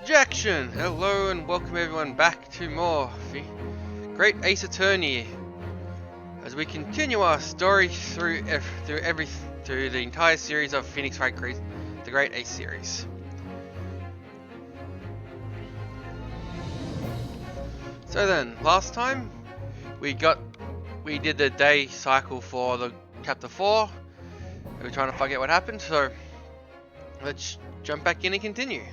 Objection! Hello and welcome everyone back to more the Great Ace Attorney as we continue our story through the entire series of Phoenix Wright the Great Ace series. So then, last time we did the day cycle for the chapter 4. We were trying to forget what happened, so let's jump back in and continue.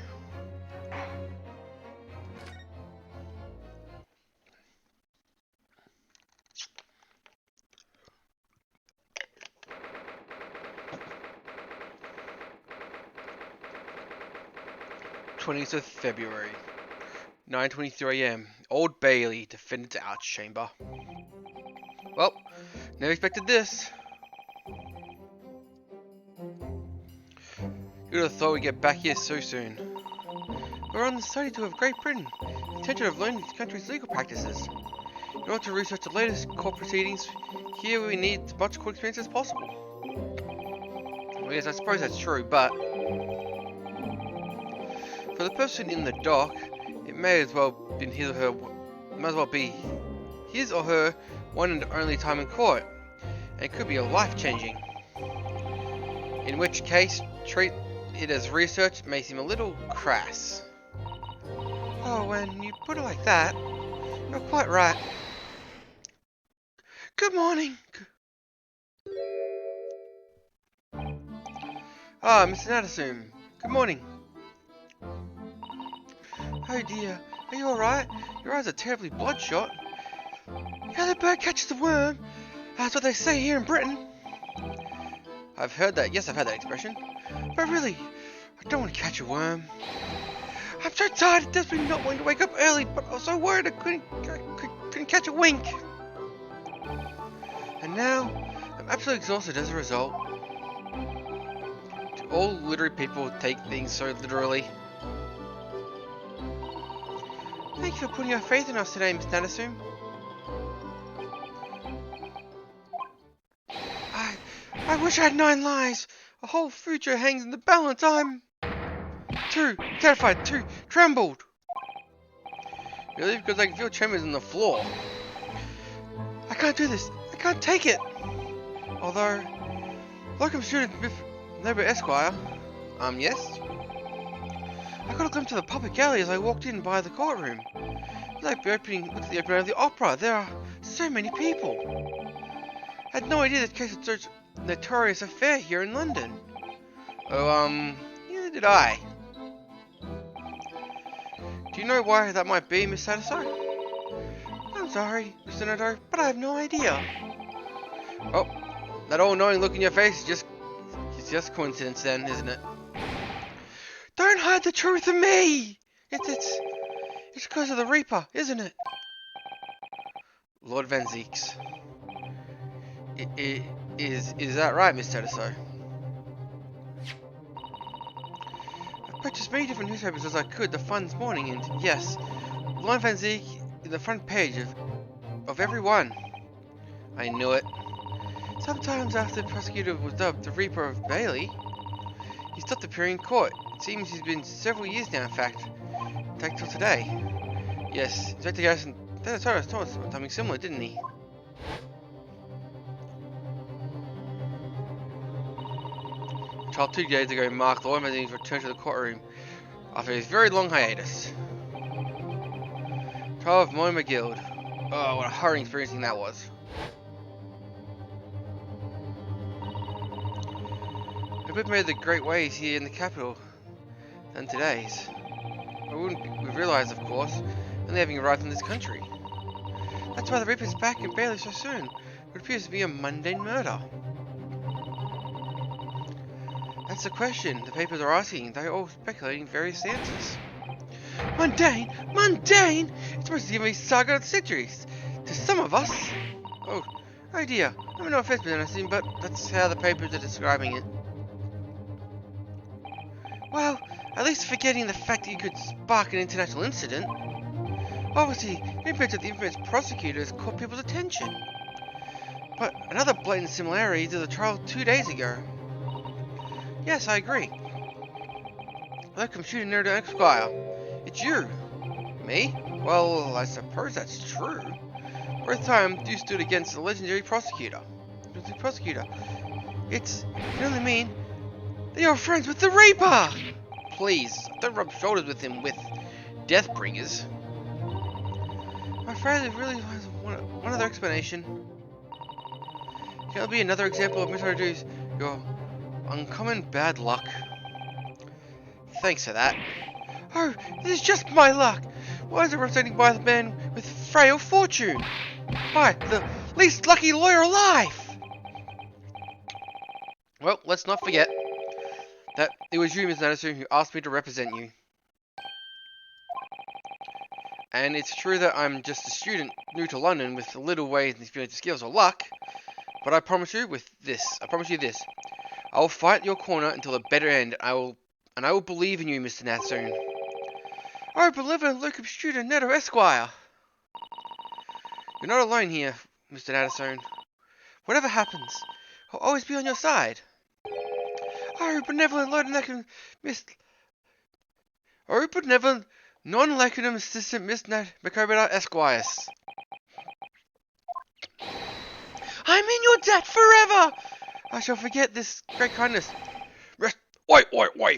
(20th of February, 9:23 a.m. Old Bailey, Defendant's Ouch Chamber. Well, never expected this. Who'd have thought we'd get back here so soon? We're on the study tour of Great Britain, the intention of learning the country's legal practices. In order to research the latest court proceedings, here we need as much court experience as possible. Well, yes, I suppose that's true, but for the person in the dock, it may as well be his or her one and only time in court, and it could be life-changing. In which case, treat it as research may seem a little crass. Oh, when you put it like that, you're quite right. Good morning. Ah, Mr. Natasume. Good morning. Oh dear, are you alright? Your eyes are terribly bloodshot. How the bird catches the worm? That's what they say here in Britain. I've heard that. Yes, I've heard that expression. But really, I don't want to catch a worm. I'm so tired and desperately not wanting to wake up early, but I was so worried I couldn't catch a wink. And now, I'm absolutely exhausted as a result. Do all literary people take things so literally? Thank you for putting your faith in us today, Miss Natasume. I wish I had 9 lives. A whole future hangs in the balance. I'm too terrified, too trembled. Really? Because I can feel tremors on the floor. I can't do this. I can't take it. Although, welcome student Neighbor Esquire. Yes? I got a glimpse of the public alley as I walked in by the courtroom. It's like the opening of the opera. There are so many people. I had no idea that case was such a notorious affair here in London. Oh, neither did I. Do you know why that might be, Miss Satiso? I'm sorry, Mr. Nato, but I have no idea. Oh, that all-knowing look in your face is just coincidence then, isn't it? Don't hide the truth from me! It's because of the Reaper, isn't it? Lord Van Zeeks. Is that right, Miss Tediso? I purchased many different newspapers as I could the fun this morning, and yes, Lord Van Zeek is the front page of every one. I knew it. Sometimes after the prosecutor was dubbed the Reaper of Bailey, he stopped appearing in court. It seems he's been several years now, in fact till today. Yes, Inspector Garrison told us something similar, didn't he? Trial 2 days ago marked Lord Van Zeek's return to the courtroom after his very long hiatus. Trial of Moy McGill. Oh, what a horrible experiencing that was. We've made the great ways here in the capital than today's. We've realised, of course, only having arrived in this country. That's why the Reaper's back in Bailey so soon. What appears to be a mundane murder. That's the question the papers are asking. They're all speculating various answers. Mundane? Mundane? It's supposed to give me saga of centuries. To some of us. Oh dear. I have no offense, but that's how the papers are describing it. Well, at least forgetting the fact that you could spark an international incident. Obviously, the influence of the infamous prosecutor has caught people's attention. But another blatant similarity to the trial 2 days ago. Yes, I agree. Welcome, Shooting Nerd Esquire. It's you. Me? Well, I suppose that's true. Both times you stood against the legendary prosecutor. The prosecutor. It can only mean that you're friends with the Reaper! Please, don't rub shoulders with him with Deathbringers. I'm afraid there really was one other explanation. Can it be another example of misintroduce your uncommon bad luck? Thanks for that. Oh, this is just my luck! Why is it represented by the man with frail fortune? Why, the least lucky lawyer alive! Well, let's not forget that it was you, Ms. Anderson, who asked me to represent you. And it's true that I'm just a student new to London with little ways and experience, skills, or luck. But I promise you this. I will fight your corner until the bitter end. I will believe in you, Mr. Natsoon. Oh, beloved locum student Neto Esquire. You're not alone here, Mr. Natsoon. Whatever happens, I'll always be on your side. Oh, benevolent Lord non-lacunar assistant Miss Nat Macobita Esquires. I'm in your debt forever! I shall forget this great kindness. Wait,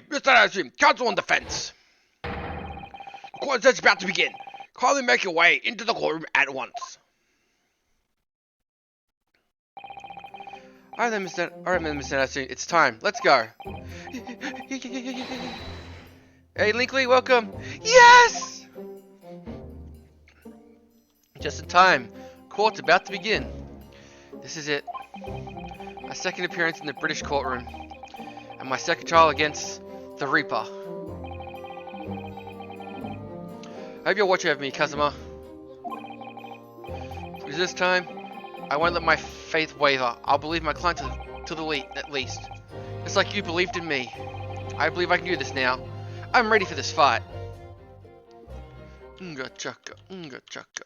Mr. Anderson, counsel on defense. The court is about to begin. Kindly make your way into the courtroom at once. Alright then, Mr. Anderson, it's time. Let's go. Hey, Linkley, welcome. Yes! Just in time. Court's about to begin. This is it. My second appearance in the British courtroom. And my second trial against the Reaper. I hope you're watching over me, Kazuma. Because this time, I won't let my faith waver. I'll believe my client to the at least. Just like you believed in me. I believe I can do this now. I'm ready for this fight. Unga chaka, unga chaka.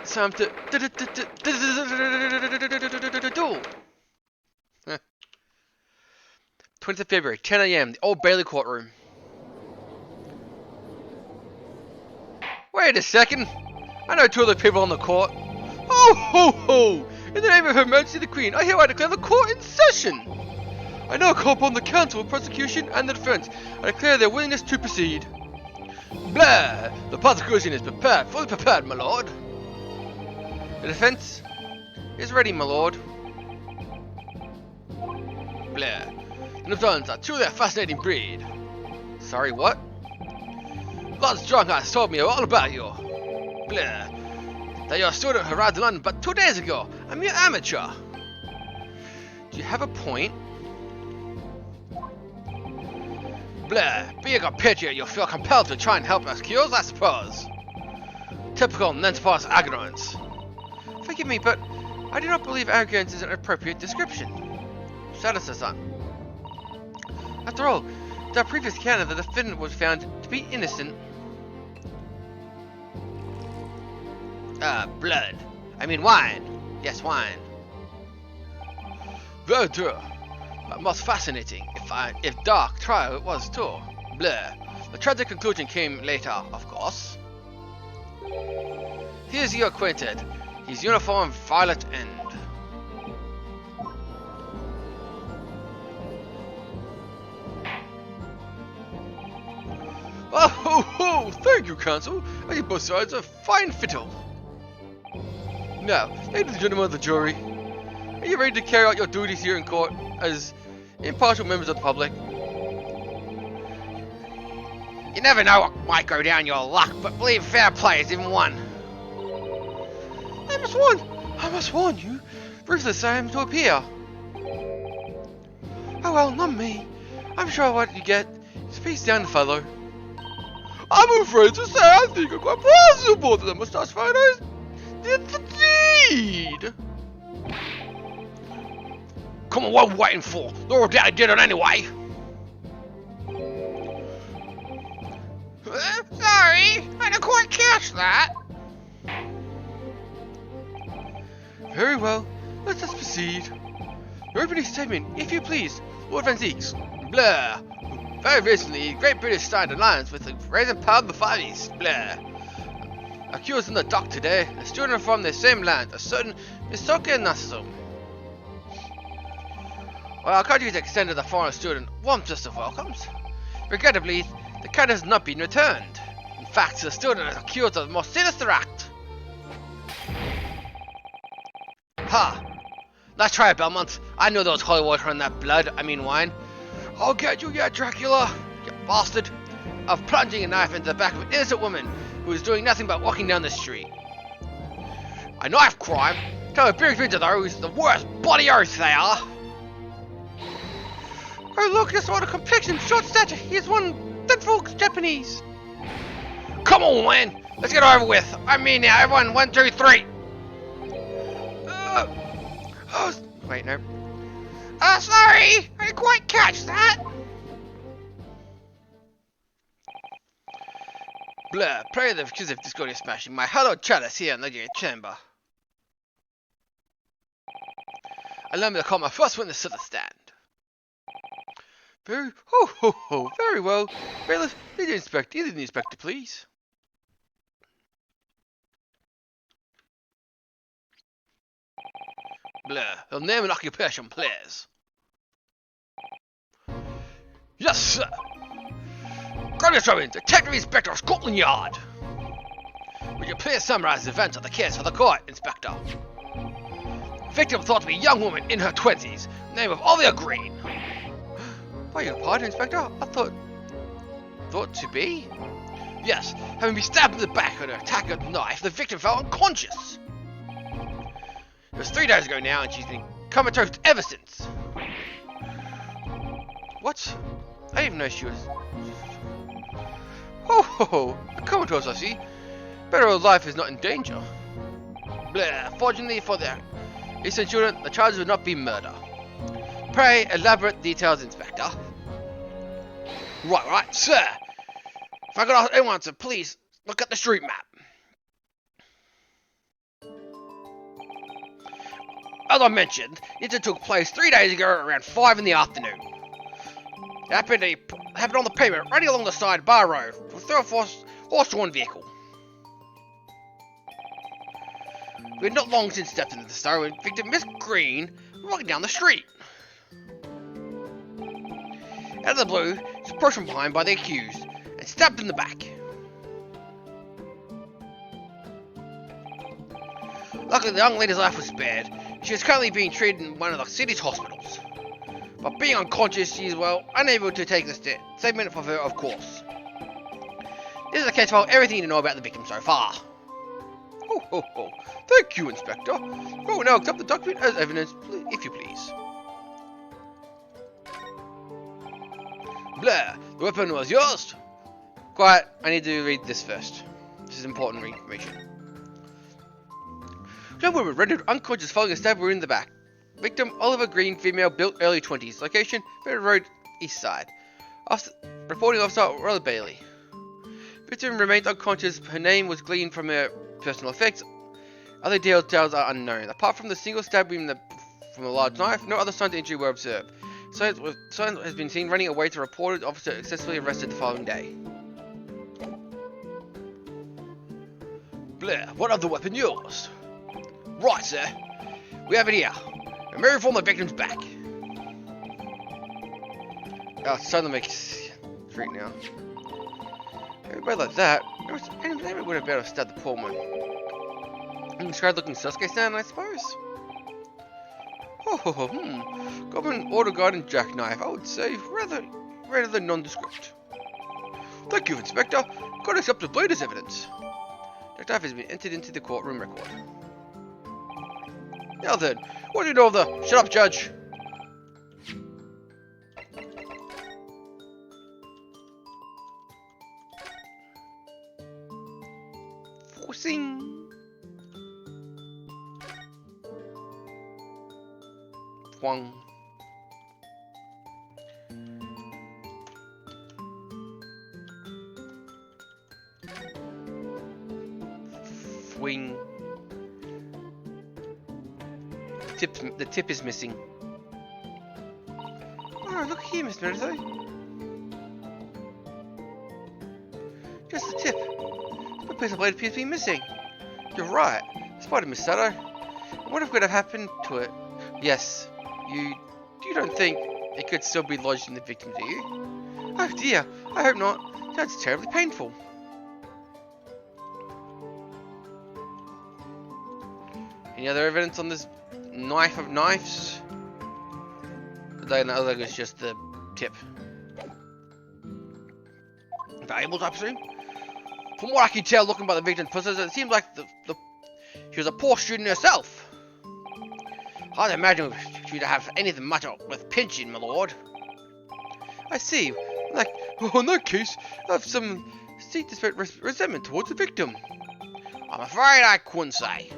It's time to duel. 20th February, 10 AM, the Old Bailey courtroom. Wait a second. I know two other people on the court. Oh ho ho! In the name of Her Majesty the Queen, I hereby declare the court in session. I now call upon the counsel, prosecution, and the defense. I declare their willingness to proceed. Blah! The prosecution is prepared, fully prepared, my lord. The defense is ready, my lord. Blah. The defense are truly a fascinating breed. Sorry, what? Lord Strongheart told me all about you. Blah. That you're a student who arrived in London but 2 days ago. A mere amateur. Do you have a point? Blah. Being a compatriot, you'll feel compelled to try and help us cures, I suppose. Typical Nantipas ignorance. Forgive me, but I do not believe arrogance is an appropriate description. Shadowson. After all, the previous account of the defendant was found to be innocent. Blood. I mean wine. Yes, wine. Very true. But most fascinating, if dark trial it was too. Blah. The tragic conclusion came later, of course. Here's your acquainted. His uniform violet end. Oh ho ho! Thank you, counsel. I think both sides are fine fiddle. Now, ladies and gentlemen of the jury, are you ready to carry out your duties here in court as impartial members of the public? You never know what might go down your luck, but believe fair play is even one. I must warn you. Ruthless I am to appear. Oh well, not me. I'm sure what you get. Speak down, fellow. I'm afraid to say I think it's quite possible that the moustache fighters did the deed. Come on, what are we waiting for? Laura Daddy did it anyway. Sorry, I didn't quite catch that. Very well, let us proceed. Your opening statement, if you please, Lord Van Zeeks. Blah. Very recently, Great British signed an alliance with the Raising Power of the Far East. Blah. Accused in the dock today, a student from the same land, a certain Misoka Nasu. While our country has extended the foreign student warmest of welcomes, regrettably, the cat has not been returned. In fact, the student is accused of the most sinister act. Ha! Let's try it, Belmont. I know those holy water and that blood, I mean wine. I'll get you yet, Dracula, you bastard, of plunging a knife into the back of an innocent woman who is doing nothing but walking down the street. A knife crime? Tell it brings me to those, the worst bloody oaths they are. Oh look, this sort of complexion, short stature, he's one dreadful Japanese. Come on, man, let's get it over with. I mean now, everyone, 1, 2, 3. Wait, no. Sorry, I didn't quite catch that. Blah, pray the accused of discordia smashing my hallowed chalice here in the chamber. Allow me to call my first witness to the stand. Very, very well. Bailiff, lead the inspector, please. Blah, your name and occupation, please. Yes, sir. Curtis Robin, Detective Inspector of Scotland Yard. Would you please summarize the events of the case for the court, Inspector? Victim thought to be a young woman in her 20s, name of Olivia Green. Beg your pardon, Inspector? I thought to be? Yes, having been stabbed in the back with an attack with a knife, the victim fell unconscious. It was 3 days ago now, and she's been comatose ever since. What? I didn't even know she was... comatose, I see. Better her life is not in danger. Blah, fortunately for the innocent student, the charges would not be murder. Pray, elaborate details, Inspector. Right, sir. If I could ask anyone to please look at the street map. As I mentioned, the incident took place 3 days ago around 5 in the afternoon. It happened on the pavement, running along the side bar road, with a horse-drawn vehicle. We had not long since stepped into the store when victim Miss Green was walking down the street. Out of the blue, she was approached from behind by the accused and stabbed in the back. Luckily, the young lady's life was spared. She is currently being treated in one of the city's hospitals. But being unconscious, she is, well, unable to take the statement for her, of course. This is a case file, everything you know about the victim so far. Thank you, Inspector. Oh, now accept the document as evidence, if you please. Blah, the weapon was yours. Quiet, I need to read this first. This is important information. Young woman rendered unconscious following a stab wound in the back. Victim, Oliver Green, female, built early 20s. Location, Fair Road, East Side. Reporting officer, Roller Bailey. Victim remained unconscious. Her name was gleaned from her personal effects. Other details are unknown. Apart from the single stab wound from a large knife, no other signs of injury were observed. Someone has been seen running away to a reported officer successfully arrested the following day. Blair, what of the weapon yours? Right, sir. We have it here. Removed from the victim's back. Oh, it's time to make street now. Everybody like that. Everybody would have better stabbed the poor one. Described looking Sasuke stand, I suppose. Government order guard and jackknife, I would say, rather than nondescript. Thank you, Inspector. Got to accept the blade as evidence. Jackknife has been entered into the courtroom record. Now then, what do you know of the... Shut up, Judge! Forcing... Wang. Swing. The tip is missing. Oh, look here, Miss Meadow. Just the tip. The piece of blade appears to be missing. You're right. Spotted, Miss Sato. What could have happened to it? Yes. You don't think it could still be lodged in the victim, do you? Oh dear. I hope not. That's terribly painful. Any other evidence on this knife of knives? I think it's just the tip. Valuable type soon? From what I can tell, looking by the victim's puzzles, it seems like she was a poor student herself. Hard to imagine she'd have anything much with pinching, my lord. I see. Like, in that case, I have some deep resentment towards the victim. I'm afraid I couldn't say.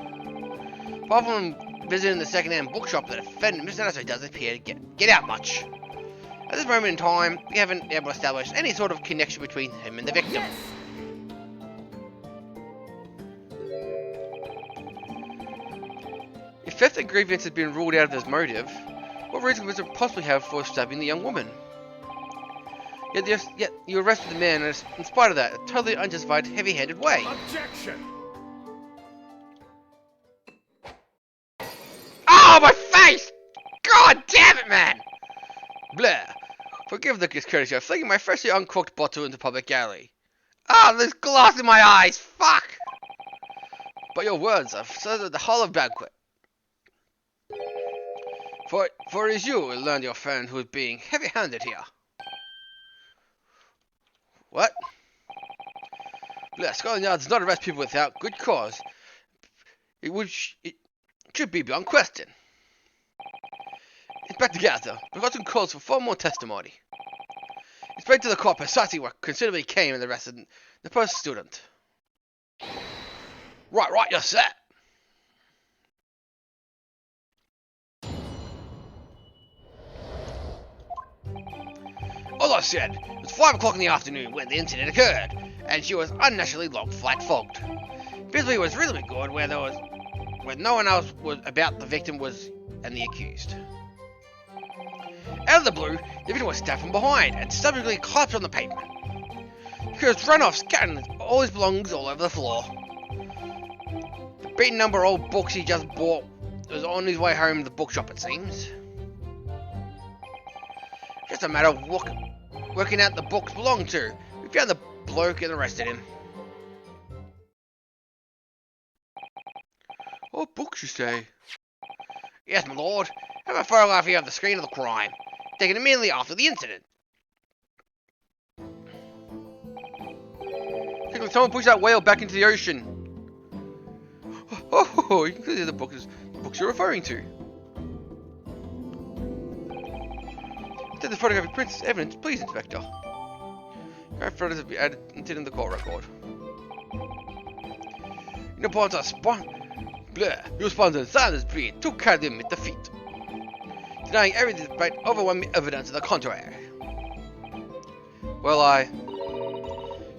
Apart from visiting the second-hand bookshop, the defendant, Mr. Nasso, doesn't appear to get out much. At this moment in time, we haven't been able to establish any sort of connection between him and the victim. Yes. If theft and grievance has been ruled out of his motive, what reason would it possibly have for stabbing the young woman? Yet you arrested the man in spite of that, a totally unjustified, heavy-handed way. Objection. Oh, my face! God damn it, man! Blair, forgive the discourtesy of flinging my freshly uncorked bottle into public gallery. Ah, there's glass in my eyes! Fuck! But your words have started the whole of banquet. For it is you who learned your friend who is being heavy-handed here. What? Blair, Scotland Yard does not arrest people without good cause. It should be beyond question. Inspector Gaza, we've got some calls for 4 more testimony. Inspector the court precisely what considerably came and arrested the first student. Right, you're set. As I said, it was 5 o'clock in the afternoon when the incident occurred, and she was unnaturally long flat fogged. Visibility was reasonably good where no one else was about the victim and the accused. Out of the blue, the victim was stabbed from behind and subsequently collapsed on the pavement. He was run off, scattering all his belongings all over the floor. The beaten number of old books he just bought was on his way home to the bookshop, it seems. Just a matter of working out the books belonged to. We found the bloke and arrested him. What books, you say? Yes, my lord. I have a photograph here of the scene of the crime, taken immediately after the incident. Quickly, someone push that whale back into the ocean. Oh, you can see the books you're referring to. Take the photographic prints as evidence, please, Inspector. Current photos have been added into the court record. Your points are Blair, your sponsor Sanders Breed took care of him with defeat, denying everything despite overwhelming evidence to the contrary. Well,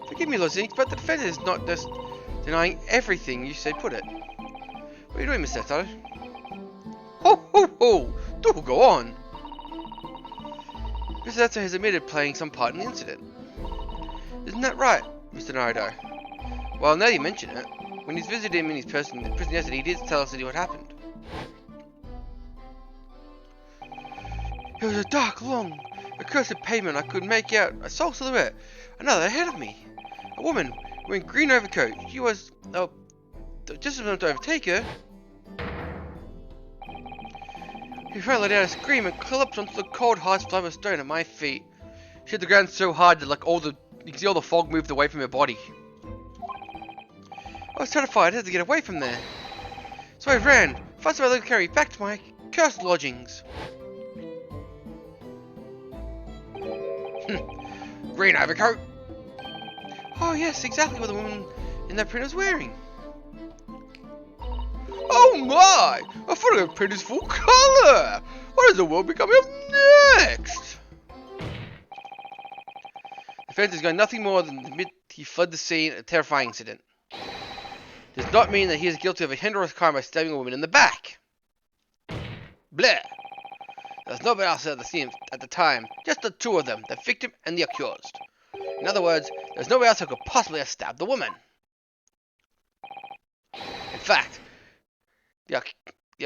forgive me, Lozink, but the defendant is not just denying everything you say put it. What are you doing, Mr. Sato? Ho! Do go on! Mr. Sato has admitted playing some part in the incident. Isn't that right, Mr. Naruto? Well, now you mention it, when he's visited him in his prison yesterday, he did tell us what happened. It was a dark, long, accursed pavement. I could make out a sole silhouette, another ahead of me. A woman wearing green overcoat. She was, just about to overtake her. He finally let out a scream and collapsed onto the cold, hard slab of stone at my feet. She hit the ground so hard that you can see all the fog moved away from her body. I was terrified. I had to get away from there. So I ran, fast as I could carry back to my cursed lodgings. Green overcoat? Oh yes, exactly what the woman in that print was wearing. Oh my! A photograph print is full color! What is the world becoming of next? The defense is going nothing more than admit he fled the scene of a terrifying incident. Does not mean that he is guilty of a heinous crime by stabbing a woman in the back. Blair, There's nobody else at the scene at the time, just the two of them, the victim and the accused. In other words, there's nobody else who could possibly have stabbed the woman. In fact, the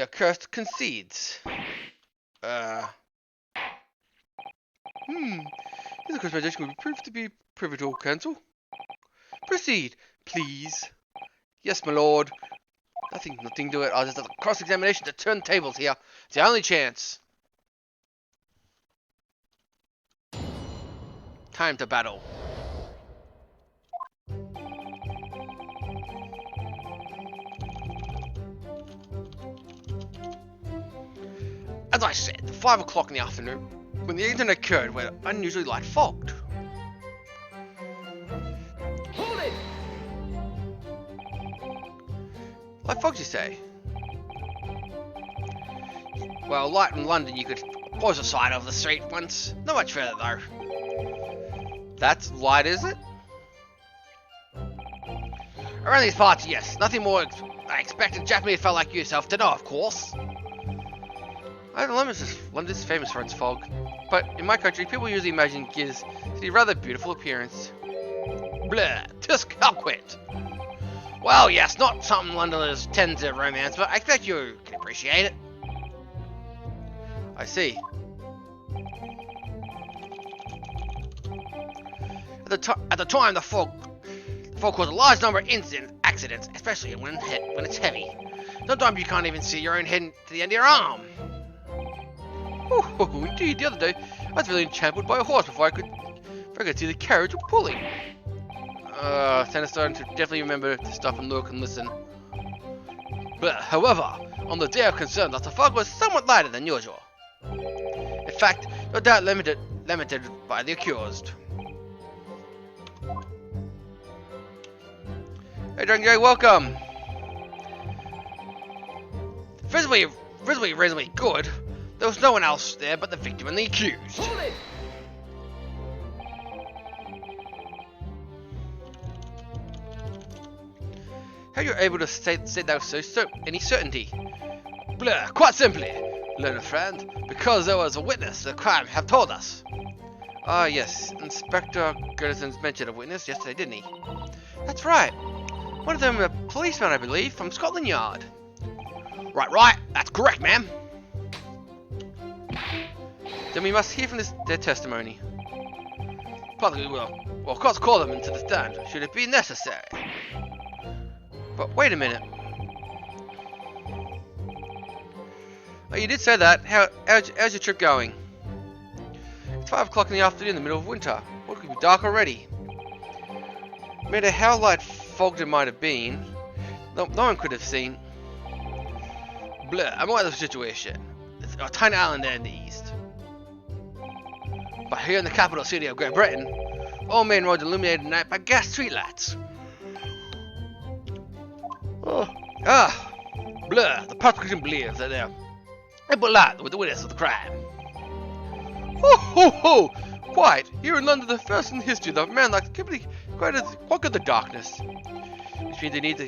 accused concedes. This accusation will be proved to be pivotal, counsel. Proceed, please. Yes, my lord. Nothing to it. I'll just have a cross-examination to turn tables here. It's the only chance. Time to battle. As I said, 5 o'clock in the afternoon, when the incident occurred where unusually light fogged. Hold it! Light fogged, you say? Well, light in London you could pause the side of the street once. Not much further though. That's light, is it? Around these parts, yes. Nothing more I expected a Japanese fella like yourself to know, of course. London's famous for its fog, but in my country, people usually imagine Giz to be a rather beautiful appearance. Blah, tusk, how quit. Well, yes, not something Londoners tend to romance, but I expect you can appreciate it. I see. At the time, the fog caused a large number of accidents, especially when it's heavy. Sometimes you can't even see your own head to the end of your arm. Oh, indeed, the other day, I was really enchanted by a horse before I could see the carriage were pulling. Santa's starting to definitely remember to stop and look and listen. But, however, on the day of concern, the fog was somewhat lighter than usual. In fact, no doubt limited by the accused. Hey, Dragon Guy, welcome! Visibly reasonably good. There was no one else there but the victim and the accused. How are you able to say that with so any certainty? Blah, quite simply, learned friend, because there was a witness to the crime have told us. Ah, yes, Inspector Gertison's mentioned a witness yesterday, didn't he? That's right. One of them a policeman, I believe, from Scotland Yard. Right, that's correct, ma'am. Then we must hear from their testimony. Probably will. Well, of course, call them into the stand, should it be necessary. But wait a minute. Oh, you did say that. How's your trip going? It's 5 o'clock in the afternoon in the middle of winter. Well, it could be dark already. No matter how light fogged it might have been, no one could have seen. Blah, I'm aware of the situation. It's a tiny island there in the east. But here in the capital city of Great Britain, all main roads illuminated at night by gas streetlights. Blah, the prosecution believes that they're able light with the witness of the crime. Ho! Quite! Here in London, the first in history that a man like completely conquered the darkness. Which means they need to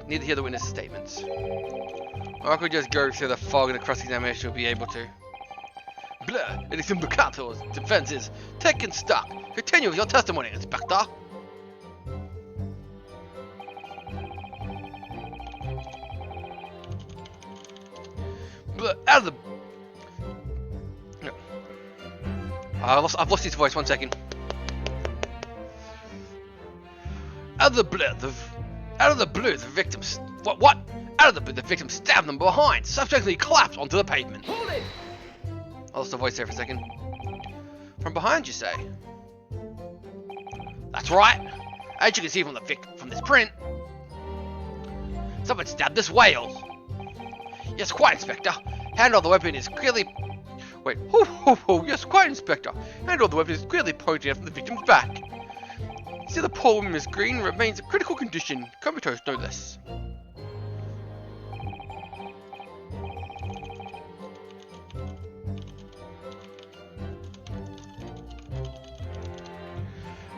hear the witness statements. Or I could just go through the fog and the cross-examination will be able to. Blah, it is Imbocato's defense is taken stock. Continue with your testimony, Inspector. Blah, out of the... No. I've lost his voice, 1 second. Out of the blue, the victims... What? Out of the blue, the victim stabbed them behind, subsequently collapsed onto the pavement. Hold it! I lost the voice there for a second. From behind, you say? That's right. As you can see from this print, someone stabbed this whale. Yes, quite, Inspector. Handle of the weapon is clearly... Wait. Yes, quite, Inspector. Handle of the weapon is clearly pointing out from the victim's back. See, the poor woman, Miss Green, remains in critical condition. Comatose, no less.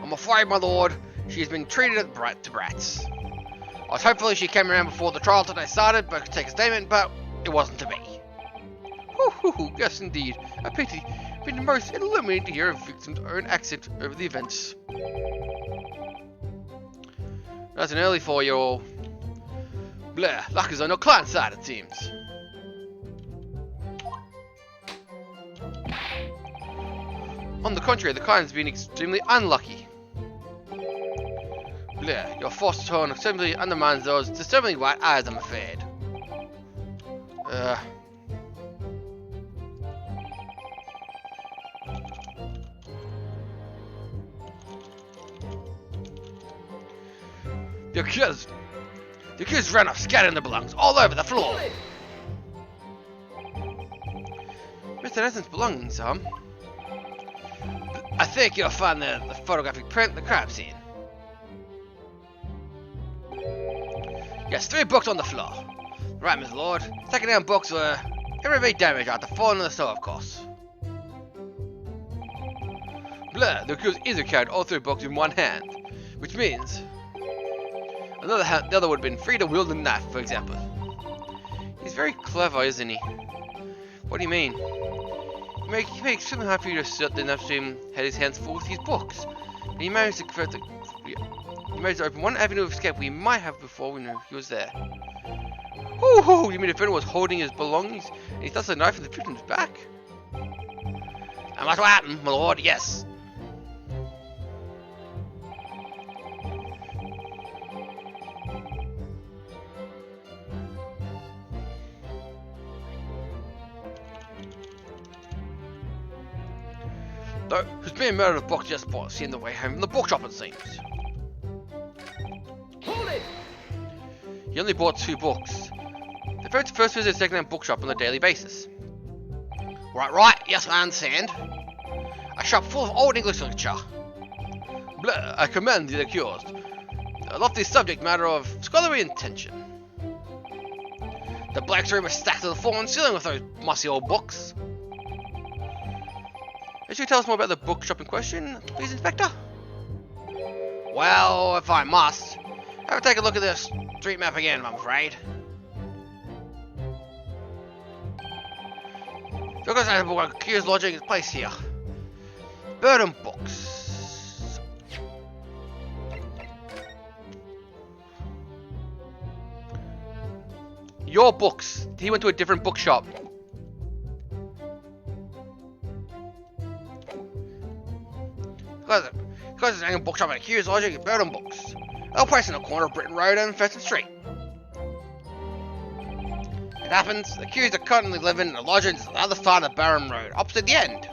I'm afraid, my lord, she has been treated to brats. I was hopefully she came around before the trial today started, but I could take a statement, but it wasn't to be. Ooh, yes indeed. A pity. It'd been most illuminating to hear a victim's own accent over the events. That's an early 4-year-old. Blah, luck is on your client's side, it seems. On the contrary, the client has been extremely unlucky. Blah, your forced tone simply undermines those disturbingly white eyes, I'm afraid. The accused ran off, scattering the belongings all over the floor. Mr. Nelson's belongings, I think you'll find the photographic print the crime scene. Yes, 3 books on the floor. Right, Miss Lord. Second-hand books were irreparably damaged after falling in the snow, of course. Blah, the accused either carried all 3 books in one hand, which means the other would have been free to wield a knife, for example. He's very clever, isn't he? What do you mean? He makes it extremely hard for you to assert that Upstream had his hands full with his books. And he managed to open one avenue of escape we might have before we knew he was there. Ooh, you mean the defendant was holding his belongings and he thrust a knife in the victim's back? And that's what happened, my lord, yes. Though, who's being murdered of books just bought, seeing the way home from the bookshop, it seems. Hold it! He only bought 2 books. The first visit a second-hand bookshop on a daily basis. Right, yes, I understand. A shop full of old English literature. Blah, I commend the accused. A lofty subject matter of scholarly intention. The black room is stacked to the floor and ceiling with those mossy old books. Could you tell us more about the bookshop in question, please, Inspector? Well, if I must, have a take a look at this street map again, I'm afraid. Look at that book, accused lodging is placed here. Burden books. Your books. He went to a different bookshop. Because it's a bookshop and accused lodging is burden books. They'll place in the corner of Britain Road and Pheasant Street. It happens, the accused are currently living in a lodging on the other side of Barham Road, opposite the end.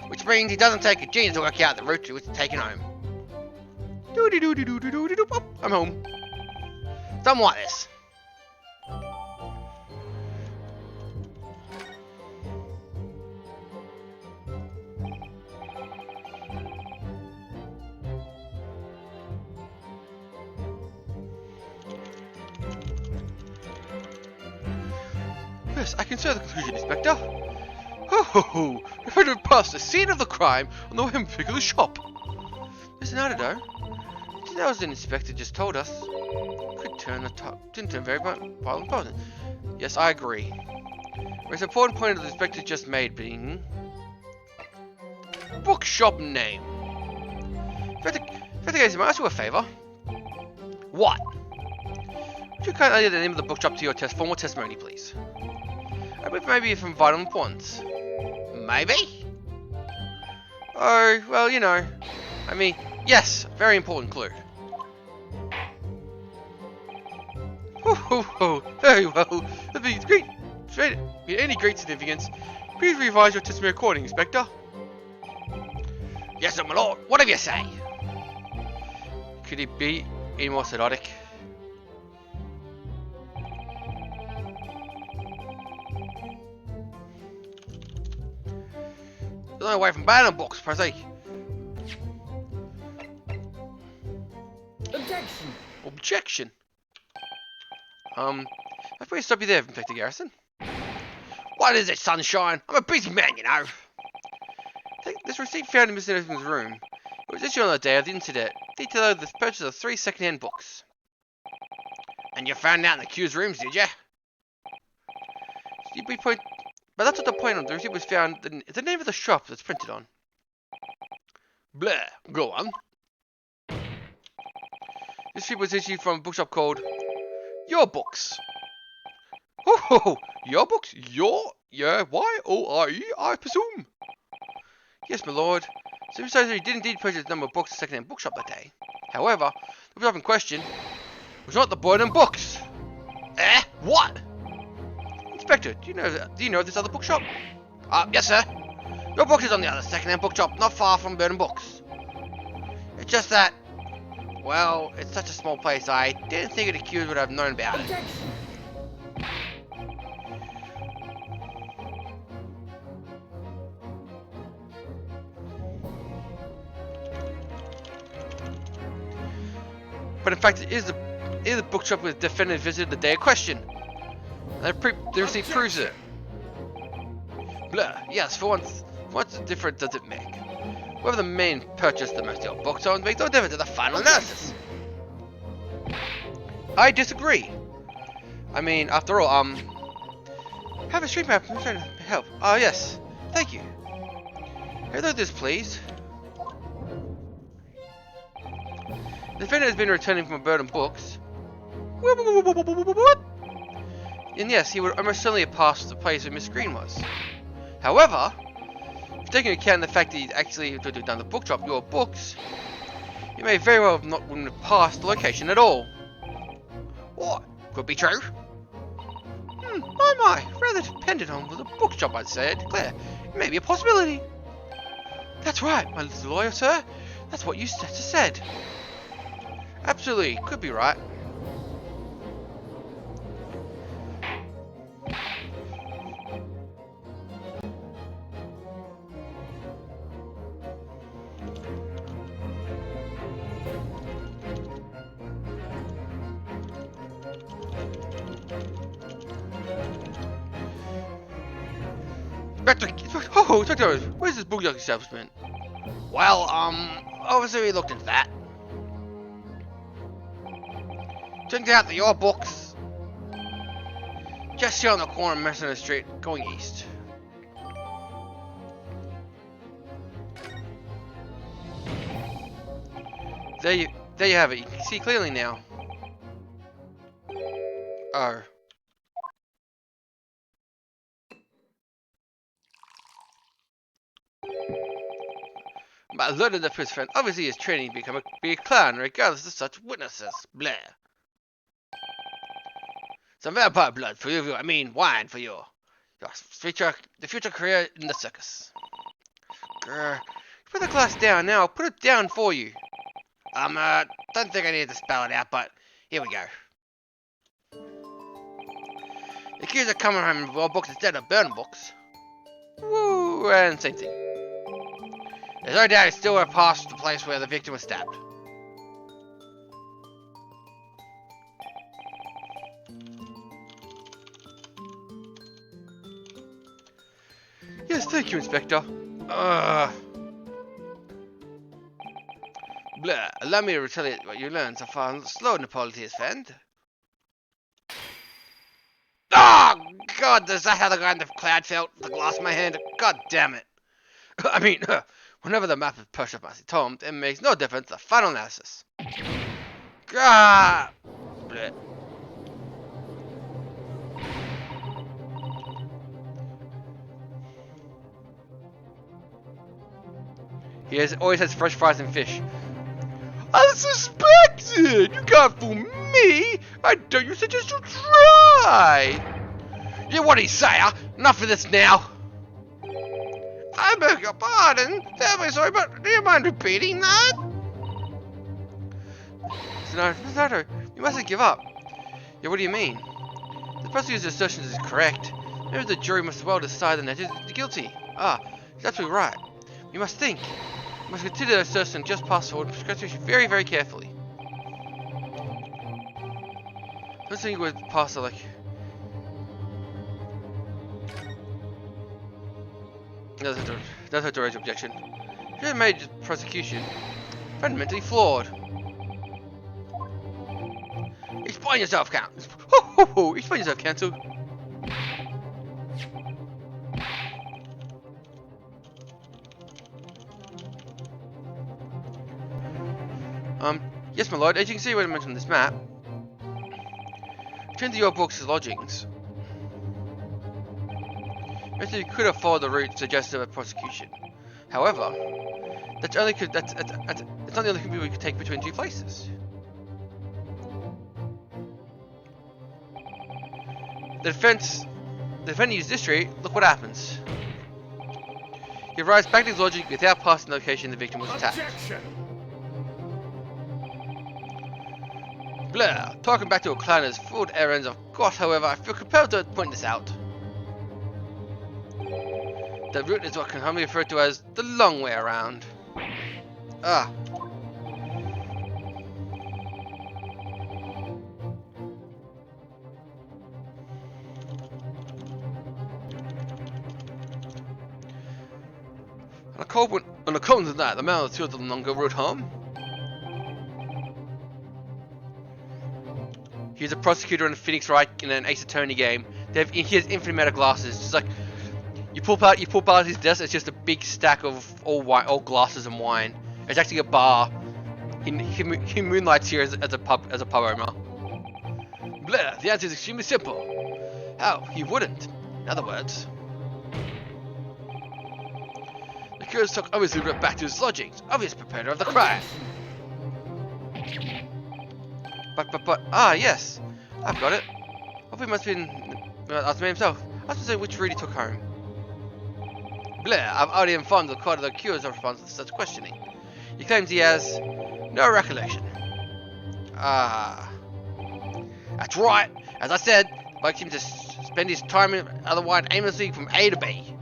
Which means he doesn't take a genius to work out the route to which he's taken home. I'm home. Something like this. Yes, I can see the conclusion, Inspector. Ho ho ho! We've headed past the scene of the crime on the way from the shop. Listen, Adado. That was an inspector just told us. Could turn didn't turn very violent person. Yes, I agree. There's an important point that the inspector just made being bookshop name. Inspector Gacy, may I ask you a favour? What? Would you kindly add the name of the bookshop to your formal testimony, please? I believe maybe from vital importance. Maybe? Oh, well, you know. I mean, yes, very important clue. Very well. That'd be great. Any great significance. Please revise your testimony according, Inspector. Yes, sir, my lord. Whatever you say. Could it be any more psychotic? There's no way from banning books, per se. Objection! Objection. I'll probably stop you there, Inspector Garrison. What is it, sunshine? I'm a busy man, you know. This receipt found in Mr. Nesbitt's room. It was issued on the day of the incident. Detailed the purchase of 3 second-hand books. And you found out in the accused rooms, did you? We But that's what the point of the receipt was found. The name of the shop that's printed on. Blah. Go on. This receipt was issued from a bookshop called Your Books. Oh, your books? Yeah, Y-O-R-E, I presume. Yes, my lord. Some says that he did indeed purchase a number of books at a second-hand bookshop that day. However, the bookshop in question was not the Boyd and Books. Eh? What? Inspector, do you know this other bookshop? Yes, sir. Your books is on the other second-hand bookshop, not far from Bird and Books. It's just that, well, it's such a small place, I didn't think an accused would have known about it. But in fact, it is the bookshop where the defendant visited the day of question. And the receipt proves it. Blah. Yes, for once, What difference does it make? whether the main purchased the most of your books owns makes no difference to the final analysis. I disagree. I mean, after all, have a street map. I'm trying to help. Oh, yes. Thank you. Hello, this, please. The defendant has been returning from a Bird and Books. And yes, he would almost certainly have passed the place where Miss Green was. However, if taking into account the fact that he actually took down the bookshop, Your Books, he may very well have not wouldn't have passed the location at all. What? Could be true. My, rather dependent on the bookshop, I'd say. I declare, it may be a possibility. That's right, my little lawyer, sir. That's what you just said. Absolutely, could be right. Inspector, where's this bookshop establishment? Well, obviously we looked into that. Turns out that your books just here on the corner of Mercenary Street, going east. There you have it. You can see clearly now. Oh. My learned that his friend obviously is training to be a clown regardless of such witnesses. Blah. Some vampire blood for you, I mean wine for you. The future career in the circus. Grr. Put the glass down now. I'll put it down for you. Don't think I need to spell it out, but here we go. The accused are coming home with Your Books instead of Burn Books. Woo, and same thing. There's no doubt he still would have passed the place where the victim was stabbed. Yes, thank you, Inspector. Blah. Allow me to retaliate what you learned so far on the slow Napolitan's friend. Oh, God, is that how the guy in the cloud felt? The glass in my hand? God damn it. I mean, whenever the map is pushed up as he told him, it makes no difference. The final analysis. God. Blah. He always has fresh fries and fish. I suspected! You can't fool me! I don't you suggest you try! You what do you say, huh? Enough of this now! I beg your pardon! Terribly sorry, but do you mind repeating that? Sonato, you mustn't give up. Yeah, what do you mean? The prosecutor's assertions is correct. Maybe the jury must well decide that he's guilty. Ah, he's absolutely right. You must think. You must consider the assertion just past forward very, very carefully. Let's think with past like. That's a direct objection. You have made prosecution fundamentally flawed. Explain yourself, Count. Explain yourself, Counsel. Yes, my lord. As you can see when I mentioned this map, return to your books' lodgings. Maybe you could have followed the route suggested by prosecution. However, that's not the only route we could take between two places. The defendant used this route. Look what happens. He arrives back to his lodging without passing the location the victim was attacked. Objection! Blah. Talking back to a clown is full of errands, of course. However, I feel compelled to point this out. The route is what can commonly be referred to as the long way around. Ah. On a cold night, the man took the longer route home. He's a prosecutor in Phoenix Wright in an Ace Attorney game. He has infinite amount of glasses. Just like you pull out his desk, it's just a big stack of all glasses and wine. It's actually a bar. He moonlights here as a pub owner. Blah. The answer is extremely simple. How? He wouldn't. In other words. The curious took obviously went back to his lodgings, obvious perpetrator of the crime. But, yes, I've got it. Hopefully it must have been asked me himself. I was to say which route he took home. Blah, I've already informed the court of the accused of response to such questioning. He claims he has no recollection. That's right. As I said, like him to spend his time otherwise aimlessly from A to B.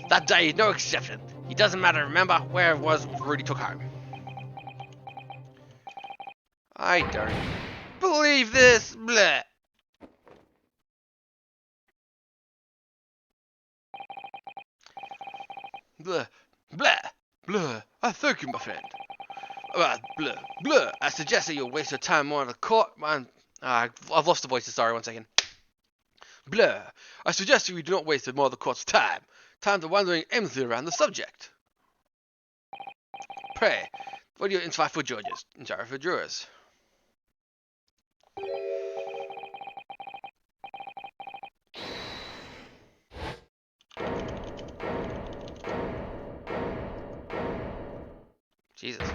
That day is no exception. He doesn't matter, remember where it was Rudy took home. I don't believe this. Bleh. Blah, blah, blah. I thank you, my friend. Blah, blah. I suggest that you'll waste your time more on the court. I've lost the voices. Sorry, 1 second. Blah. I suggest that we do not waste more of the court's time. Time to wandering aimlessly around the subject. Pray, what are your insightful jurors? Jesus.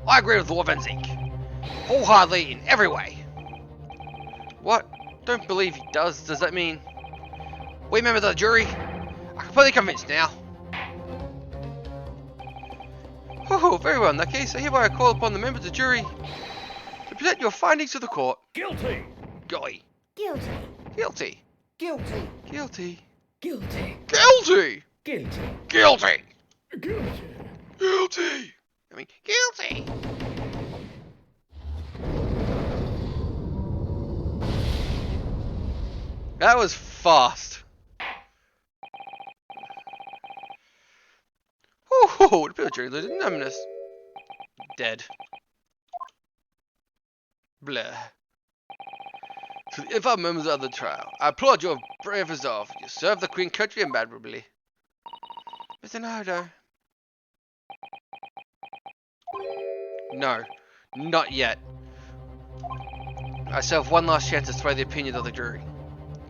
I agree with Lord Zik. Wholeheartedly in every way. What? Don't believe he does. Does that mean we members of the jury are completely convinced now? Oh, very well. In that case, I hereby call upon the members of the jury to present your findings to the court. Guilty! Golly. Guilty. Guilty. Guilty. Guilty. Guilty. Guilty. Guilty. Guilty. Guilty! Guilty. I mean, guilty. That was fast. Oh, the jury loses numbness. Dead. Blah. To the infant members of the trial, I applaud your brave resolve. You serve the Queen country admirably. Mr. Nardo. No, not yet. I still have one last chance to sway the opinion of the jury.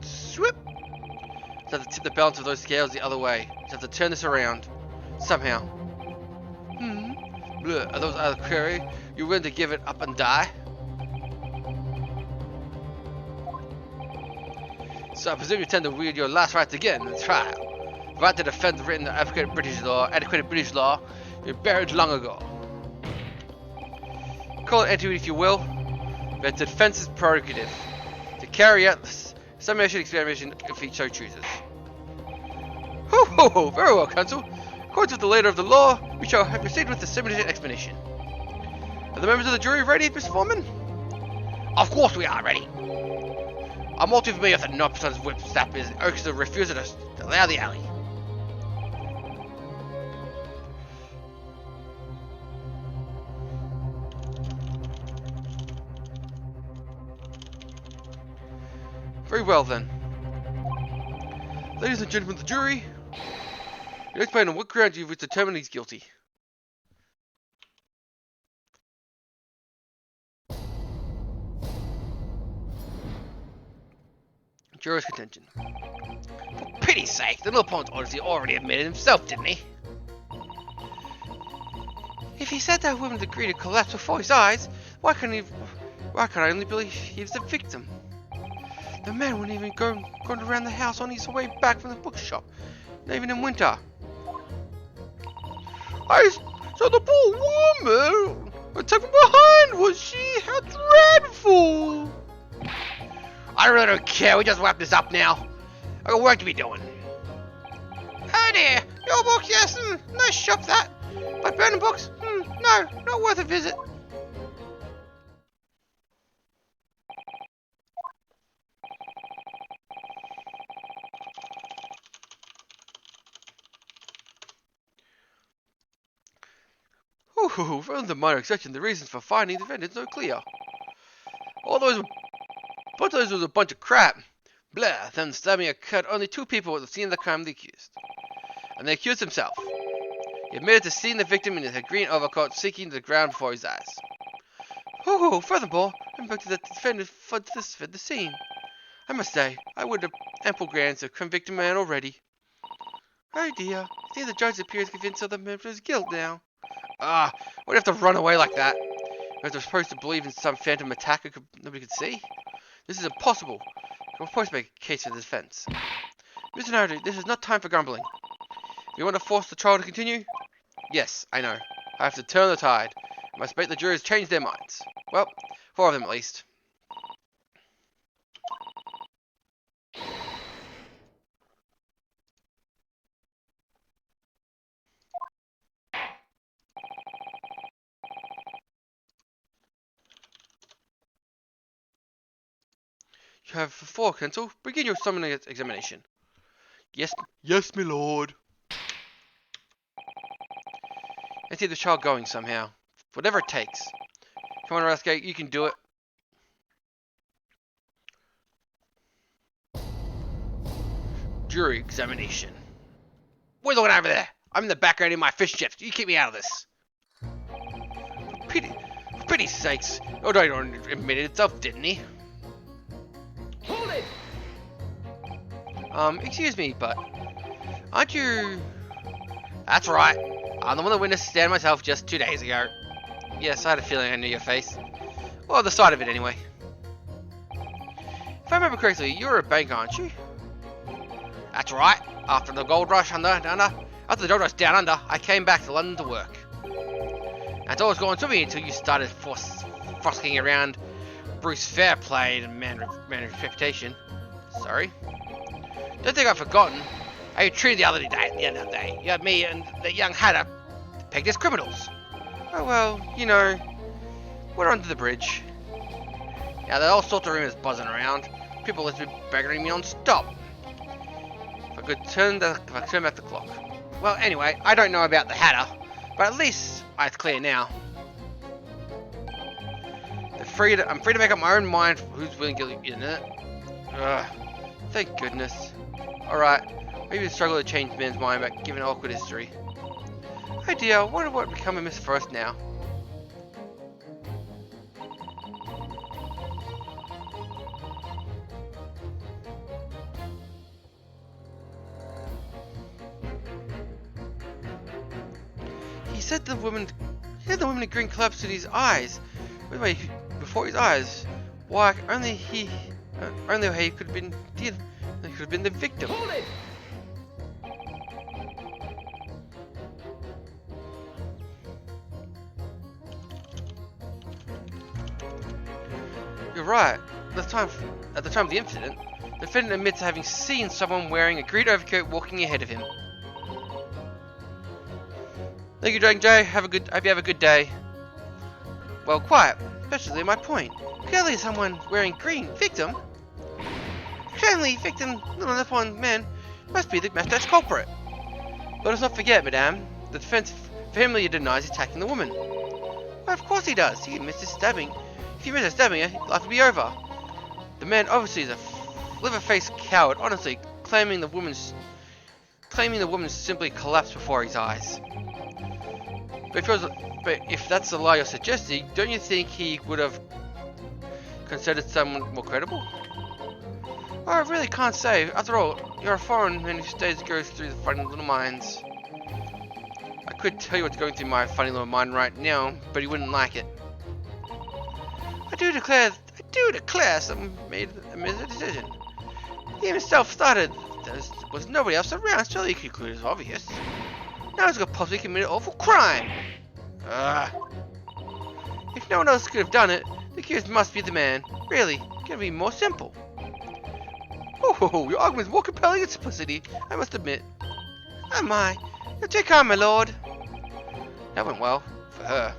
Swoop! I have to tip the balance of those scales the other way. I have to turn this around. Somehow. Bleh. Are those other query? You willing to give it up and die? So I presume you intend to wield your last rights again in the trial. The right to defend the written adequate British law, you buried long ago. Call it anti if you will, but it's the defense's prerogative to carry out some examination if he so chooses. Ho ho ho! Very well, counsel. According to the leader of the law, we shall proceed with the simultaneous explanation. Are the members of the jury ready, Mr. Foreman? Of course we are ready. I'm all too familiar with the 9% whip snap is urges the refuser to allow the alley. Very well then. Ladies and gentlemen of the jury, You explain on what grounds you've determined he's guilty. Juror's contention. For pity's sake, the little pawn's honestly already admitted himself, didn't he? If he said that woman's agreed to collapse before his eyes, why can't I only believe he was the victim? The man wouldn't even go around the house on his way back from the bookshop, not even in winter. I saw the poor woman attacked from behind, was she? How dreadful! I really don't care, we just wrap this up now. I got work to be doing. Oh dear, your books, yes, nice shop that. But burning books, no, not worth a visit. Ooh, from the minor exception, the reasons for finding the defendants no clear. All those was a bunch of crap. Blah, then stabbing occurred only 2 people at the scene of the crime of the accused. And the accused himself. He admitted to seeing the victim in his green overcoat sinking to the ground before his eyes. Ooh, furthermore, I invoked the defendant for the scene. I must say, I would have ample grounds to convict a man already. Oh dear, I think the judge appears convinced of the murderer's guilt now. Why'd have to run away like that? Was I supposed to believe in some phantom attacker nobody could see? This is impossible. We're supposed to make a case for the defense. Mr. Narrator, this is not time for grumbling. You want to force the trial to continue? Yes, I know. I have to turn the tide. I must make the jurors change their minds. Well, 4 of them at least. You have 4, Counsel. Begin your summoning examination. Yes, my lord. Let's get the child going somehow. Whatever it takes. Come on, Rascal, you can do it. Jury examination. What are you looking over there? I'm in the background in my fish jet. You keep me out of this. For pity's sakes. O'Donnell admitted itself, didn't he? Hold it! Excuse me, but aren't you... That's right. I'm the one that witnessed stand myself just 2 days ago. Yes, I had a feeling I knew your face. Well, the sight of it anyway. If I remember correctly, you're a banker, aren't you? That's right. After the gold rush down under, I came back to London to work. That's all was going to me until you started frolicking around Bruce Fairplay and man's reputation. Sorry? Don't think I've forgotten. I treated the other day. You had me and the young hatter pegged as criminals. Oh well, you know, we're under the bridge. Yeah, there are all sorts of rumors buzzing around. People have been buggering me non-stop. If I could turn back the clock. Well, anyway, I don't know about the hatter, but at least it's clear now. I'm free to make up my own mind for who's willing to get in it. Ugh, thank goodness. Alright, maybe the struggle to change men's mind back given awkward history. Oh dear, I wonder what would become of Miss First now. He said the woman in green collapsed in his eyes. Wait, before his eyes. Why, only he could have been the victim. Hold it! You're right. At the time of the incident, the defendant admits to having seen someone wearing a green overcoat walking ahead of him. Thank you, Dragon J. Hope you have a good day. Well, quiet. Especially my point. Clearly someone wearing green. Victim? Clearly, victim, little upon man, must be the mustache culprit. Let us not forget, madame, the defense vehemently denies attacking the woman. Well, of course he does. He admits to stabbing. If he admits to stabbing her, life will be over. The man obviously is a liver-faced coward, honestly, claiming the woman's claiming the woman simply collapsed before his eyes. But if that's the lie you're suggesting, don't you think he would have considered someone more credible? Oh, I really can't say. After all, you're a foreign man who goes through the funny little minds. I could tell you what's going through my funny little mind right now, but he wouldn't like it. I do declare someone made a decision. He himself started. There was nobody else around, so he concluded it's obvious. Now he's got possibly committed an awful crime. If no one else could have done it, the accused must be the man. Really, it can be more simple. Oh, your argument is more compelling in simplicity, I must admit. Oh my, you're too kind, my lord. That went well, for her.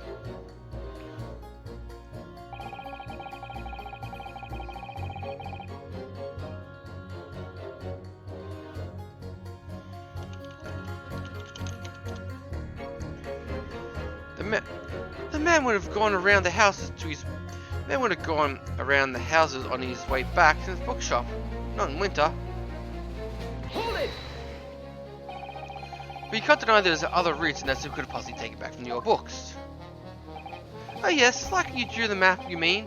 The man would have gone around the houses on his way back to his bookshop. Not in winter. Hold it! But you can't deny there's other routes and that's who could have possibly taken back from your books. Oh yes, like you drew the map, you mean?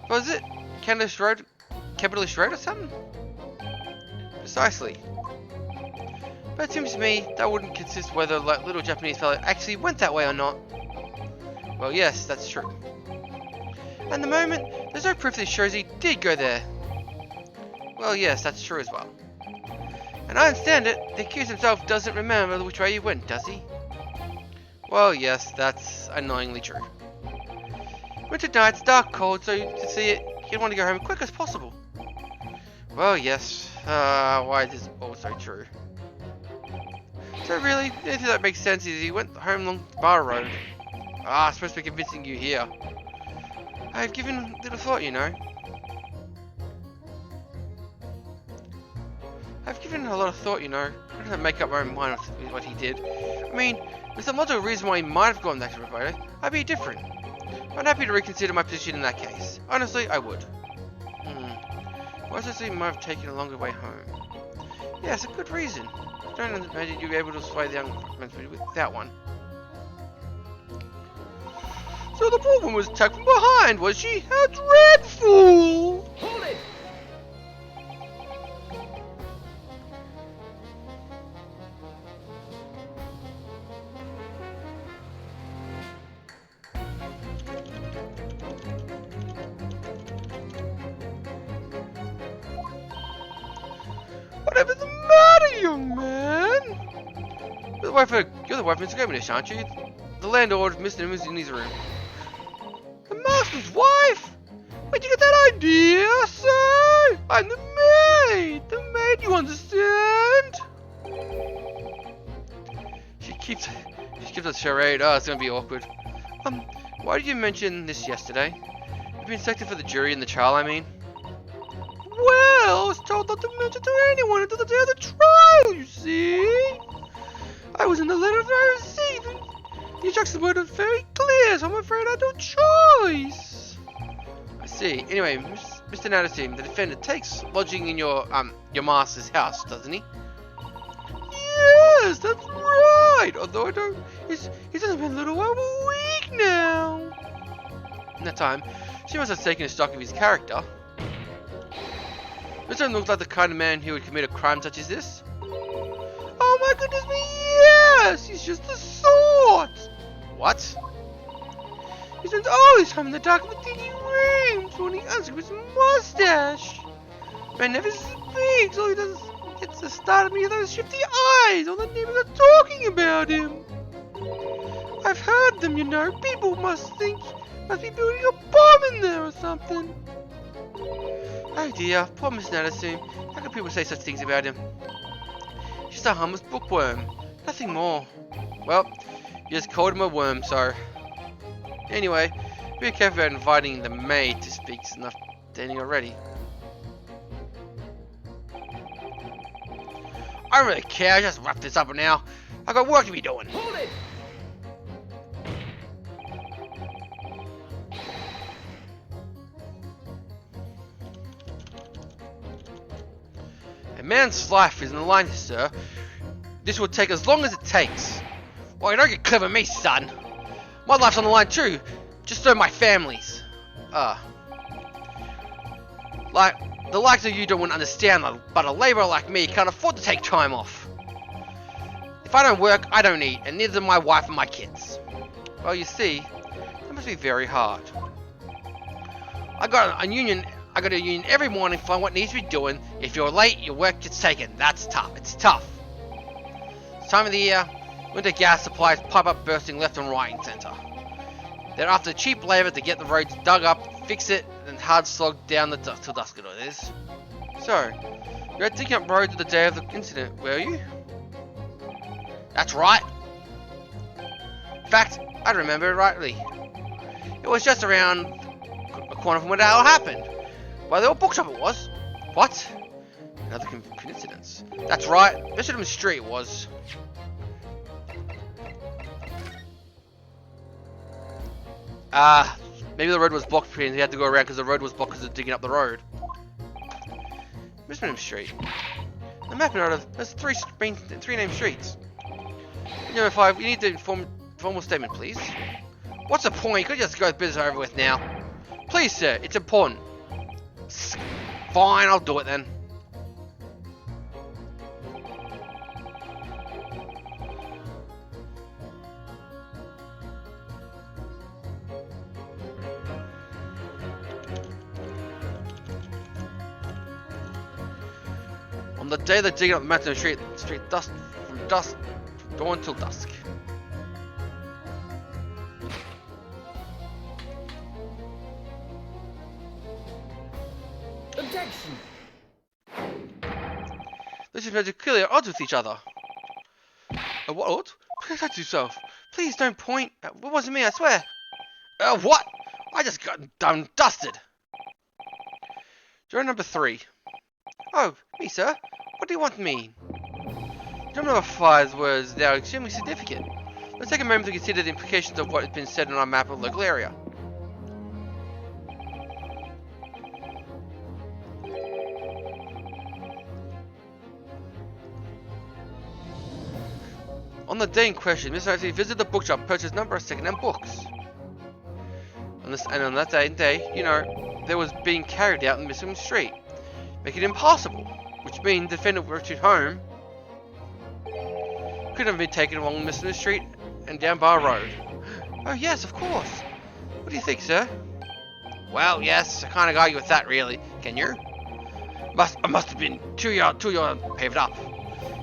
Was it Capitalist Road or something? Precisely. But it seems to me that wouldn't consist whether that little Japanese fellow actually went that way or not. Well, yes, that's true. At the moment, there's no proof that shows he did go there. Well, yes, that's true as well. And I understand it, the accused himself doesn't remember which way he went, does he? Well, yes, that's annoyingly true. Winter nights, dark, cold, so to see it, you'd want to go home as quick as possible. Well, yes, why is this also true? So really, the only thing that makes sense is he went home along the bar road. I'm supposed to be convincing you here. I've given little thought, you know. I've given a lot of thought, you know. I don't make up my own mind with what he did. I mean, there's some logical reason why he might have gone back to Roboto. I'd be different. I'm happy to reconsider my position in that case. Honestly, I would. Why does it seem he might have taken a longer way home? Yeah, it's a good reason. I don't imagine you'd be able to sway the young man with that one. So the poor woman was attacked from behind, was she? How dreadful! Hold it! Whatever's the matter, young man? You're the wife of Mr. Gomez, aren't you? The landlord, Mr. Nimbus, in his room. The master's wife? Where'd you get that idea, sir? I'm the maid! The maid, you understand? She keeps a charade. Oh, it's gonna be awkward. Why did you mention this yesterday? You've been selected for the jury in the trial, I mean. Well, I was told not to mention to anyone until the day of the trial, you see. I was in the letter that I received. The instructions were very clear, so I'm afraid I had no choice. I see. Anyway, Mr. Nadasim, the defendant takes lodging in your master's house, doesn't he? Yes, that's right. Although he's only been a little over a week now. In that time, she must have taken a stock of his character. This doesn't look like the kind of man who would commit a crime such as this. Oh my goodness me, yes! He's just the sort! What? He spends all his time in the dark in the dingy rooms, holding hands with his mustache. Man never speaks, all he does is gets the start of me of those shifty eyes. All the neighbors are talking about him. I've heard them, you know. People must be building a bomb in there or something. Oh dear, poor Miss Nadasim. How can people say such things about him? He's just a harmless bookworm. Nothing more. Well, you just called him a worm, so... Anyway, be careful about inviting the maid to speak. It's enough Danny already. I don't really care, just wrap this up now. I've got work to be doing. Hold it! A man's life is in the line, sir. This will take as long as it takes. Well, you don't get clever me, son. My life's on the line too, just so my family's. Like, the likes of you don't understand, but a labourer like me can't afford to take time off. If I don't work, I don't eat, and neither do my wife and my kids. Well, you see, that must be very hard. I got a union every morning for what needs to be doing. If you're late, your work gets taken. That's tough. It's tough. It's time of the year. Winter gas supplies pipe up bursting left and right and centre. They're after cheap labour to get the roads dug up, fix it, and hard slog down the dust till dusk it is. So, you were digging up roads the day of the incident, were you? That's right. In fact, I remember it rightly. It was just around a corner from where that all happened. By the old bookshop it was. What? Another coincidence. That's right. Bishop Street was. Maybe the road was blocked and he had to go around because the road was blocked because of digging up the road. Miss Street. The map noted there's three named streets. Number 5, you need the formal statement, please. What's the point? You could just go business over with now. Please, sir, it's important. Fine, I'll do it then. On the day they're digging up the mountain street dust from dawn till dusk. Objection! This is meant to clearly at odds with each other. What odds? Protect yourself. Please don't point. What wasn't me, I swear. What? I just got done dusted. Juror number 3. Oh, me, sir. What do you want me? Juror number 5's words now extremely significant. Let's take a moment to consider the implications of what has been said on our map of the local area. On the day in question, Mr. Nancy visited the bookshop and purchased a number of second-hand books. On that day, you know, there was being carried out in Missing Street, making it impossible, which means the defendant returned home couldn't have been taken along Missing Street and down Bar Road. Oh yes, of course. What do you think, sir? Well, yes, I can't argue with that really. Can you? I must have been too yard paved up.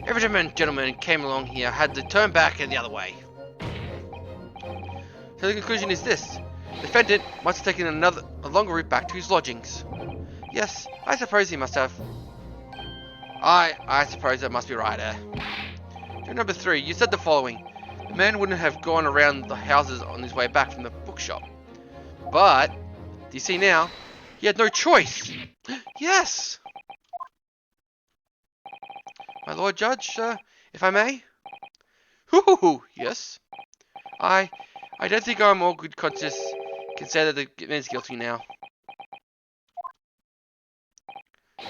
Every gentleman came along here had to turn back and the other way. So the conclusion is this. The defendant must have taken a longer route back to his lodgings. Yes, I suppose he must have. I suppose that must be right, Juror number 3, you said the following. The man wouldn't have gone around the houses on his way back from the bookshop. But, do you see now? He had no choice. Yes! My Lord Judge, if I may? Yes? I don't think I'm all good conscience can say that the man's guilty now.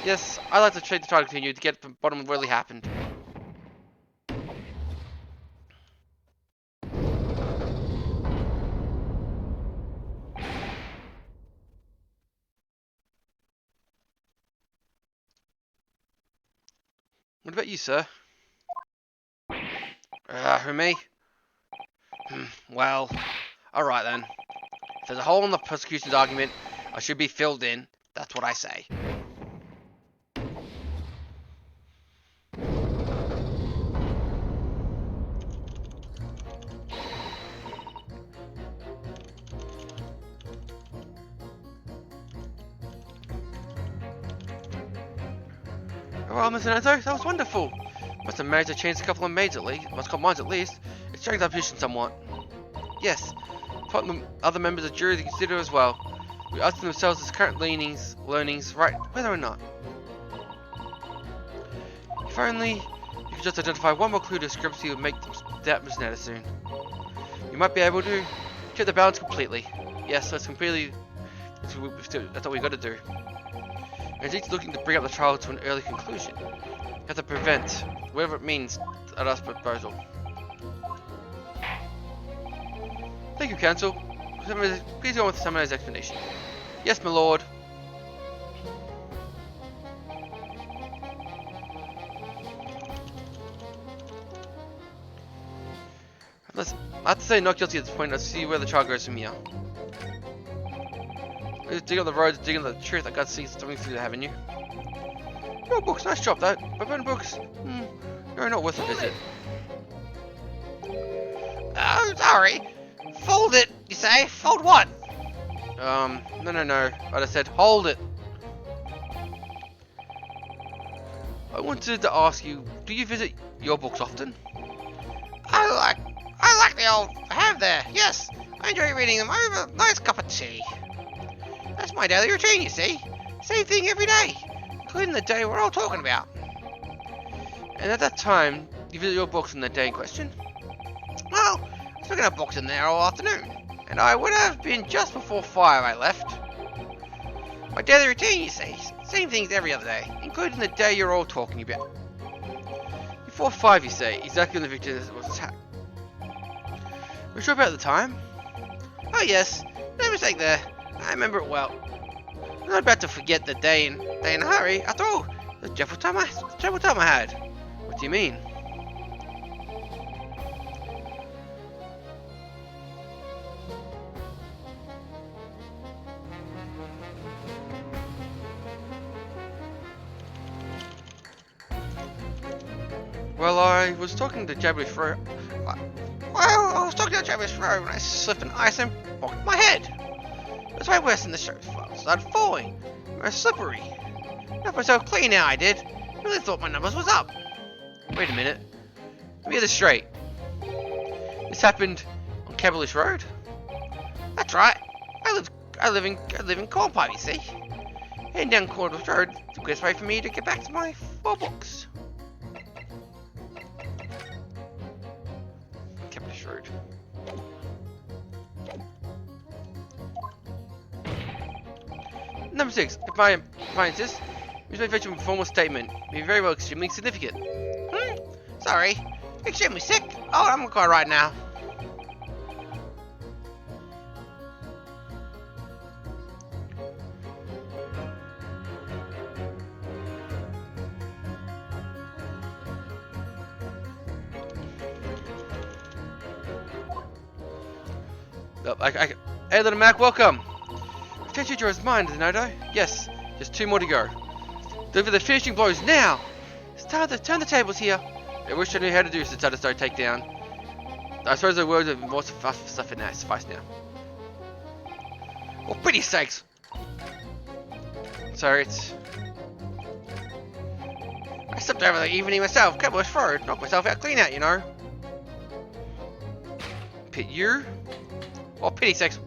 Yes, I'd like to try to continue to get to the bottom of what really happened. What about you, sir? Who, me? Well, alright then. If there's a hole in the prosecution's argument, I should be filled in. That's what I say. Well, Mr. Nato, that was wonderful. Must have managed to change a couple of minds at least. It strengthens our position somewhat. Yes, put the other members of the jury to consider as well. We ask themselves his current learnings, right, whether or not. If only you could just identify one more clue to discrepancy would make them doubt Mr. Nato soon. You might be able to tip the balance completely. Yes, that's completely. That's what we got to do. And he's looking to bring up the trial to an early conclusion. You have to prevent, whatever it means, at our proposal. Thank you, Council. Please go on with Summoner's explanation. Yes, my lord. I have to say not guilty at this point. Let's see where the trial goes from here. Dig on the road, dig on the truth. I gotta see something through the avenue. Your books, nice job though. But when books, they're not worth a visit. Sorry. Fold it, you say? Fold what? No. I just said hold it. I wanted to ask you, do you visit your books often? I like the old have there. Yes, I enjoy reading them over a nice cup of tea. That's my daily routine, you see. Same thing every day, including the day we're all talking about. And at that time, you visit your books on the day in question? Well, I was looking at books in there all afternoon, and I would have been just before 5 I left. My daily routine, you see. Same things every other day, including the day you're all talking about. Before 5, you say, exactly when the victim was attacked. Were you sure about the time? Oh yes, no mistake there. I remember it well. I'm not about to forget the day in a hurry. After all, the dreadful time I had. What do you mean? Well, I was talking to Jabbly Fro. Well, I was talking to Jabbly Fro when I slipped an ice and bonked my head. It was way worse than the sheriff's file. Started falling. More slippery. Got myself clean now, I did. Really thought my numbers was up. Wait a minute. Let me get this straight. This happened on Cabalish Road? That's right. I live in Cornpipe, you see. Heading down Cabalish Road, the quickest way for me to get back to my 4 books. Cabalish Road. Number 6. If I insist, use my fetch a formal statement. May be very well extremely significant. Sorry. Extremely sick. Oh, I'm quite right now. Hey, little Mac, welcome. Attention to his mind, Nodo. Yes, just 2 more to go. Deliver the finishing blows now. It's time to turn the tables here. I wish I knew how to do since I just don't take down. I suppose the words are more stuff in that suffice now. For pity's sakes. Sorry, it's... I slept over the evening myself, Cabalish Road, knocked myself out clean out, you know. Pit you? For pity's sakes.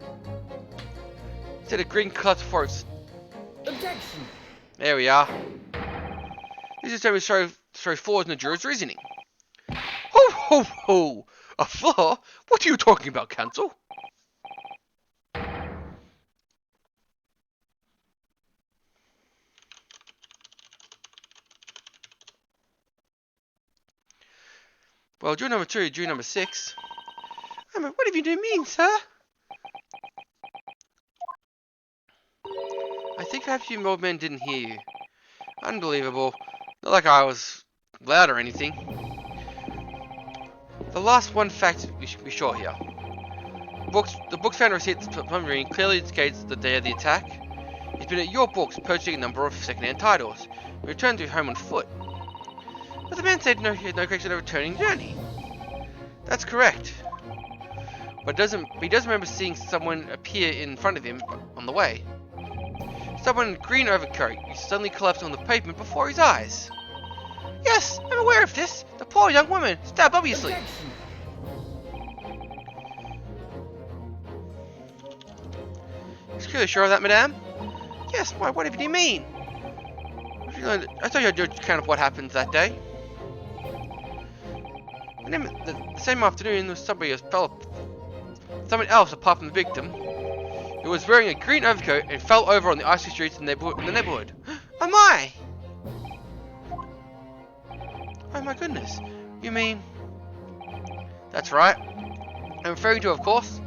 To the green cut forks. Objection. There we are. This is to show flaws in the juror's reasoning. Ho ho ho! A flaw? What are you talking about, Counsel? Well, juror number 2, juror number 6. What have you do mean, sir? I think perhaps you old men didn't hear you. Unbelievable. Not like I was loud or anything. The last one fact we should be sure here. The books found a receipt at the plumber clearly indicates the day of the attack. He's been at your books purchasing a number of second-hand titles and returned to home on foot. But the man said he had no connection to a returning journey. That's correct. But he does remember seeing someone appear in front of him on the way. Someone in a green overcoat who suddenly collapsed on the pavement before his eyes. Yes, I'm aware of this. The poor young woman, stabbed obviously. Objection. Excuse sure of that, madame? Yes, why, whatever do you mean? I thought you had your account of what happened that day. And then the same afternoon, there was someone else apart from the victim who was wearing a green overcoat and fell over on the icy streets in the neighborhood. Oh my! Oh my goodness. You mean? That's right. I'm referring to, of course,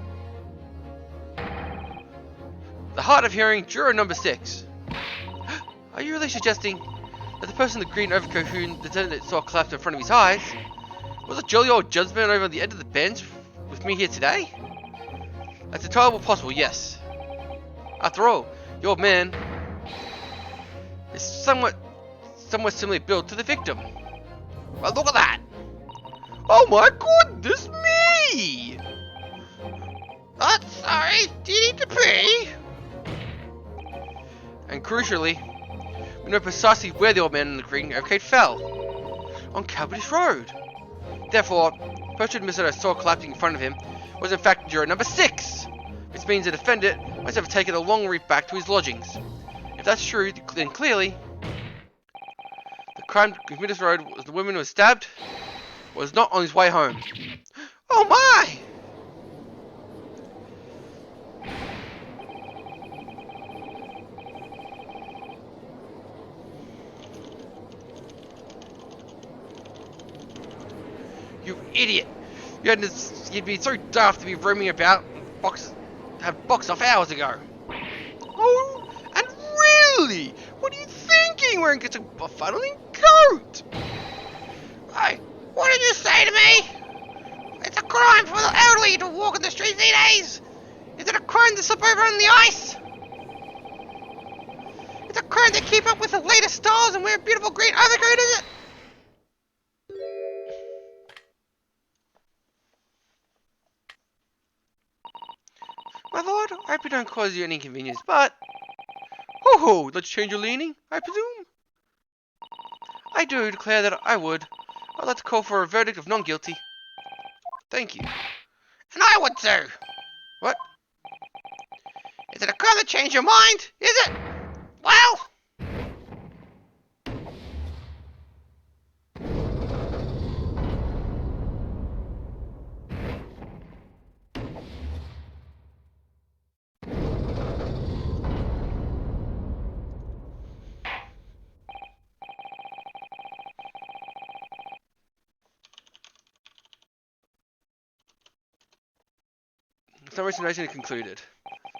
the hard of hearing juror number 6. Are you really suggesting that the person in the green overcoat who the lieutenant saw collapse in front of his eyes was a jolly old judgment over the end of the bench with me here today? That's entirely possible, yes. After all, the old man is somewhat similarly built to the victim. Well, look at that! Oh my goodness me! Oh, sorry, do you need to pee? And crucially, we know precisely where the old man in the green overcoat fell. On Cavendish Road. Therefore, the person Mr. saw collapsing in front of him was in fact juror number 6, which means the defendant must have taken a long route back to his lodgings. If that's true, then clearly the crime committed this road was the woman who was stabbed was not on his way home. Oh my! You idiot! You'd be so daft to be roaming about have boxed off hours ago. Oh, and really? What are you thinking wearing such a befuddling coat? Hey, what did you say to me? It's a crime for the elderly to walk in the streets these days. Is it a crime to slip over on the ice? It's a crime to keep up with the latest styles and wear a beautiful green overcoat, is it? My lord, I hope it don't cause you any inconvenience, but... Ho-ho, let's change your leaning, I presume? I do declare that I would. I'd like to call for a verdict of non-guilty. Thank you. And I would too. What? Is it a crime to change your mind? Is it? Well... Summary explanation concluded.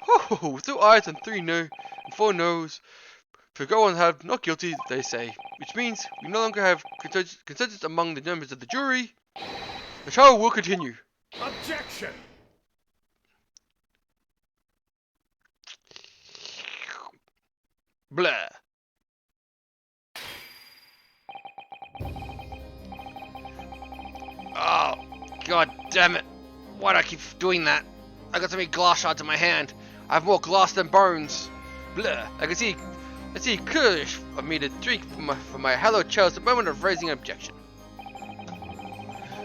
Ho-ho, with 2 eyes and 3 no, and 4 no's. For go on have not guilty, they say. Which means we no longer have consensus among the members of the jury. The trial will continue. Objection! Blah. Oh, god damn it. Why do I keep doing that? I got so many glass shards in my hand. I have more glass than bones. Blah. I can see clearly for me to drink from my hallowed chalice at the moment of raising an objection.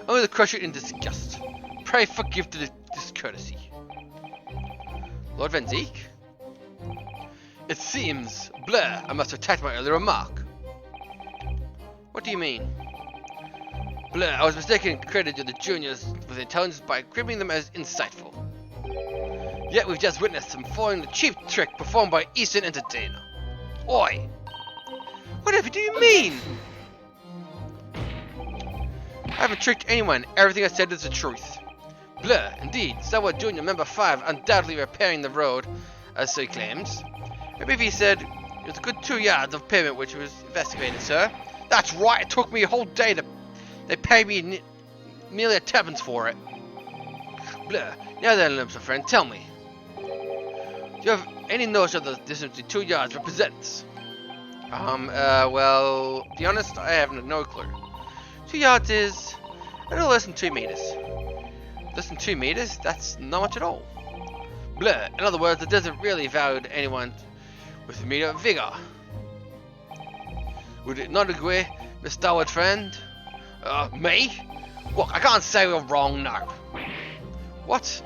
Only to crush it in disgust. Pray forgive the discourtesy. Lord Van Zeke? It seems, blah, I must retract my earlier remark. What do you mean? Blah, I was mistaken and credited the juniors with intelligence by cribbing them as insightful. Yet we've just witnessed them following the cheap trick performed by Eastern Entertainer. Oi! Whatever do you mean? I haven't tricked anyone, everything I said is the truth. Blah, indeed, Sour Junior Member 5 undoubtedly repairing the road, as he claims. I believe he said it was a good 2 yards of pavement which was investigated, sir. That's right, it took me a whole day to... They paid me nearly a tuppence for it. Blah, now then, my friend, tell me. Do you have any notion of the distance the 2 yards represents? Well, to be honest, I have no clue. 2 yards is a little less than 2 meters. Less than 2 meters? That's not much at all. Blah, in other words, it doesn't really value anyone with a meter of vigor. Would it not agree, Mr. Starwood friend? Me? Look, I can't say you're wrong, no. What?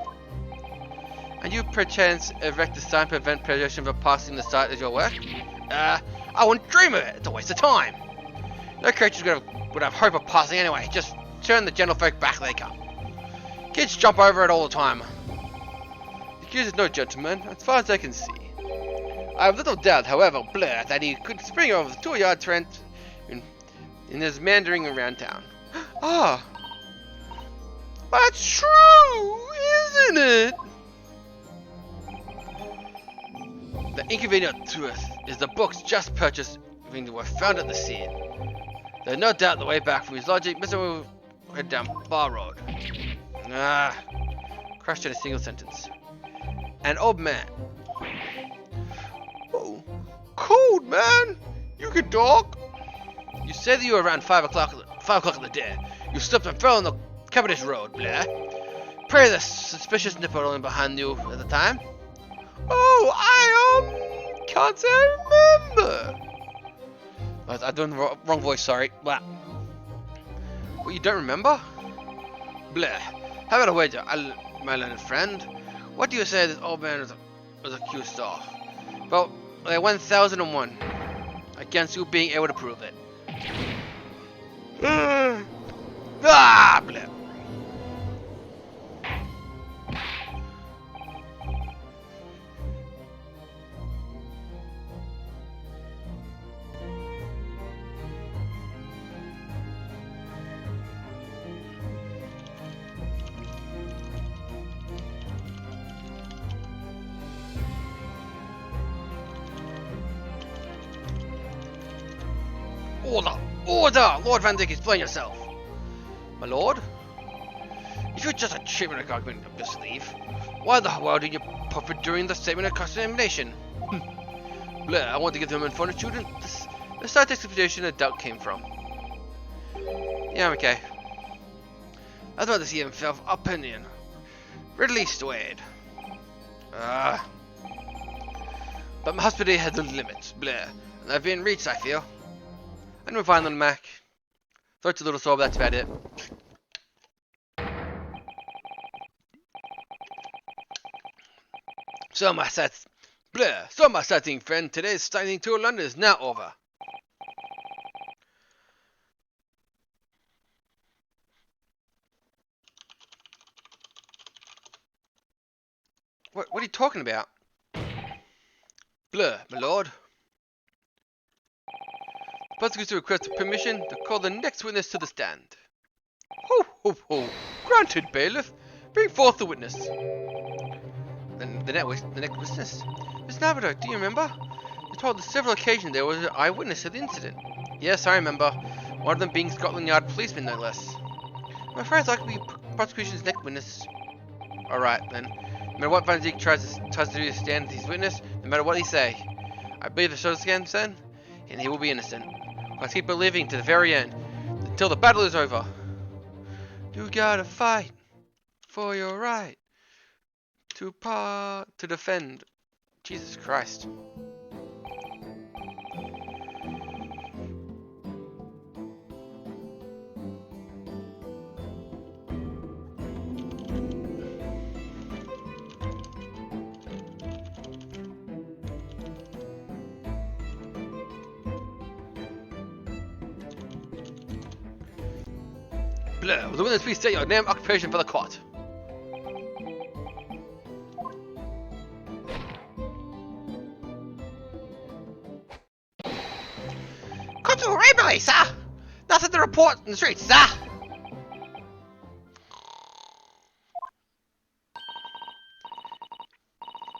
And you perchance erect a sign to prevent pedestrians from passing the site as your work? I wouldn't dream of it. It's a waste of time. No creature's would have hope of passing anyway. Just turn the gentlefolk back they come. Kids jump over it all the time. The accused is no gentleman, as far as I can see. I have little doubt, however, that he could spring over the 2 yard trench in his meandering around town. Ah, that's true, isn't it? The inconvenient truth is the books just purchased were found at the scene. There's no doubt the way back from his lodging, Mr. head down Bar Road. Crushed in a single sentence. An old man. Oh, cold man. You can talk. You said that you were around 5 o'clock of the day. You slipped and fell on the Cavendish Road, Blair. Pray the suspicious nipper rolling behind you at the time. Oh, I can't say I remember. I'm doing the wrong voice, sorry. Blah. What, you don't remember? Blair, how about a wager, my learned friend? What do you say this old man was accused of? Well, 1001 against you being able to prove it. Blair. Order! Lord Van Dyck, explain yourself. My lord? If you're just a treatment argument up your sleeve, why the world did you profit during the statement of cross-examination? Blair, I want to give them an informed student the slight explanation the doubt came from. Yeah, I'm okay. I'd rather see himself opinion. Readily swayed. But my hospitality has no limits, Blair, and I've been reached, I feel. And we're fine on the Mac. Throat's a little sore, but that's about it. So my sightseeing friend, today's sightseeing tour of London is now over. What are you talking about? Blur, my lord. Prosecutor requests permission to call the next witness to the stand. Ho, ho, ho. Granted, bailiff. Bring forth the witness. Then the next witness? Miss Navajo, do you remember? You told on several occasions there was an eyewitness to the incident. Yes, I remember. One of them being Scotland Yard policeman, no less. I'm afraid I'd like to be prosecution's next witness. Alright, then. No matter what Van Dyck tries to do to stand as his witness, no matter what he say, I believe the show scan, son, and he will be innocent. Must keep believing to the very end, until the battle is over. You gotta fight for your right to defend. Jesus Christ. Blur, will the witness please state your name, occupation for the court? Come to Rainbow, sir! Nothing to report in the streets, sir!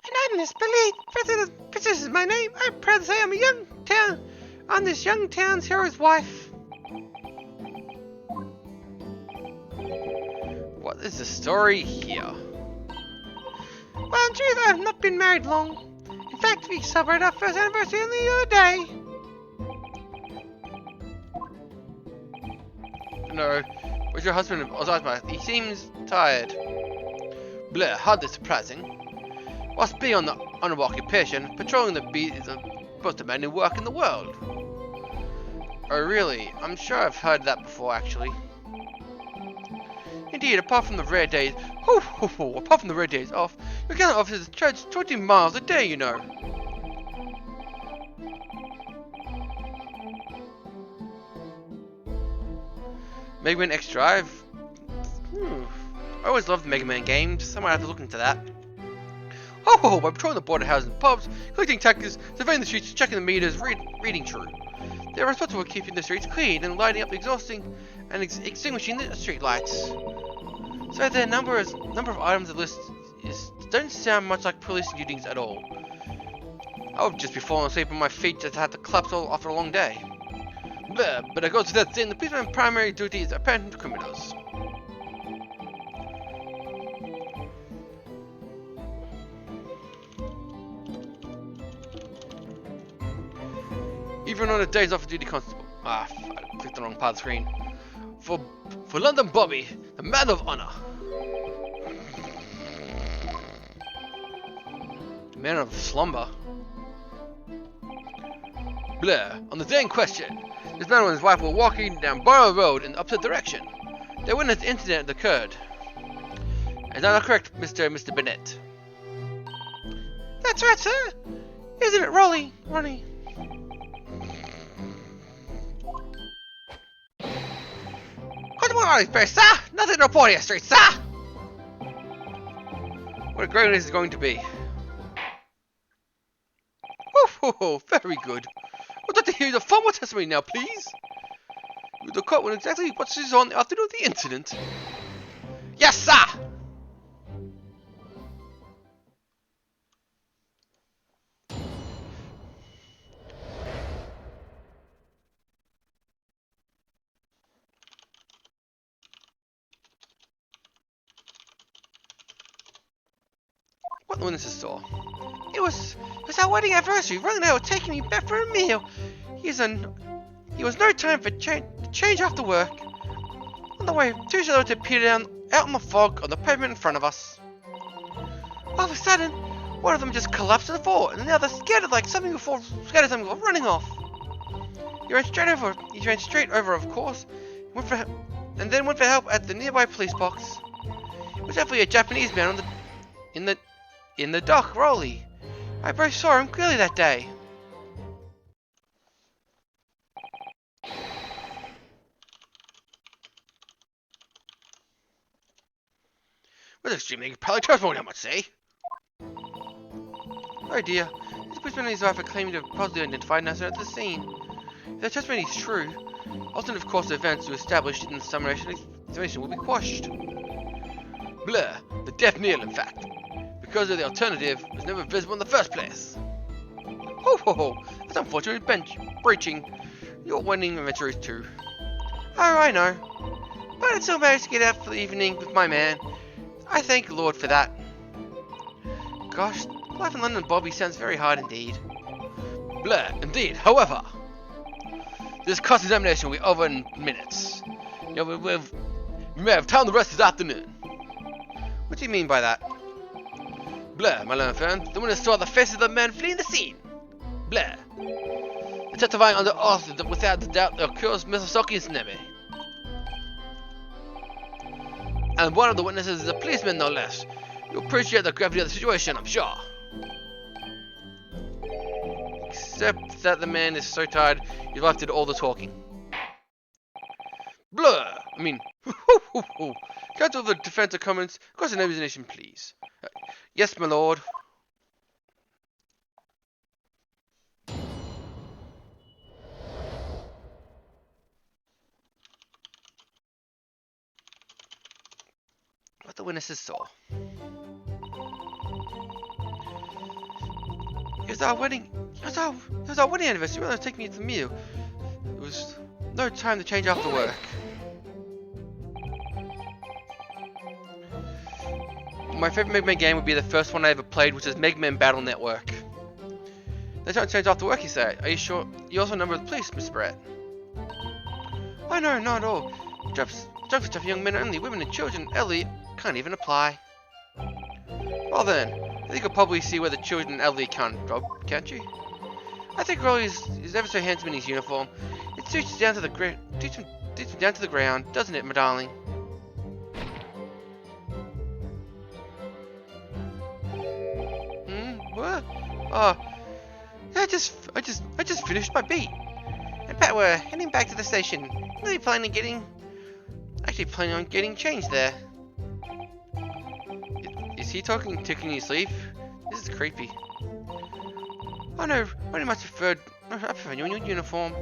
And I'm Miss Billy. This is my name. I'm proud to say I'm this young town's hero's wife. What is the story here? Well, in truth, I have not been married long. In fact, we celebrated our first anniversary only the other day. No. Where's your husband? He seems tired. Blur, hardly surprising. Whilst being on the honourable occupation, patrolling the beat is the most demanding work in the world. Oh really? I'm sure I've heard that before actually. Indeed, apart from the rare days off, your county office is charged 20 miles a day, you know. Mega Man X Drive? I always loved the Mega Man games, so I might have to look into that. By patrolling the border houses and pubs, collecting taxes, surveying the streets, checking the meters, reading true. They are responsible for keeping the streets clean and lighting up the exhausting and extinguishing the street lights. So the number of items on the list don't sound much like police duties at all. I would just be falling asleep on my feet just had to collapse all after a long day. But it goes without saying, the policeman's primary duty is apprehending criminals. Even on a days off duty constable. I clicked the wrong part of the screen. For London Bobby, the man of honor. The man of slumber. Blair, on the day in question, this man and his wife were walking down Borough Road in the opposite direction. They witnessed an incident that occurred. Is that not correct, Mr. Bennett? That's right, sir. Isn't it, Ronnie? Good morning, space, sir. Nothing to report here, street, sir. What a great one this is going to be. Oh, very good. I'd like to hear the formal testimony now, please. The court will exactly what is on the afternoon of the incident. Yes, sir. What the witnesses saw. It was our wedding anniversary. Ron and I were taking me back for a meal. He was no time for change after work. On the way, two shadows appeared out in the fog on the pavement in front of us. All of a sudden, one of them just collapsed to the floor, and the other scattered something before running off. He ran straight over, of course, and then went for help at the nearby police box. It was definitely a Japanese man in the dock, Rolly. I both saw him clearly that day. Was extremely probably testimony, I must say. Oh dear. This policeman and his wife are claiming to have positively identified Nasser at the scene. If their testimony is true, alternative course of events to establish in the summation will be quashed. Blur, the death knell, in fact. Because of the alternative was never visible in the first place. Ho! That's unfortunately breaching your wedding anniversary too. Oh, I know. But I still managed to get out for the evening with my man. I thank the Lord for that. Gosh, life in London, Bobby, sounds very hard indeed. Blur, indeed. However, this cross-examination will be over in minutes. We may have time the rest of this afternoon. What do you mean by that? Blur, my learned friend, the witness saw the faces of the men fleeing the scene. Blur, the testifying under oath that without doubt the occurs Misosoki's Neme. And one of the witnesses is a policeman, no less. You appreciate the gravity of the situation, I'm sure. Except that the man is so tired, he's left did all the talking. Blur, Counsel for the defense of comments, cross-examination, please. Yes, my lord. What the witnesses saw. It was our wedding anniversary. We were taking me to the meal. It was no time to change after work. My favorite Mega Man game would be the first one I ever played, which is Mega Man Battle Network. They don't change after work, you say. Are you sure? You also number the police, Miss Brett. Oh no, not at all. Jobs for tough young men only. Women and children, elderly, can't even apply. Well then, I think you'll probably see where the children and elderly can't job, can't you? I think Rolly is ever so handsome in his uniform. It suits down to the down to the ground, doesn't it, my darling? What? Oh, I just finished my beat. And Pat, we're heading back to the station. Really planning on getting changed there. Is he taking your sleeve? This is creepy. Oh no, I prefer you in your uniform.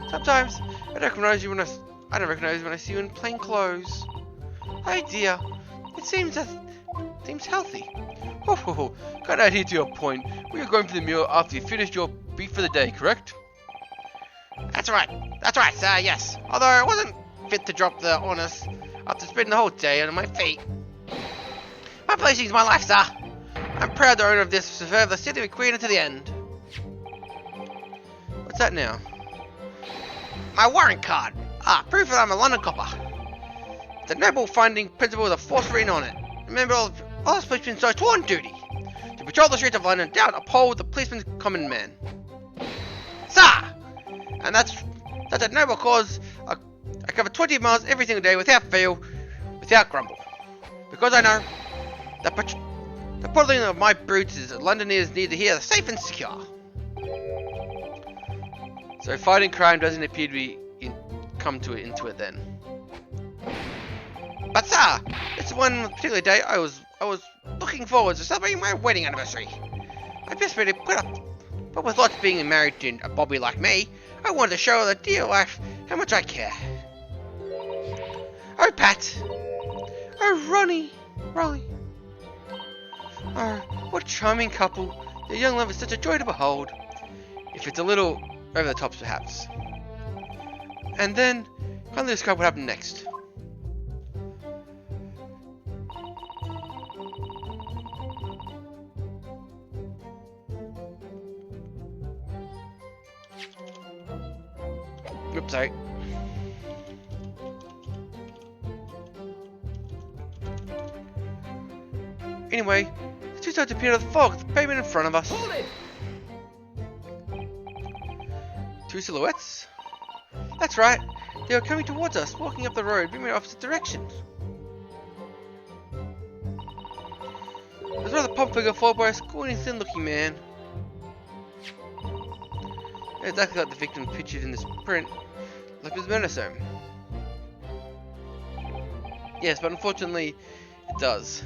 Sometimes I recognize you when I I don't recognize you when I see you in plain clothes. Oh dear, it seems healthy. Oh, got out here to your point. We are going for the meal after you finished your beat for the day, correct? That's right, sir, yes. Although I wasn't fit to drop the honors after spending the whole day on my feet. My placing is my life, sir. I'm proud the owner of this to serve the city of Queen to the end. What's that now? My warrant card. Proof that I'm a London copper. The noble finding principle with a force written on it. Remember, all policemen so sworn duty to patrol the streets of London, down uphold the policeman's common man. Sir! And that's a noble cause. I cover 20 miles every single day without fail, without grumble. Because I know that the patrolling of my brutes is that Londoners need to hear safe and secure. So fighting crime doesn't appear to be into it then. But sir, this one particular day I was looking forward to celebrating my wedding anniversary. I desperately put up, but with lots being married to a Bobby like me, I wanted to show the dear wife how much I care. Oh Pat, Oh Ronnie. Oh, what a charming couple. Their young love is such a joy to behold. If it's a little over the top, perhaps. And then, kindly describe what happened next. Oops, sorry. Anyway, the two started to appear out of the fog, the pavement in front of us. Hold it! Two silhouettes? That's right. They were coming towards us, walking up the road, moving in opposite directions. There was a rather plump figure followed by a scrawny, thin-looking man. Exactly like the victim pictured in this print, like his menacing. Yes, but unfortunately, it does.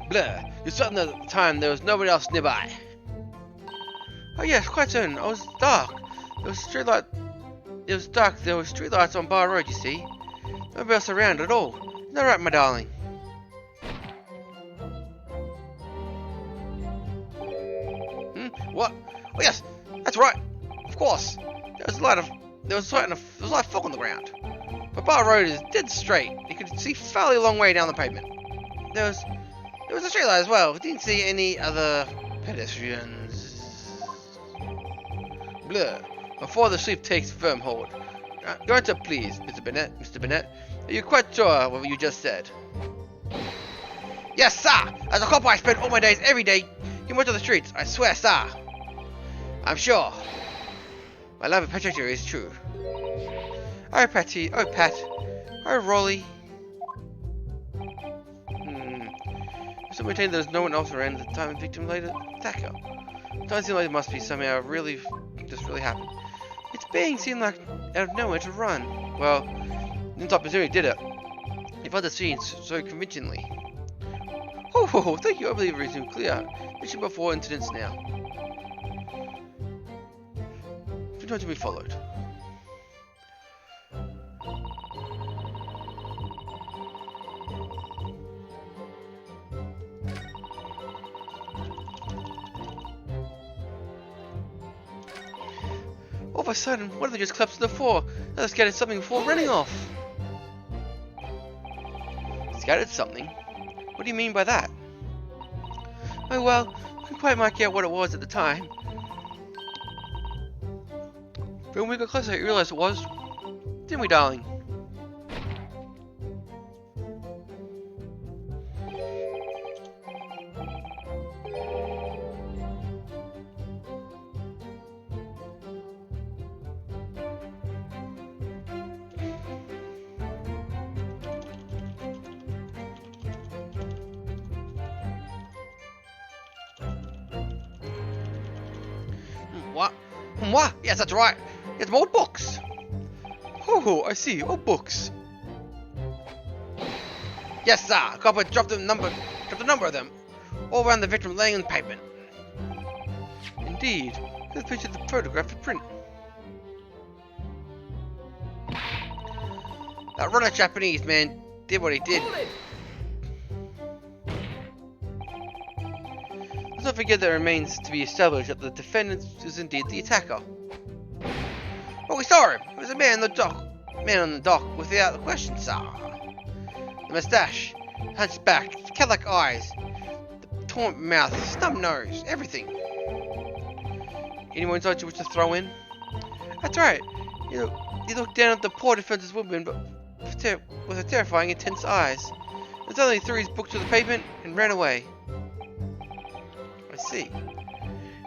Blur, you're certain that at the time there was nobody else nearby. Oh yes, quite certain. I was dark. There was street light. It was dark. There were street lights on Bar Road. You see, nobody else around at all. Isn't that right, my darling? What? Oh yes, that's right. Of course. There was a lot of fog on the ground. But Bar Road is dead straight. You could see fairly a long way down the pavement. There was a street light as well. We didn't see any other pedestrians. Blur. Before the sleep takes firm hold. Your answer, please, Mr. Bennett. Are you quite sure of what you just said? Yes, sir. As a cop, I spend all my days every day in most of the streets. I swear, sir. I'm sure. My love of Patricia is true. Oh, Patty. Oh, Pat. Oh, Rolly. Some maintain there's no one else around at the time the victim later attack her. It doesn't seem like it must be somehow really happened. It's being seemed like out of nowhere to run. Well, didn't stop presuming did it. You've had the scene so convincingly. Oh, thank you. I believe reason clear. Mission before incidents now. We're going to be followed. All of a sudden, one of them just collapsed to the floor. They scattered something before running off. Scattered something? What do you mean by that? Oh well, couldn't quite make out what it was at the time. But when we got closer, I realized it was. Didn't we, darling? What? Yes, that's right. It's more books. Oh, I see. Oh, books. Yes, sir. A copper dropped a number of them, all around the victim laying on the pavement. Indeed. Here's a picture of the photograph for print. That runner Japanese man did what he did. Let's not forget that it remains to be established that the defendant is indeed the attacker. Well, we saw him. It was a man on the dock, without question, sir. The moustache, hunchback, cat-like eyes, the torn mouth, snub nose, everything. Any more insights you wish to throw in? That's right. You looked down at the poor defenseless woman, but with her terrifying, intense eyes. And suddenly threw his book to the pavement and ran away. I see.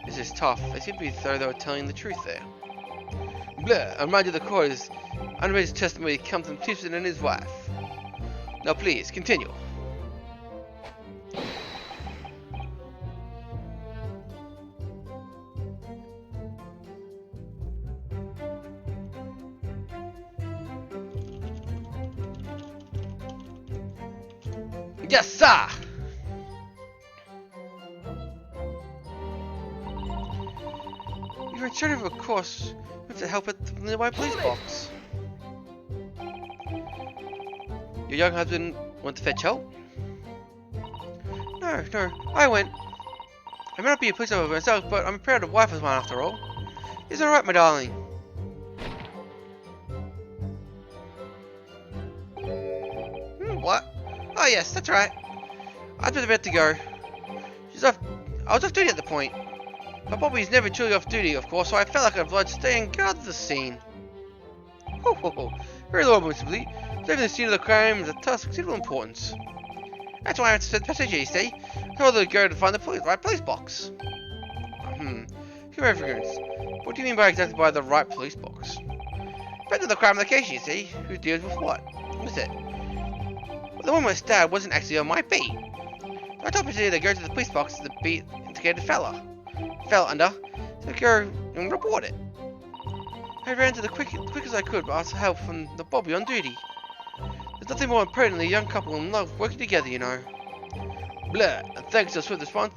This is tough. They seem to be though they were telling the truth there. Blah, I remind you the court is unrated testimony comes from Peterson and his wife. Now please, continue. Yes, sir. You're in charge of a course with the help at the nearby police box. Your young husband went to fetch help? No, I went. I may not be a police officer myself, but I'm a proud wife of mine after all. Is it alright, my darling? What? Oh yes, that's right. I was about to go. I was off duty at the point. But Bobby's never truly off duty, of course, so I felt like I was to stay and guard the scene. Very laudable, Mr. Lee. Saving the scene of the crime is a task of considerable importance. That's why I have to send the passenger, you see. I told her to go to find the right police box. Give me reference. What do you mean by exactly by the right police box? Depends on the crime location, you see. Who deals with what? What's it? Well, the one who was stabbed wasn't actually on my beat. So I told passenger to go to the police box to the beat indicated fell under, so go and report it. I ran to the quick as I could, but asked for help from the Bobby on duty. There's nothing more important than a young couple in love working together, you know. Blah, and thanks to a swift response,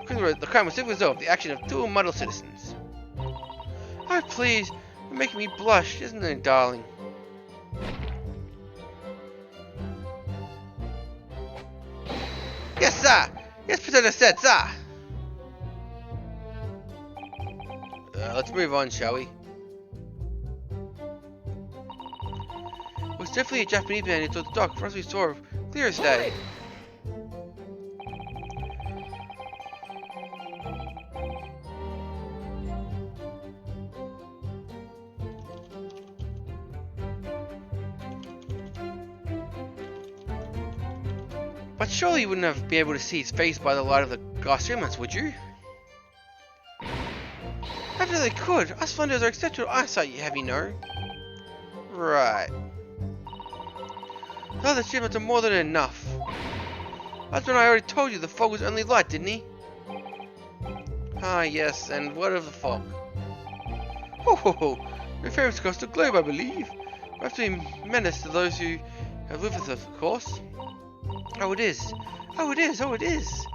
the crime was simply resolved, the action of two model citizens. Oh please, you're making me blush, isn't it, darling? Yes, sir. Yes, Professor said, sir. Let's move on, shall we? It was definitely a Japanese man who took the dock. For us, we saw clear as day. But surely you wouldn't have been able to see his face by the light of the gas streamlets, would you? I really could. Us funders are exceptional eyesight, you have, you know. Right. The other streamlets are more than enough. That's when I already told you the fog was only light, didn't he? Ah, yes, and what of the fog? Your favourite's across the globe, I believe. We have to be menace to those who have lived with us, of course. Oh, it is. Oh, it is. Oh, it is.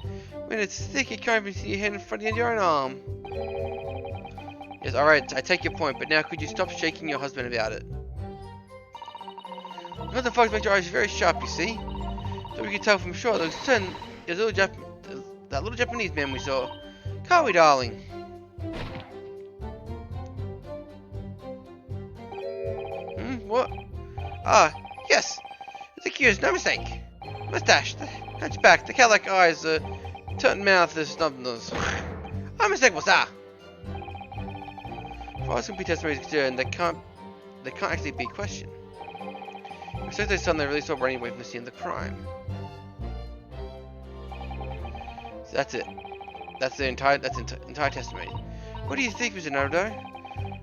When it's thick, you can't even see your hand in front of your own arm. Yes, alright, I take your point, but now could you stop shaking your husband about it? Because the fogs make your eyes very sharp, you see. So we can tell from sure those certain that little Japanese man we saw. Can't we, darling? What? Ah, yes. It's accused, no mistake. Mustache, the hunchback, the cat-like eyes, the turned mouth, the snub nose. Unmistakable, sir. As far as complete testimony is concerned, they can't actually be questioned. If they son, they really saw running away from the scene of the crime. So that's it. That's the entire testimony. What do you think, Mr. Naruto?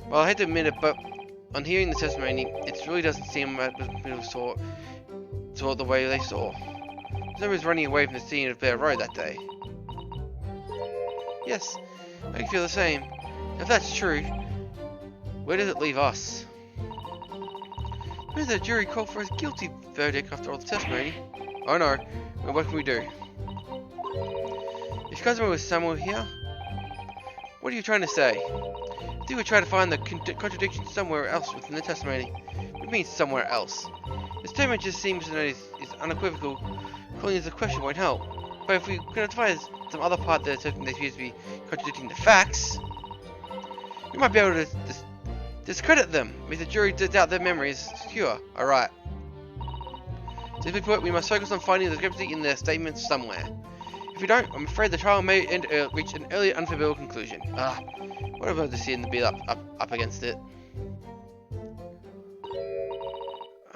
Well, I hate to admit it, but on hearing the testimony, it really doesn't seem like people saw the way they saw. Someone was running away from the scene of Bear Road that day. Yes, I can feel the same. If that's true, where does it leave us? Where's the jury called for a guilty verdict after all the testimony? Oh no, well, what can we do? If Kazuma was somewhere here, what are you trying to say? I think we try to find the contradiction somewhere else within the testimony. It means somewhere else. The statement just seems to know is unequivocal. Calling this a question won't help. But if we can advise some other part that something that appears to be contradicting the facts, we might be able to discredit them. If the jury doubt their memory is secure. Alright. Simply put, we must focus on finding the discrepancy in their statements somewhere. If we don't, I'm afraid the trial may reach an early unfavorable conclusion. What have I to see in the bill up against it?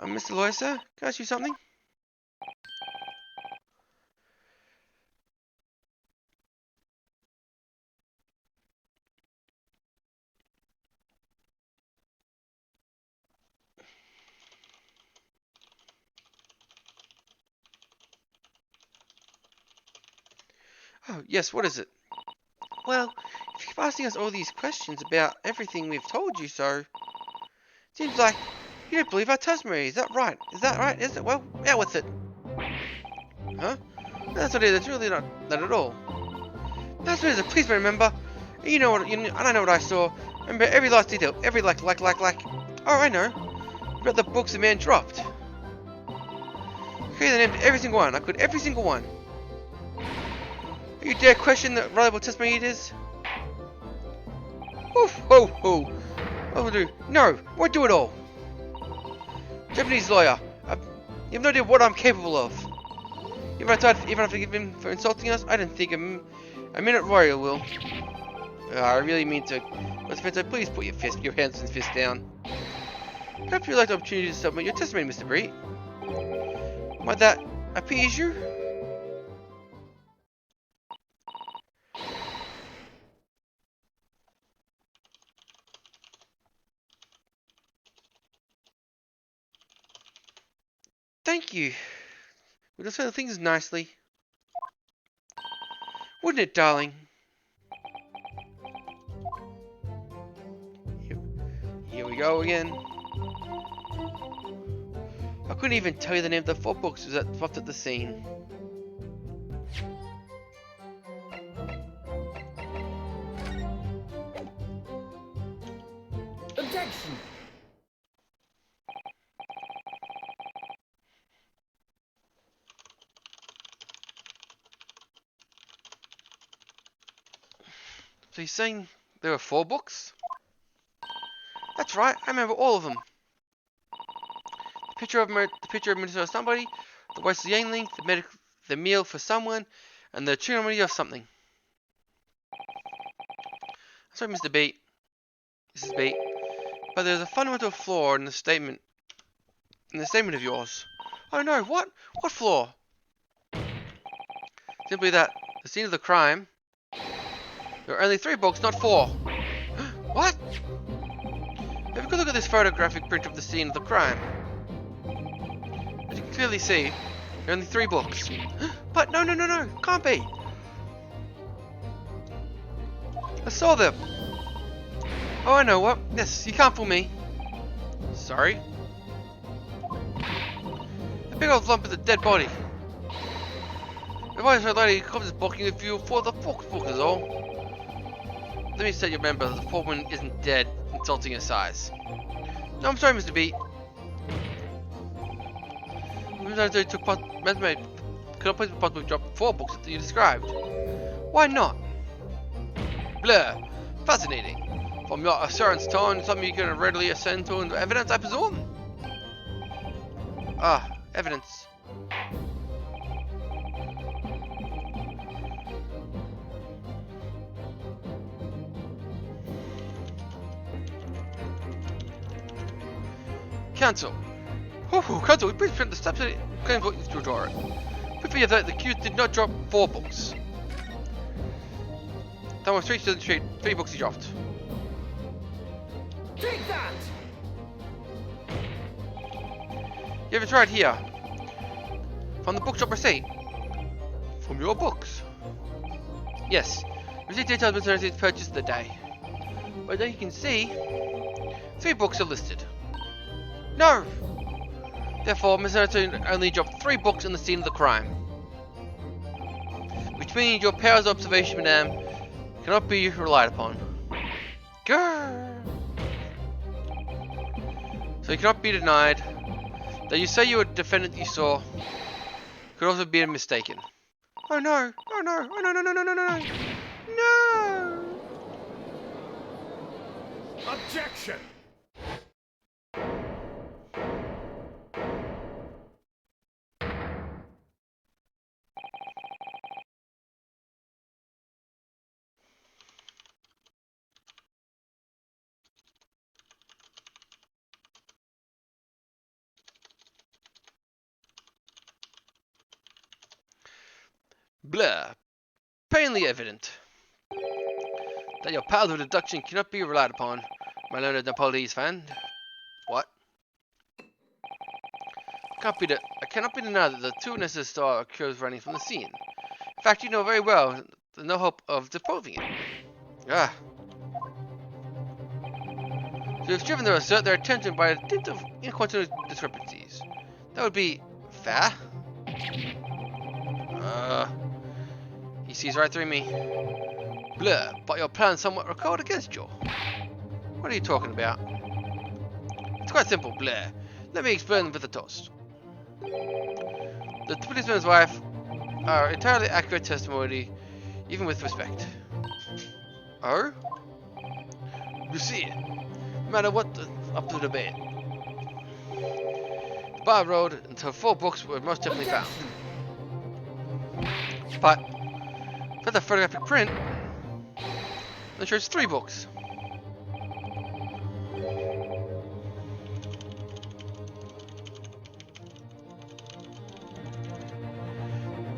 Mr. Lawyer, sir, can I ask you something? Oh, yes, what is it? Well, if you keep asking us all these questions about everything we've told you so, seems like you don't believe our testimony. Is that right? Is that right? Is it? Well, out with it. Huh? That's not it. That's really not that at all. That's what it is. Please remember. You know what? And I know what I saw. Remember every last detail. Every like. Oh, I know. About the books the man dropped. Okay, then named every single one. I could every single one. You dare question the reliable testimony it is? Oof, ho, ho. What will do? No, won't do it all. Japanese lawyer, you have no idea what I'm capable of. Even if I forgive him for insulting us, I didn't think a minute royal will. I really mean to. Spencer, please put your hands and fists down. Perhaps you'd like the opportunity to submit your testimony, Mr. Bree. Might that appease you? Thank you. We'll just say things nicely. Wouldn't it, darling? Here we go again. I couldn't even tell you the name of the 4 books that flopped at the scene. Objection! So he's saying there were 4 books? That's right, I remember all of them. The picture of Minnesota somebody, the voice of Yangling, the meal for someone, and the trigonometry of something. Sorry, Mr. Beat. Mrs. Beat. But there's a fundamental flaw in the statement. Of yours. Oh no, what? What flaw? Simply that the scene of the crime. There are only 3 books, not 4. What? Have a good look at this photographic print of the scene of the crime. As you can clearly see, there are only 3 books. But no, can't be. I saw them. Oh, I know what. Yes, you can't fool me. Sorry. A big old lump of the dead body. If I so lady comes blocking the view for the book is all. Let me set you remember the poor woman isn't dead, insulting her size. No, I'm sorry, Mr. B. Could I please possibly drop 4 books that you described? Why not? Blur. Fascinating. From your assurance tone, something you can readily ascend to evidence, I presume? Ah, evidence. Counsel. Counsel, please print the steps and claim what you draw it. We figure that the accused did not drop 4 books. That was straight to the street, 3 books he dropped. Take that! You have it right here. From the bookshop receipt. From your books. Yes. Receipt details Mr. Receipt's purchase of the day. But as you can see, 3 books are listed. No! Therefore, Mr. Receipts only dropped 3 books in the scene of the crime. Which means your powers of observation, madame, cannot be relied upon. Grrr. So you cannot be denied That you say you were defendant you saw could also be mistaken. Oh no! Oh no! Oh no! No! No! No! No! No! No! Objection! Blur. Plainly evident that your powers of deduction cannot be relied upon, my learned Napoleon's fan. What? I cannot be denied that the two necessary star occurs running from the scene. In fact, you know very well there's no hope of disproving it. Ah. So you've striven to assert their attention by a dint of incoherent discrepancies. That would be fair. He sees right through me. Blur, but your plan somewhat recalled against you. What are you talking about? It's quite simple, Blur. Let me explain with a toast. The policeman's wife are entirely accurate testimony, even with respect. Oh? You see, no matter what up to the debate, the bar road until 4 books were most definitely found. But for the photographic print, it shows 3 books.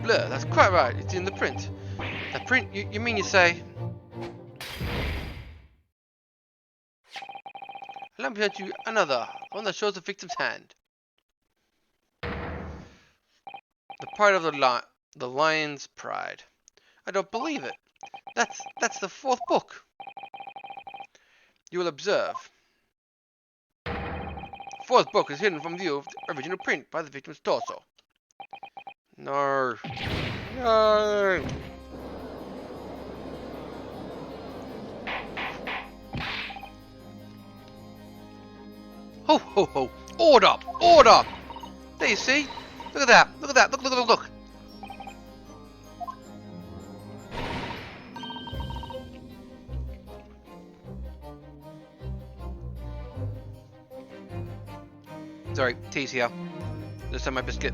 Blur, that's quite right. It's in the print. The print? You mean you say? Let me present you another, one that shows the victim's hand. The pride of the lion's pride. I don't believe it. That's the 4th book. You will observe. 4th book is hidden from view of the original print by the victim's torso. No. No. Ho ho ho! Order! Order! There you see? Look at that! Look at that! Look! Look! Look! Look! Sorry, tease here. Just on my biscuit.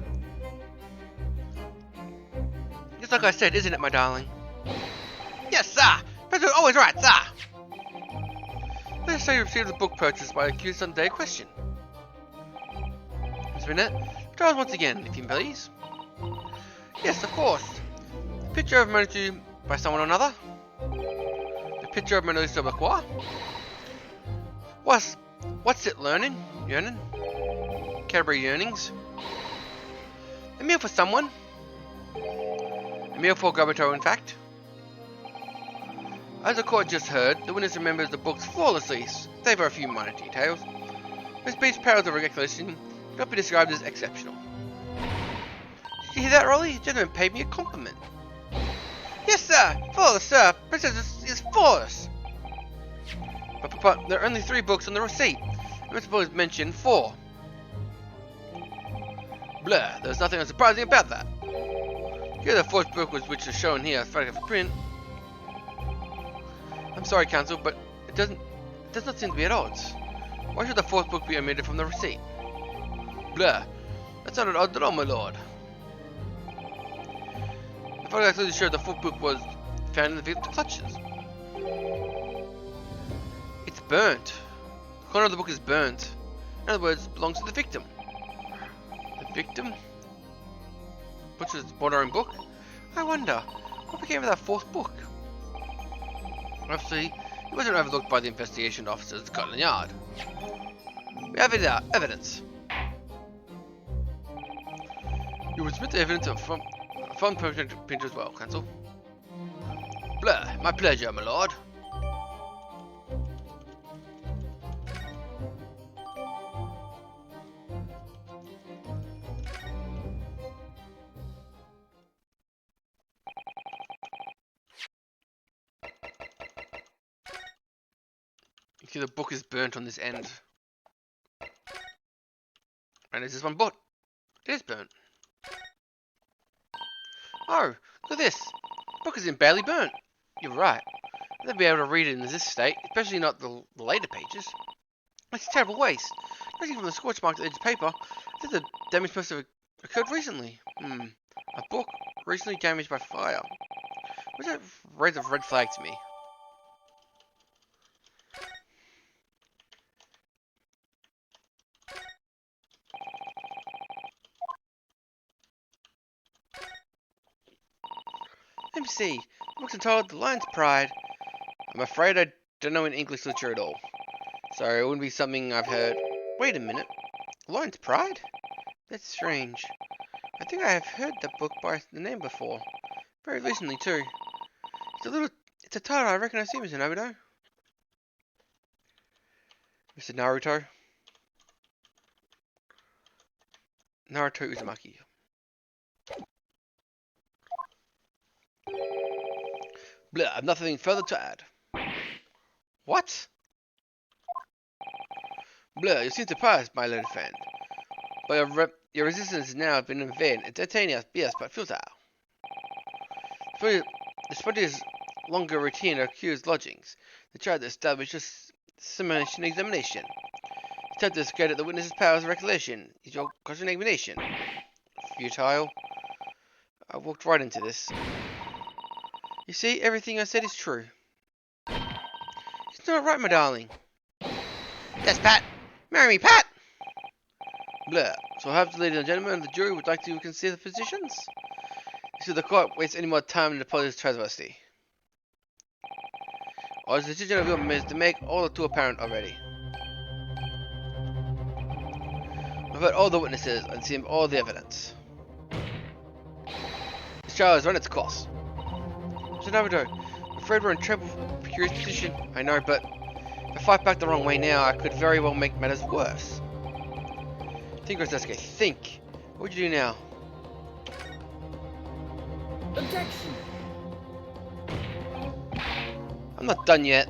Just like I said, isn't it, my darling? Yes, sir! President always right, sir! Let's say you received the book purchased by accused on day question. Miss Minette, tell once again, if you please. Yes, of course. The picture of Mona Lisa by someone or another. The picture of Mona Lisa Lacroix. What's it learning? Yearning? Cadbury yearnings. A meal for someone. A meal for Gabato, in fact. As the court just heard, the witness remembers the books flawlessly, save for a few minor details. This speech powers of recollection cannot be described as exceptional. Did you hear that, Rolly? The gentleman paid me a compliment. Yes, sir! Flawless, sir! Princess is flawless! But there are only 3 books on the receipt. The principal has mentioned 4. Blur, there's nothing surprising about that. Here the 4th book was which is shown here, photograph print. I'm sorry, counsel, but it does not seem to be at odds. Why should the 4th book be omitted from the receipt? Blur, that's not at odds at all, my lord. The photograph clearly showed the 4th book was found in the victim's clutches. It's burnt. The corner of the book is burnt. In other words, it belongs to the victim. The victim? Butcher's bought her own book? I wonder, what became of that 4th book? Obviously, it wasn't overlooked by the investigation officers at Scotland Yard. We have evidence. You will submit the evidence from printer as well, counsel. Blur, my pleasure, my lord. You see the book is burnt on this end. And is this one burnt? It is burnt. Oh, look at this. The book isn't barely burnt. You're right. I'll never be able to read it in this state, especially not the later pages. It's a terrible waste. Judging from the scorch mark at the edge of the paper, I think the damage must have occurred recently. A book recently damaged by fire. What's that raise of red flag to me? Let me see. The book's entitled The Lion's Pride. I'm afraid I don't know any English literature at all. So it wouldn't be something I've heard. Wait a minute. Lion's Pride? That's strange. I think I have heard that book by the name before. Very recently too. It's a title I reckon I've seen, Mr. Naruto. Mr. Naruto. Naruto Uzumaki. Blah, I've nothing further to add. What? Blah, you seem surprised, my little friend. But your resistance has now been in vain. Entertaining us, yes, but futile. Despite his longer routine of accused lodgings, they tried to establish a simulation examination. Attempt to escape at the witness's powers of recollection. Is your question examination futile? I walked right into this. You see, everything I said is true. It's not right, my darling. Yes, Pat. Marry me, Pat. Blah. So have the ladies and gentlemen of the jury would like to consider the positions? So the court waste any more time in the police travesty. Or is the decision of your miss to make all too apparent already? I've heard all the witnesses and seen all the evidence. This trial has run its course. Mr. Naruto, I'm afraid we're in trouble for curious position. I know, but if I fight back the wrong way now, I could very well make matters worse. Think, Sasuke, think. What would you do now? Objection! I'm not done yet.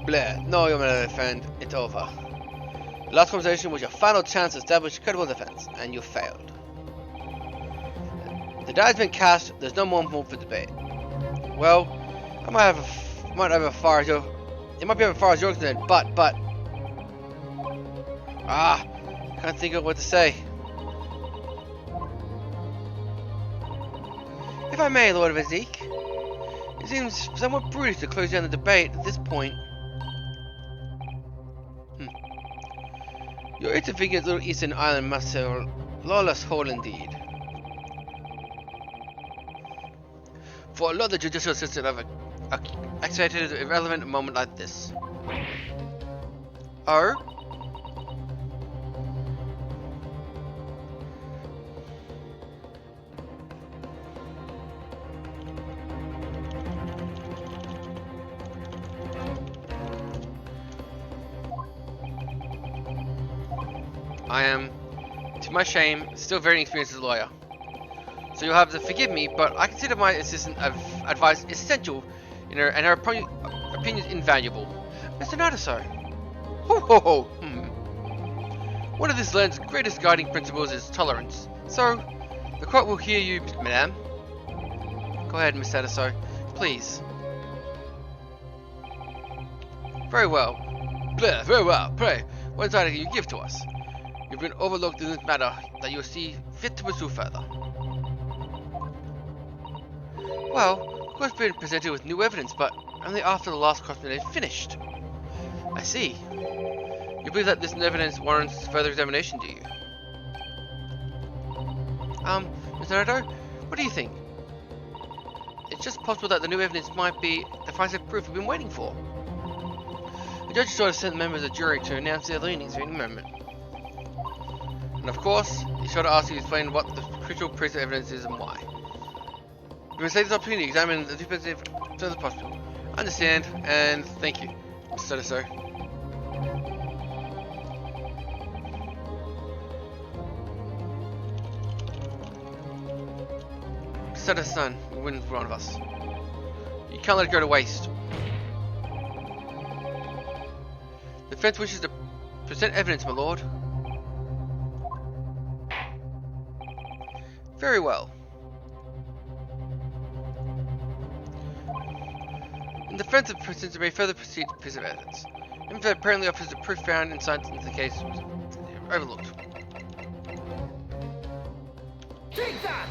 Blah. No, you're my little friend. It's over. The last conversation was your final chance to establish a credible defense, and you failed. The die has been cast. There's no more room for debate. Well, I might have a far as you're. It might be as far as you're concerned, but. Can't think of what to say. If I may, Lord of Zeke, it seems somewhat brutish to close down the debate at this point. Your insignificant little eastern island must have a lawless hole indeed. For a lot of the judicial system have accentuated an irrelevant moment like this. Oh? I am, to my shame, still very inexperienced as a lawyer. So you'll have to forgive me, but I consider my assistant advice essential and her opinion invaluable. Mr. Naruto. Ho ho ho! One of this land's greatest guiding principles is tolerance. So, the court will hear you, madam. Go ahead, Miss Naruto. Please. Very well. Blah, very well. Pray, what insight can you give to us? You've been overlooked in this matter that you see fit to pursue further. Well, of course, been presented with new evidence, but only after the last cross-examination is finished. I see. You believe that this evidence warrants further examination, do you? Mr. Naruto, what do you think? It's just possible that the new evidence might be the decisive proof we've been waiting for. The judge sort of sent members of the jury to announce their leanings at any moment. And of course, he's sure to ask you to explain what the crucial piece of evidence is and why. We must take this opportunity to examine the defensive as soon as possible. I understand, and thank you, Mr. Naruto. Son, you win for one of us. You can't let it go to waste. The defense wishes to present evidence, my lord. Very well. In defense of persons may further proceed to piece of evidence. Info apparently offers the proof found in science in the case was overlooked. Take that!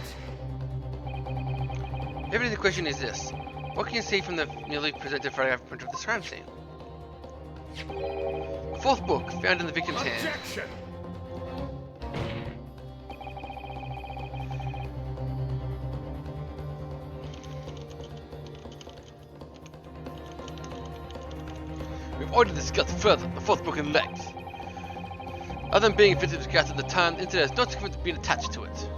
Evidence in question is this. What can you see from the newly presented photograph print of this crime scene? The fourth book, found in the victim's hand. Objection! We've already discussed further the fourth book in length. Other than being physically discussed at the time, the internet has not significantly been attached to it.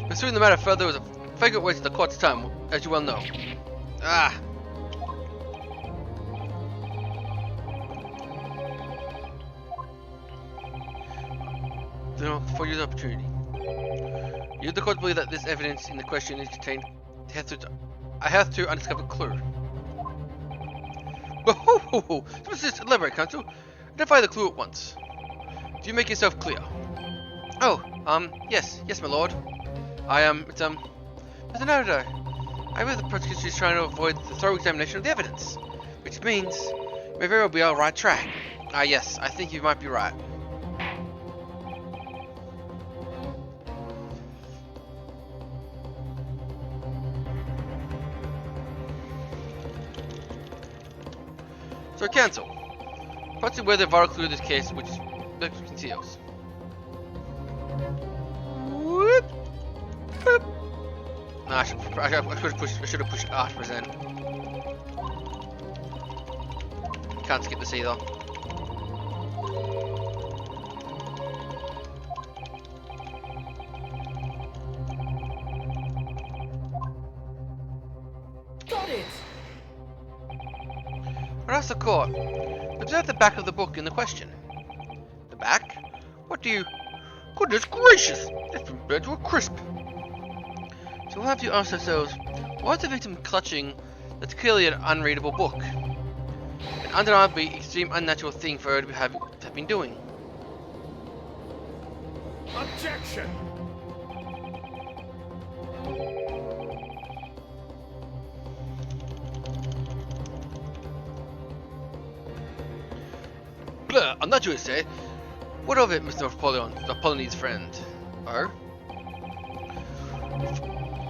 Pursuing the matter further was a flagrant waste of the court's time, as you well know. Ah! For your opportunity. You the court believe that this evidence in the question is contained I have to undiscovered clue. Oh, just elaborate, counsel. Identify the clue at once. Do you make yourself clear? Oh, yes, my lord. It's Mr. Naruto. I believe the prosecution is trying to avoid the thorough examination of the evidence, which means you may very well be on the right track. Yes, I think you might be right. So cancel. Possibly where the vital clue of this case, which conceals. Whoop. Whoop. No, I should have pushed R to present. Can't skip this either. Got it! But ask the court. Observe the back of the book in the question. The back? What do you... Goodness gracious! It's been burned to a crisp. So we'll have to ask ourselves, why is the victim clutching that's clearly an unreadable book? An undeniably extreme unnatural thing for her to have been doing. Objection! Blah, unnatural, say. What of it, Mr. Apollonie's friend? Oh?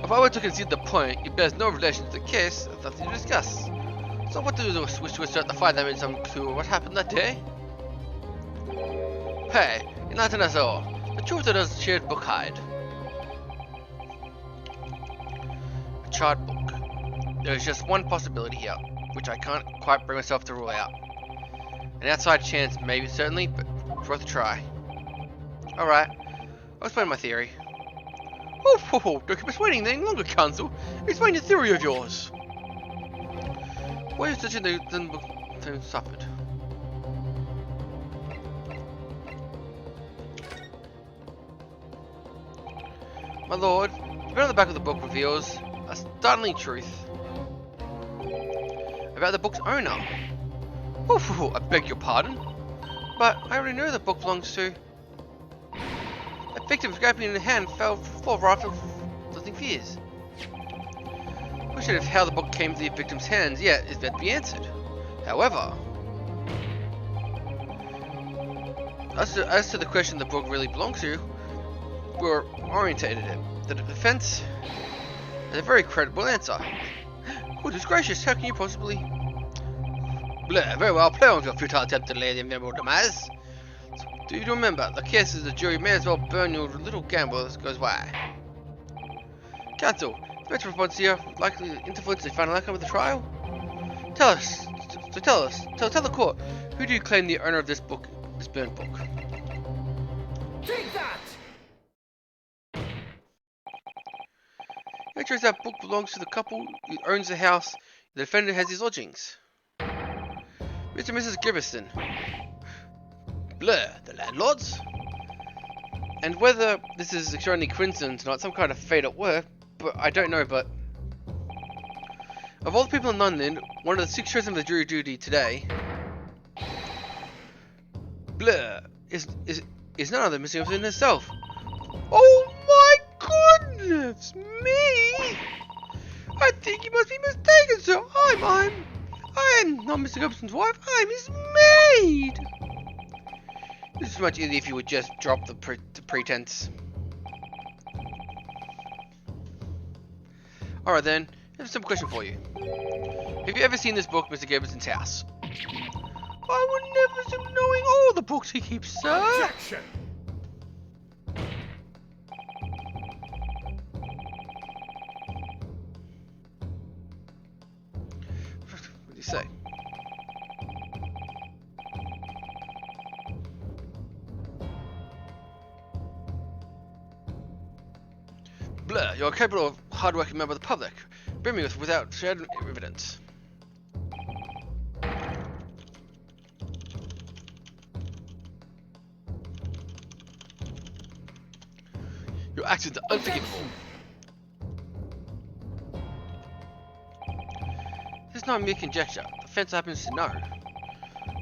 If I were to concede the point, it bears no relation to the case, there's nothing to discuss. So what do you wish to assert to find them in some clue of what happened that day? Hey, enlighten us all. The truth that does shared book hide. A charred book. There is just one possibility here, which I can't quite bring myself to rule out. An outside chance, maybe, certainly, but it's worth a try. Alright, I'll explain my theory. Oh, don't keep us waiting any longer, counsel. Explain your theory of yours. Why is such a then suffered? My lord, the bit on the back of the book reveals a startling truth about the book's owner. I beg your pardon, but I already know the book belongs to... A victim grabbing in the hand fell to the floor right after nothing fears. The question of how the book came to the victim's hands yet is yet to be answered. However, as to the question the book really belongs to, we're orientated it. The defense has a very credible answer. Goodness gracious, how can you possibly... Blah, very well, play on with your futile attempt to lay the inevitable demise. Do you remember, the case is the jury may as well burn your little gamble as goes by. Counsel, the bench response here likely to influence the final outcome of the trial? Tell the court, who do you claim the owner of this book, this burned book? Take that! It turns out that book belongs to the couple who owns the house the defendant has his lodgings. Mr. and Mrs. Giverson. Blah, the landlords? And whether this is extraordinary coincidence or not, some kind of fate at work, but I don't know, but... Of all the people in London, one of the 6 chosen for the jury duty today... Blah, is none other Mrs. Giverson herself. Oh It's me! I think you must be mistaken, sir. I am not Mr. Gibson's wife. I'm his maid! This is much easier if you would just drop the pretense. Alright then, I have a simple question for you. Have you ever seen this book, Mr. Gibson's house? I would never assume knowing all the books he keeps, sir. Objection! What do you say? Blur, you're a capable of hard-working member of the public, brimming without shared evidence. Your actions are unforgivable. This is not mere conjecture. The fence happens to know.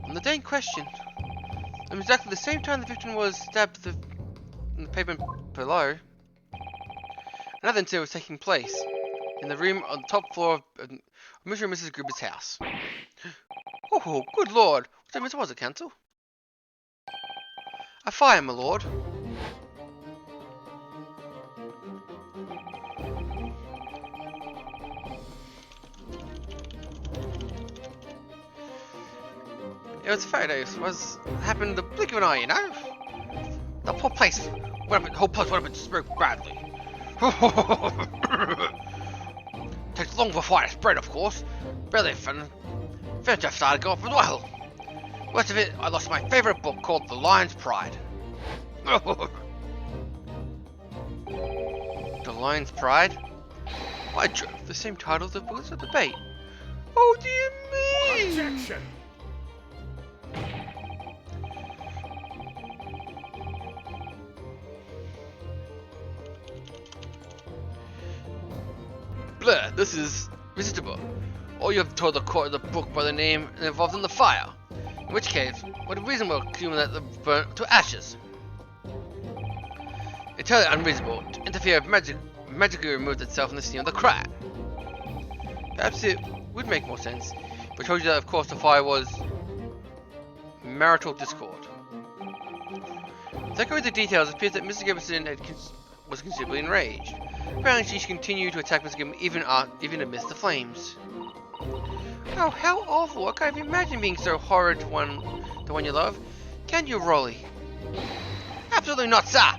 On the day in question, it was exactly the same time the victim was stabbed in the pavement below. Another incident was taking place in the room on the top floor of Mr. and Mrs. Gruber's house. Oh, good lord! What was it, Counsel? A fire, my lord. It was a fire day. It happened in the blink of an eye, you know? The whole place went up in smoke badly. Takes long for fire to spread, of course. Barely furniture started going off as well. Worst of it, I lost my favourite book called The Lion's Pride. The Lion's Pride? Why, the same title as the Bullets of Debate. Oh, do you mean? Objection! Blur, this is resistible. Or you have told the court of the book by the name involved in the fire. In which case, what a reasonable accumulate the burnt to ashes. Entirely unreasonable to interfere if magically removed itself from the scene of the crime. Perhaps it would make more sense if I told you that of course the fire was marital discord. Without going into details, it appears that Mr. Gibson was considerably enraged. Apparently she continued to attack Mr. Gibson even amidst the flames. Oh, how awful! I can't even imagine being so horrid to the one you love. Can you, Rolly? Absolutely not, sir!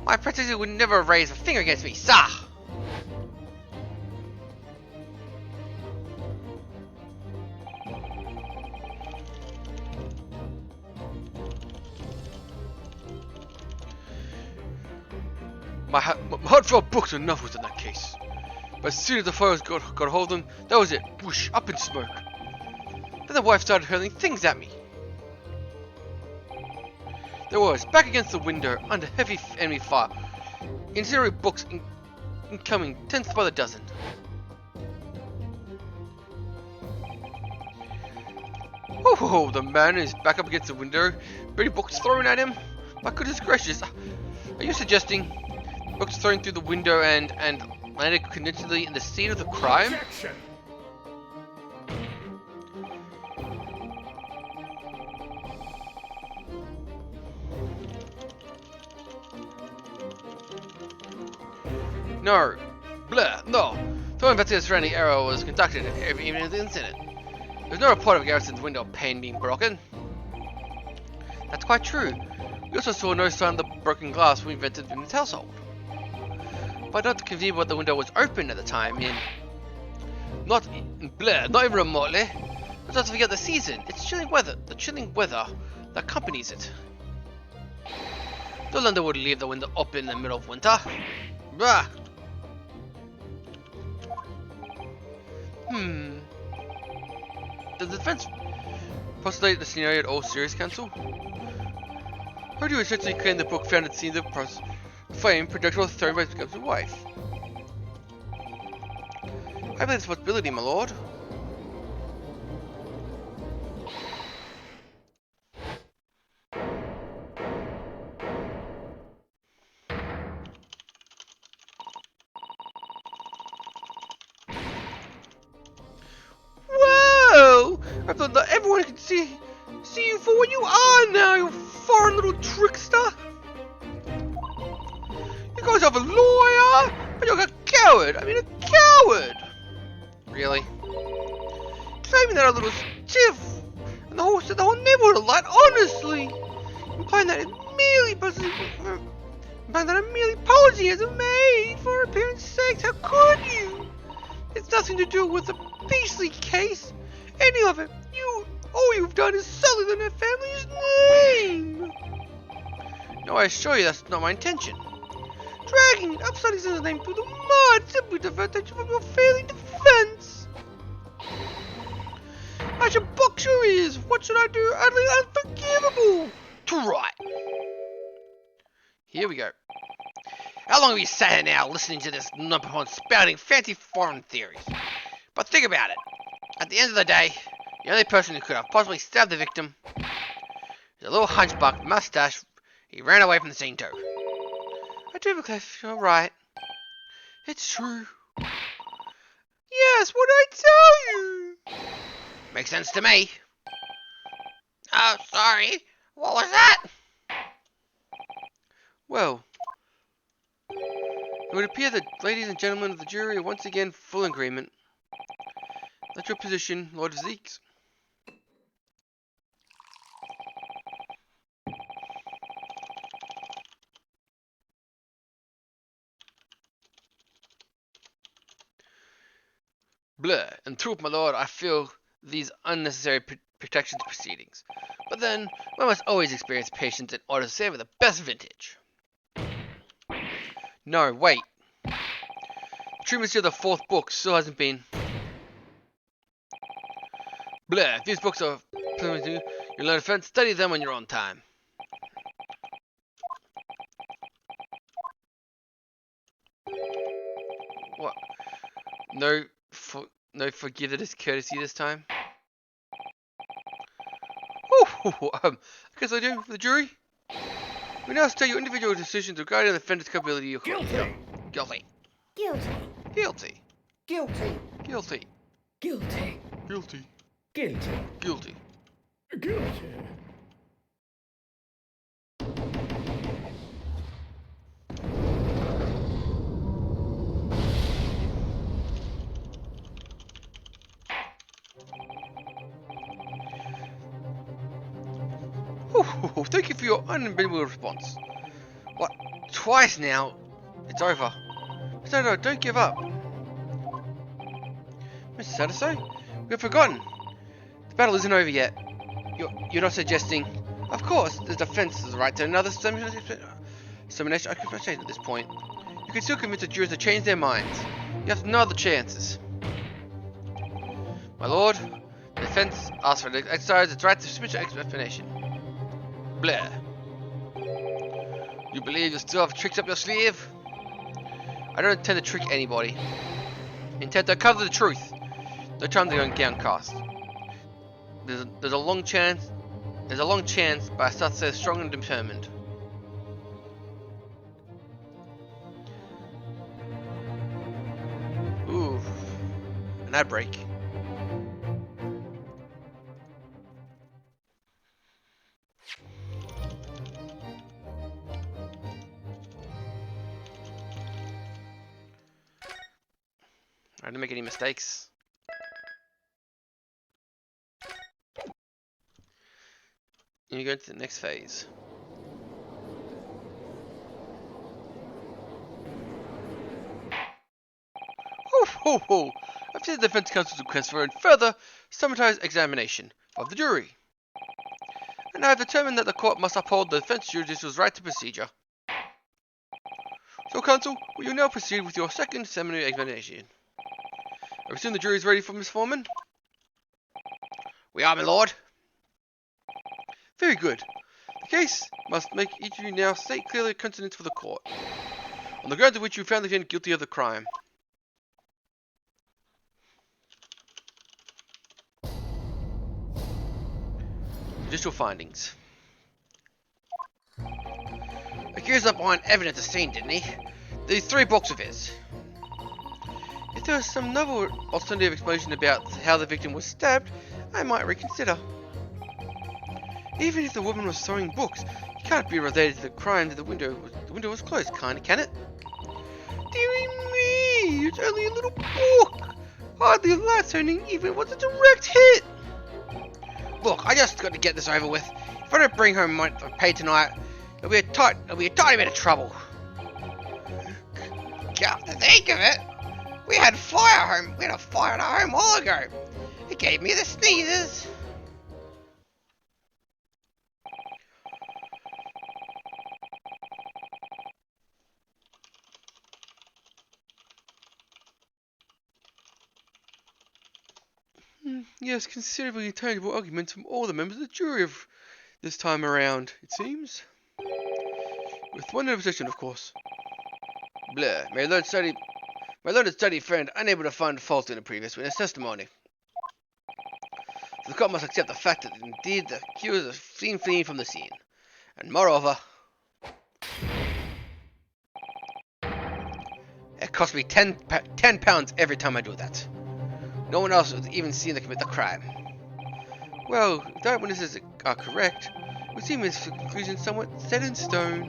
My princess would never raise a finger against me, sir! My heart felt books and novels in that case. But as soon as the fires got a hold of them, that was it. Whoosh, up in smoke. Then the wife started hurling things at me. There was, back against the window, under heavy enemy fire. Incendiary books incoming, tenths by the dozen. Oh, the man is back up against the window. Many books thrown at him. My goodness gracious. Are you suggesting books thrown through the window and landed conveniently in the scene of the crime? Objection! No. Blah, no. Thorough investigation surrounding error was conducted even in the incident. There's no report of Garrison's window pane being broken. That's quite true. We also saw no sign of the broken glass when we entered Vince's household. But not convenient what the window was open at the time not even remotely. Let's not forget the season. It's chilling weather. The chilling weather that accompanies it. No London would leave the window open in the middle of winter. Blah. Does the defense postulate the scenario at all, serious, Counsel? Or do you essentially claim the book found at the scene of the flame projectile thrown by his wife? I believe this possibility, my lord. see you for what you are now, you foreign little trickster. You call yourself a lawyer, but you're a coward. I mean, a coward. Really? Claiming that a little stiff, and the whole neighborhood alight. Honestly, implying that a merely posing as a maid for appearance sake. How could you? It's nothing to do with the beastly case. Any of it. All you've done is sully their family's name. No, I assure you that's not my intention. Dragging it upside his name through the mud simply to divert attention from your failing defense. I should box your ears. What should I do? Utterly unforgivable. Too right. Here we go. How long have you sat here now listening to this numpahon spouting fancy foreign theories? But think about it. At the end of the day, the only person who could have possibly stabbed the victim is a little hunchback mustache. He ran away from the scene too. I do, Cliff. You're right. It's true. Yes, what I tell you. Makes sense to me. Oh, sorry. What was that? Well, it would appear that ladies and gentlemen of the jury are once again full in agreement. That's your position, Lord Zeeks. Blur. In truth, my lord, I feel these unnecessary protection proceedings. But then, one must always experience patience in order to savor the best vintage. No, wait. The treatment of the fourth book still hasn't been. Blur. If these books are preliminary, you'll learn to study them on your own time. What? No forgiveness is courtesy this time. I guess I do for the jury. We now state your individual decisions regarding the defendant's culpability. Guilty. Guilty. Guilty. Guilty. Guilty. Guilty. Guilty. Guilty. Guilty. Guilty. Guilty. Thank you for your unambiguous response. What? Twice now? It's over. No, don't give up. Mr. Sadaso, we have forgotten. The battle isn't over yet. You're not suggesting... Of course, the defense has the right to another examination at this point. You can still convince the jurors to change their minds. You have no other chances. My lord, the defense asks for the exercise its right to submit your explanation. Blair. You believe you still have tricks up your sleeve? I don't intend to trick anybody. I intend to cover the truth. No time to go and downcast. There's a long chance, but I start to say strong and determined. Ooh, an ad break. I didn't make any mistakes. And you go to the next phase. I've seen the defense counsel's request for a further summarized examination of the jury. And I have determined that the court must uphold the defense judicial's right to procedure. So, counsel, will you now proceed with your second seminary examination? I assume the jury is ready for Miss Foreman? We are, my lord. Very good. The case must make each of you now state clearly consonants for the court, on the grounds of which you found the defendant guilty of the crime. Judicial findings. Accused upon evidence of scene, didn't he? These 3 books of his. If there is some novel alternative explanation about how the victim was stabbed, I might reconsider. Even if the woman was throwing books, it can't be related to the crime that the window was closed, can it? Dearie me, it's only a little book. Hardly a light turning, even was a direct hit. Look, I just got to get this over with. If I don't bring home my pay tonight, it'll be a tiny bit of trouble. Come to think of it, we had a fire at our home a while ago. It gave me the sneezes. Yes, considerably intelligible arguments from all the members of the jury of this time around, it seems. With one opposition, of course. Blah. My learned study friend unable to find fault in the previous witness testimony. So the court must accept the fact that indeed the accused is seen fleeing from the scene. And moreover, it costs me £10 every time I do that. No one else was even seen to commit the crime. Well, if the witnesses are correct, it would seem his conclusion somewhat set in stone.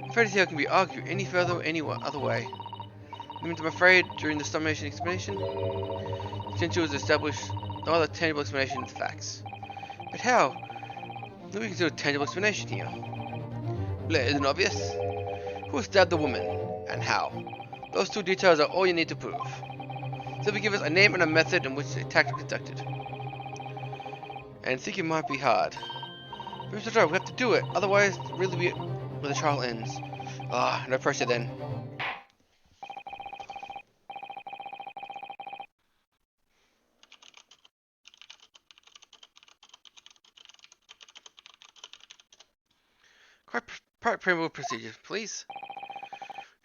I'm afraid to see how it can be argued any further or any other way. I'm afraid during the summation explanation, the potential was established no other tangible explanation of the facts. But how? Nobody can do a tangible explanation here. Blah, isn't obvious? Who stabbed the woman, and how? Those two details are all you need to prove. Simply give us a name and a method in which the attack was conducted. And I think it might be hard. But Mr. Joe, we have to do it, otherwise it really be where the trial ends. Ah, no pressure then. Quite criminal procedure, please.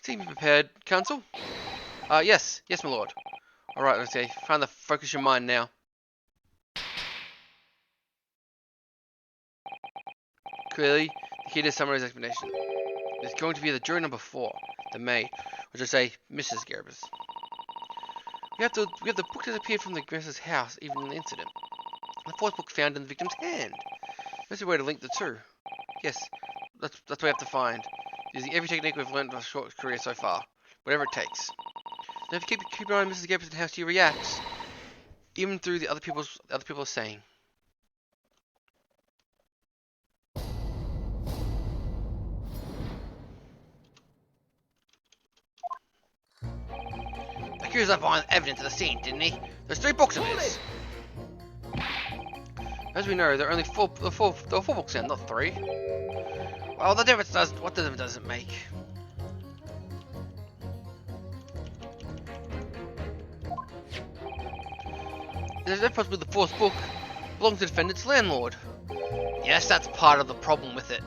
Seem prepared, counsel? Yes, my lord. Alright, okay, find the focus your mind now. Clearly, the key to summarize explanation is going to be the jury number 4, the maid, or just say Mrs. Gerbers. We have the book that appeared from the Gress's house, even in the incident. The fourth book found in the victim's hand. There's a way to link the two. Yes, that's what we have to find. Using every technique we've learned in our short career so far, whatever it takes. Now, if you keep an eye on Mrs. Gerbers and how she reacts, even through the other people are saying. The accused left behind evidence of the scene, didn't he? There's 3 books of his. As we know, there are only four books in, not 3. Well, what difference does it make? There's no possibility the 4th book belongs to the defendant's landlord. Yes, that's part of the problem with it.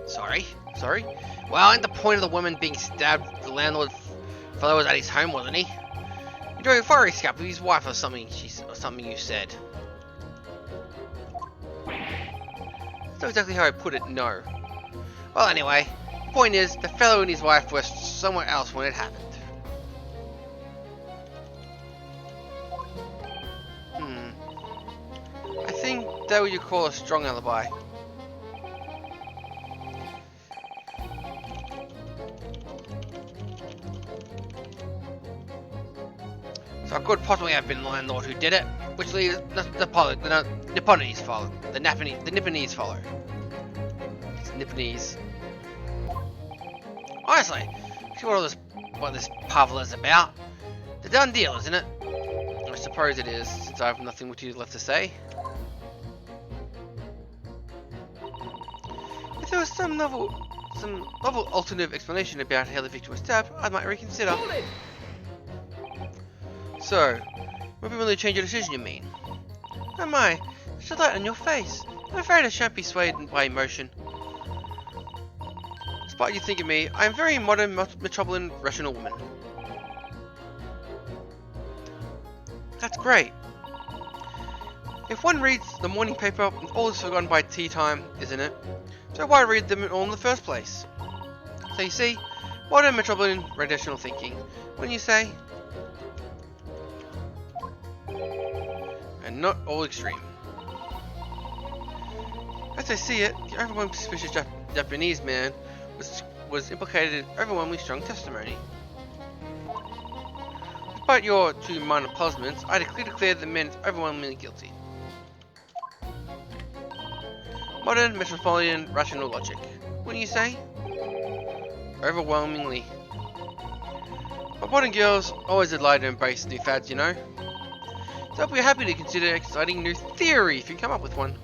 Sorry? Well, ain't the point of the woman being stabbed the landlord fellow was at his home, wasn't he? Enjoying a fire escape with his wife or something you said. That's not exactly how I put it, no. Well, anyway, the point is, the fellow and his wife were somewhere else when it happened. I think that what you call a strong alibi. So it could possibly have been the landlord who did it, which leaves the Nipponese follow. The Nipponese follow. It's Nipponese. Honestly, see what this puzzle is about. The done deal, isn't it? I suppose it is, since I have nothing with you left to say. If there was some novel alternative explanation about how the victim was stabbed, I might reconsider. So, might be willing to change your decision, you mean? Oh my, such a light on your face. I'm afraid I shan't be swayed by emotion. Despite you thinking me, I am a very modern, metropolitan, rational woman. That's great. If one reads the morning paper, all is forgotten by tea time, isn't it? So why read them all in the first place? So you see, modern, metropolitan, rational thinking. When you say... not all extreme. As I see it, the overwhelmingly suspicious Japanese man was implicated in overwhelmingly strong testimony. Despite your 2 minor puzzlements, I declare the man is overwhelmingly guilty. Modern, metropolitan, rational logic. Wouldn't you say? Overwhelmingly. But modern girls always delight to embrace new fads, you know. So I'll be happy to consider an exciting new theory if you come up with one.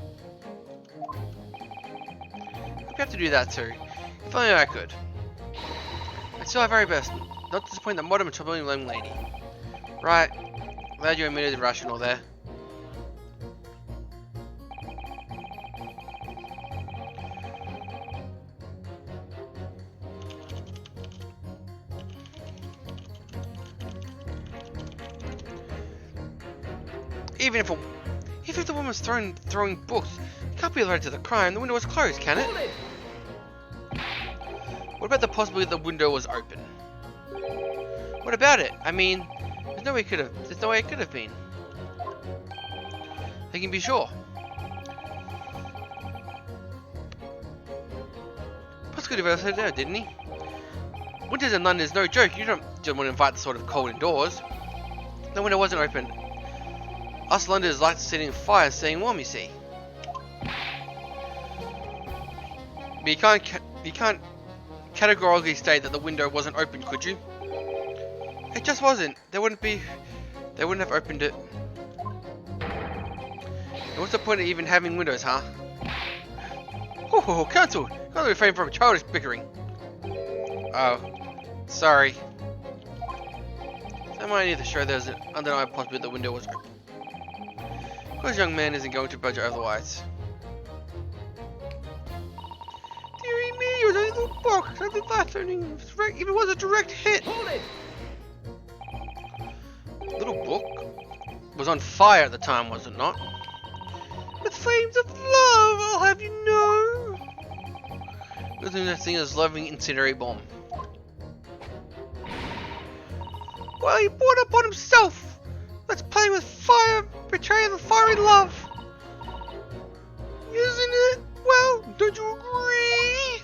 I'd have to do that too. If only I could. I'd still our very best, not to disappoint the modern metropolitan young lady. Right. Glad you admitted the rational there. Even if the woman was throwing books, it can't be related to the crime. The window was closed, can it? What about the possibility that the window was open? What about it? I mean, there's no way it could have been. They can be sure. Prosecutor Rivera said no, didn't he? Winters in London is no joke. You don't just want to invite the sort of cold indoors. The window wasn't open. Us Londoners like to sit in fire and staying warm, you see. But you can't categorically state that the window wasn't open, could you? It just wasn't. They wouldn't have opened it. And what's the point of even having windows, huh? Oh, cancelled! Can't refrain from childish bickering. Oh, sorry. That might need to show there's an undeniable possibility the window was open. This young man isn't going to budge otherwise. Dearie me, it was only a little box. I did that turning if it was a direct hit. Hold it! Little book was on fire at the time, was it not? With flames of love, I'll have you know. There's no thing as loving incendiary bomb. Well, he brought it upon himself. Let's play with fire, betray the fiery love. Isn't it? Well, don't you agree?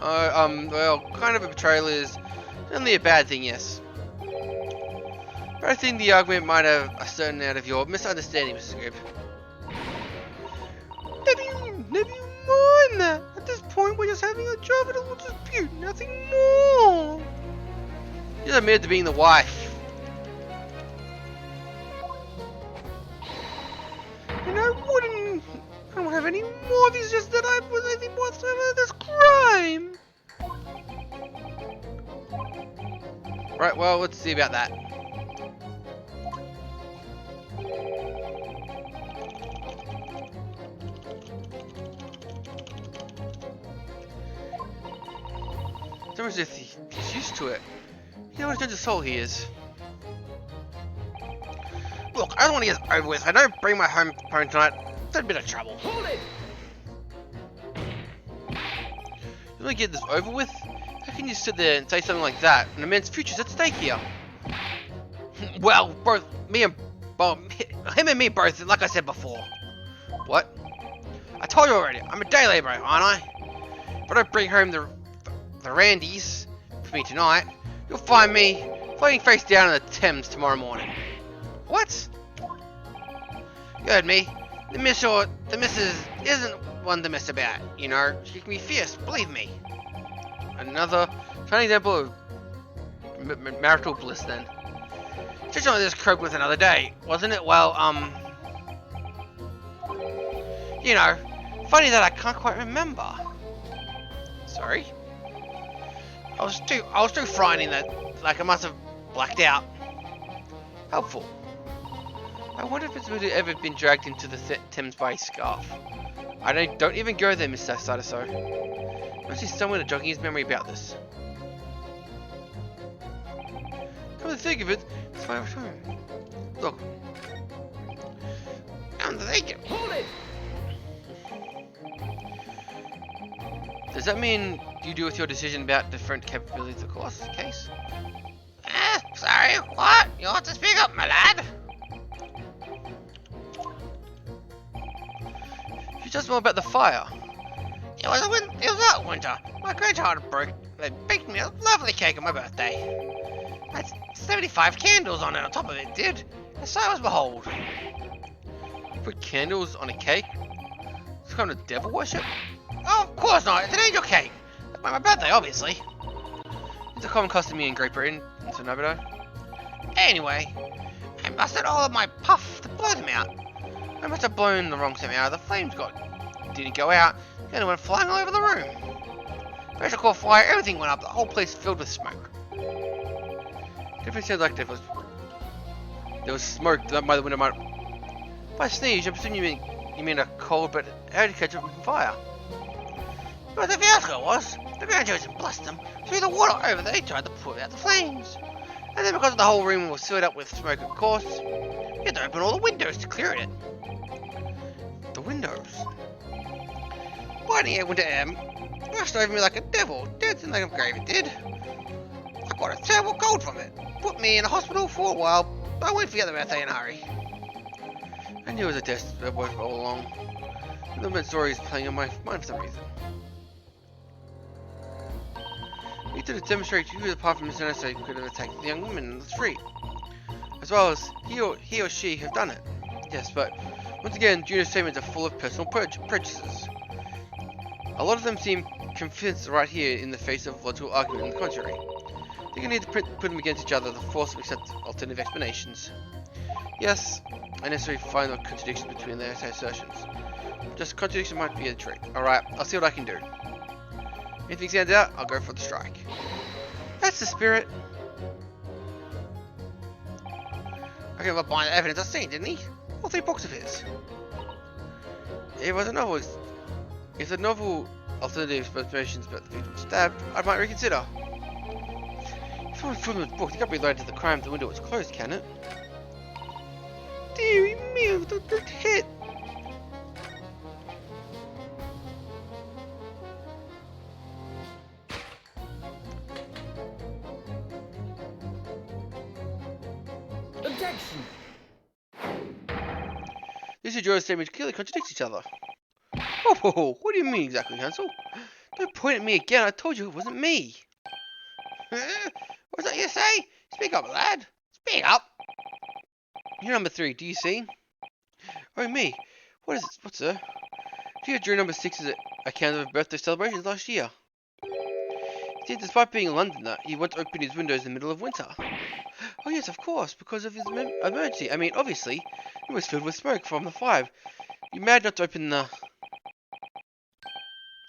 Well, kind of a betrayal is only a bad thing, yes. But I think the argument might have a certain out of your misunderstanding, Mrs. Grib. Never you mind that. At this point, we're just having a job and a little dispute, nothing more. You just admitted to being the wife. And I don't have any more. It's just that I was anything whatsoever this crime. Right, well, let's see about that. It's almost as if he's used to it. You know what a gentle soul he is. Look, I don't want to get this over with. I don't bring my home tonight. It's a bit of trouble. Hold it! You want to get this over with? How can you sit there and say something like that? An immense future's at stake here. Well, both him and me both, like I said before. What? I told you already. I'm a day labourer, aren't I? If I don't bring home the Randys for me tonight, you'll find me floating face down in the Thames tomorrow morning. What? You heard me. The missus isn't one to mess about, you know. She can be fierce, believe me. Another shining example of marital bliss then. Just only this cope with another day, wasn't it? Well, you know, funny that I can't quite remember. Sorry? I was too frightened that, like, I must have blacked out. Helpful. I wonder if it's really ever been dragged into the Thames by a scarf. I don't even go there, Mr. Sadaso. Must be somewhere to jogging his memory about this. Come to think of it, that's why I was home. Look. Come to think of it. Hold it! Does that mean you do with your decision about different capabilities of course case? Sorry, what? You ought to speak up, my lad. Just more about the fire. It was that winter. My grandchild baked me a lovely cake on my birthday. Had 75 candles on it on top of it, did. And so as behold. Put candles on a cake? It's kind of devil worship. Oh, of course not. It's an angel cake. It's my birthday, obviously. It's a common custom here in Great Britain, so no better. Anyway, I mustered all of my puff to blow them out. I must have blown the wrong somehow. The flames didn't go out, and it went flying all over the room. Pressure caught fire, everything went up, the whole place filled with smoke. Definitely sounds like there was smoke by the window. By sneeze, I presume you mean a cold, but how did you catch it from fire? But the fiasco was, the grandchildren blessed them, threw the water over they tried to put out the flames. And then because the whole room was filled up with smoke, of course, you had to open all the windows to clear it. The windows? Biting air winter air rushed over me like a devil, dancing like a gravy did. I got a terrible cold from it. Put me in the hospital for a while, but I won't forget the birthday in a hurry. I knew it was a test all along. The bad story is playing on my mind for some reason. He did demonstrate who apart from Mr. Nestor could have attacked the young woman in the street. As well as he or she have done it. Yes, but once again, Juno's statements are full of personal prejudices. A lot of them seem convinced right here in the face of logical argument on the contrary. I think I need to put them against each other to force them to accept alternative explanations. Yes, I necessarily find the contradictions between their assertions. Just contradiction might be a trick. Alright, I'll see what I can do. Anything stands out, I'll go for the strike. That's the spirit. I gave up behind the evidence I've seen, didn't he? All 3 books of his. If the novel alternative explanations about the victim stabbed, I might reconsider. If someone filmed the book, it can't be related to the crime if the window was closed, can it? Deary me, I took a hit. Objection! These two Joe's statements clearly contradict each other. Oh, what do you mean exactly, Hansel? Don't point at me again, I told you it wasn't me. What's that you say? Speak up, lad. Speak up. You're number 3, do you see? Oh, me. What is it? What's sir? Dear Drew number 6 is account of birthday celebrations last year. See, despite being a Londoner, he once opened his windows in the middle of winter. Oh yes, of course, because of his emergency. I mean, obviously, it was filled with smoke from the fire. You mad not to open the...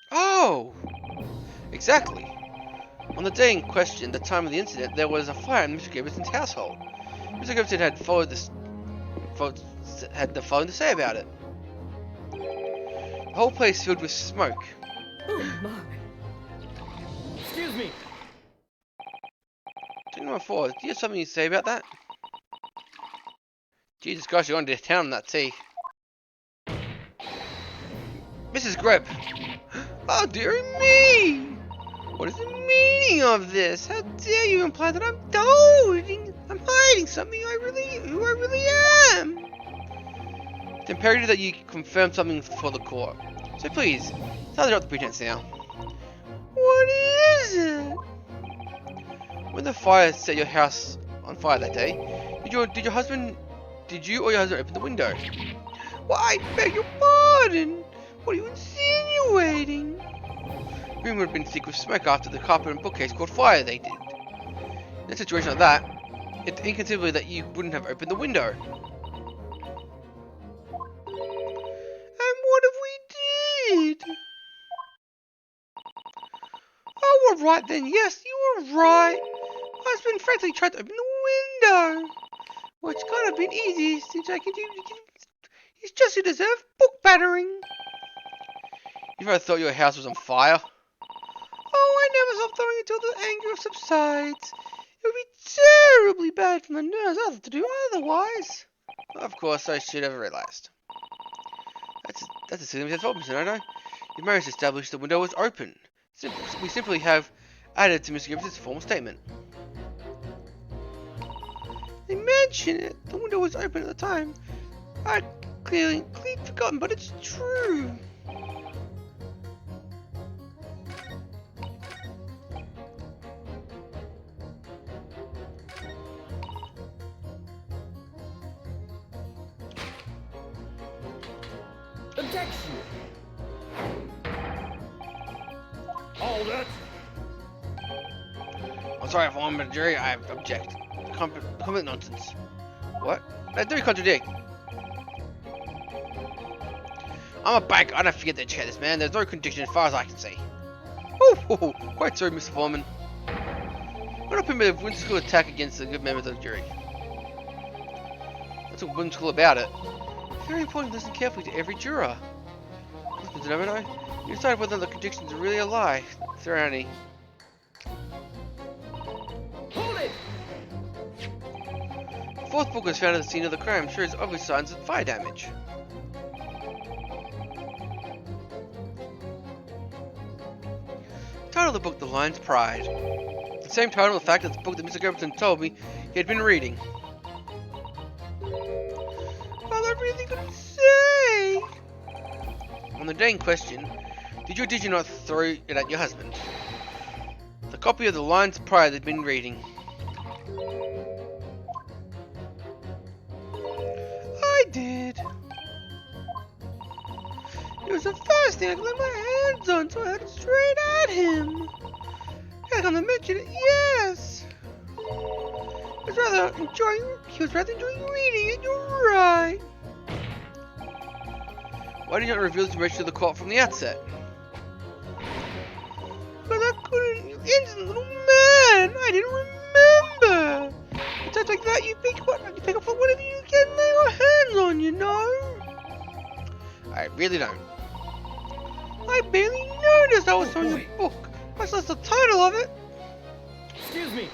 Oh! Exactly. On the day in question, the time of the incident, there was a fire in Mr. Gibson's household. Mr. Gibson had had the following to say about it. The whole place filled with smoke. Oh my. Excuse me. Number 4, do you have something to say about that? Jesus Christ, you're going to town on that tea. Mrs. Greb. Oh, dearie me! What is the meaning of this? How dare you imply that I'm hiding something who I really am? It's imperative that you confirm something for the court. So please, tell drop the pretense now. What is it? When the fire set your house on fire that day, did you or your husband open the window? Well, I beg your pardon. What are you insinuating? The room would have been thick with smoke after the carpet and bookcase caught fire. They did. In a situation like that, it's inconceivable that you wouldn't have opened the window. And what if we did? Oh, all right then. Yes, you were right. Husband frankly tried to open the window. Well, it's kind of been easy since I can do. He's just to deserve book battering. You ever thought your house was on fire? Oh, I never stop throwing until the anger subsides. It would be terribly bad for the nurse to do otherwise. Of course, I should have realized. That's a silly problem, I know. Your marriage established the window was open. We simply have added to Mr. Gibbs's formal statement. They mention it. The window was open at the time. I'd clearly forgotten, but it's true. Objection! Hold it! I'm sorry, for one jury, I object. Complete nonsense. What? They do contradict. I'm a banker, I don't forget to check this, man. There's no contradiction as far as I can see. Oh, quite so, Mr. Foreman. We're not permitted a whimsical attack against the good members of the jury. What's so whimsical about it? It's very important to listen carefully to every juror. Mr. Domino, you decide whether the contradictions are really a lie. If there are any. Hold it! The fourth book was found at the scene of the crime, shows obvious signs of fire damage. Title of the book, The Lion's Pride. The same title, in fact, as the book that Mr. Gerberton told me he had been reading. All I really could say. On the day in question, did you not throw it at your husband? The copy of The Lion's Pride they'd been reading. I did. It was the first thing I could lay my hands on, so I had it straight at him. I come to mention it, yes. He was rather enjoying reading it, you're right. Why did you not reveal this information to the court from the outset? Because I couldn't, you innocent little man. I didn't remember. At times like that, you pick up for whatever you can lay your hands on, you know. I really don't. I barely noticed I was on your book. Much less the title of it. Excuse me.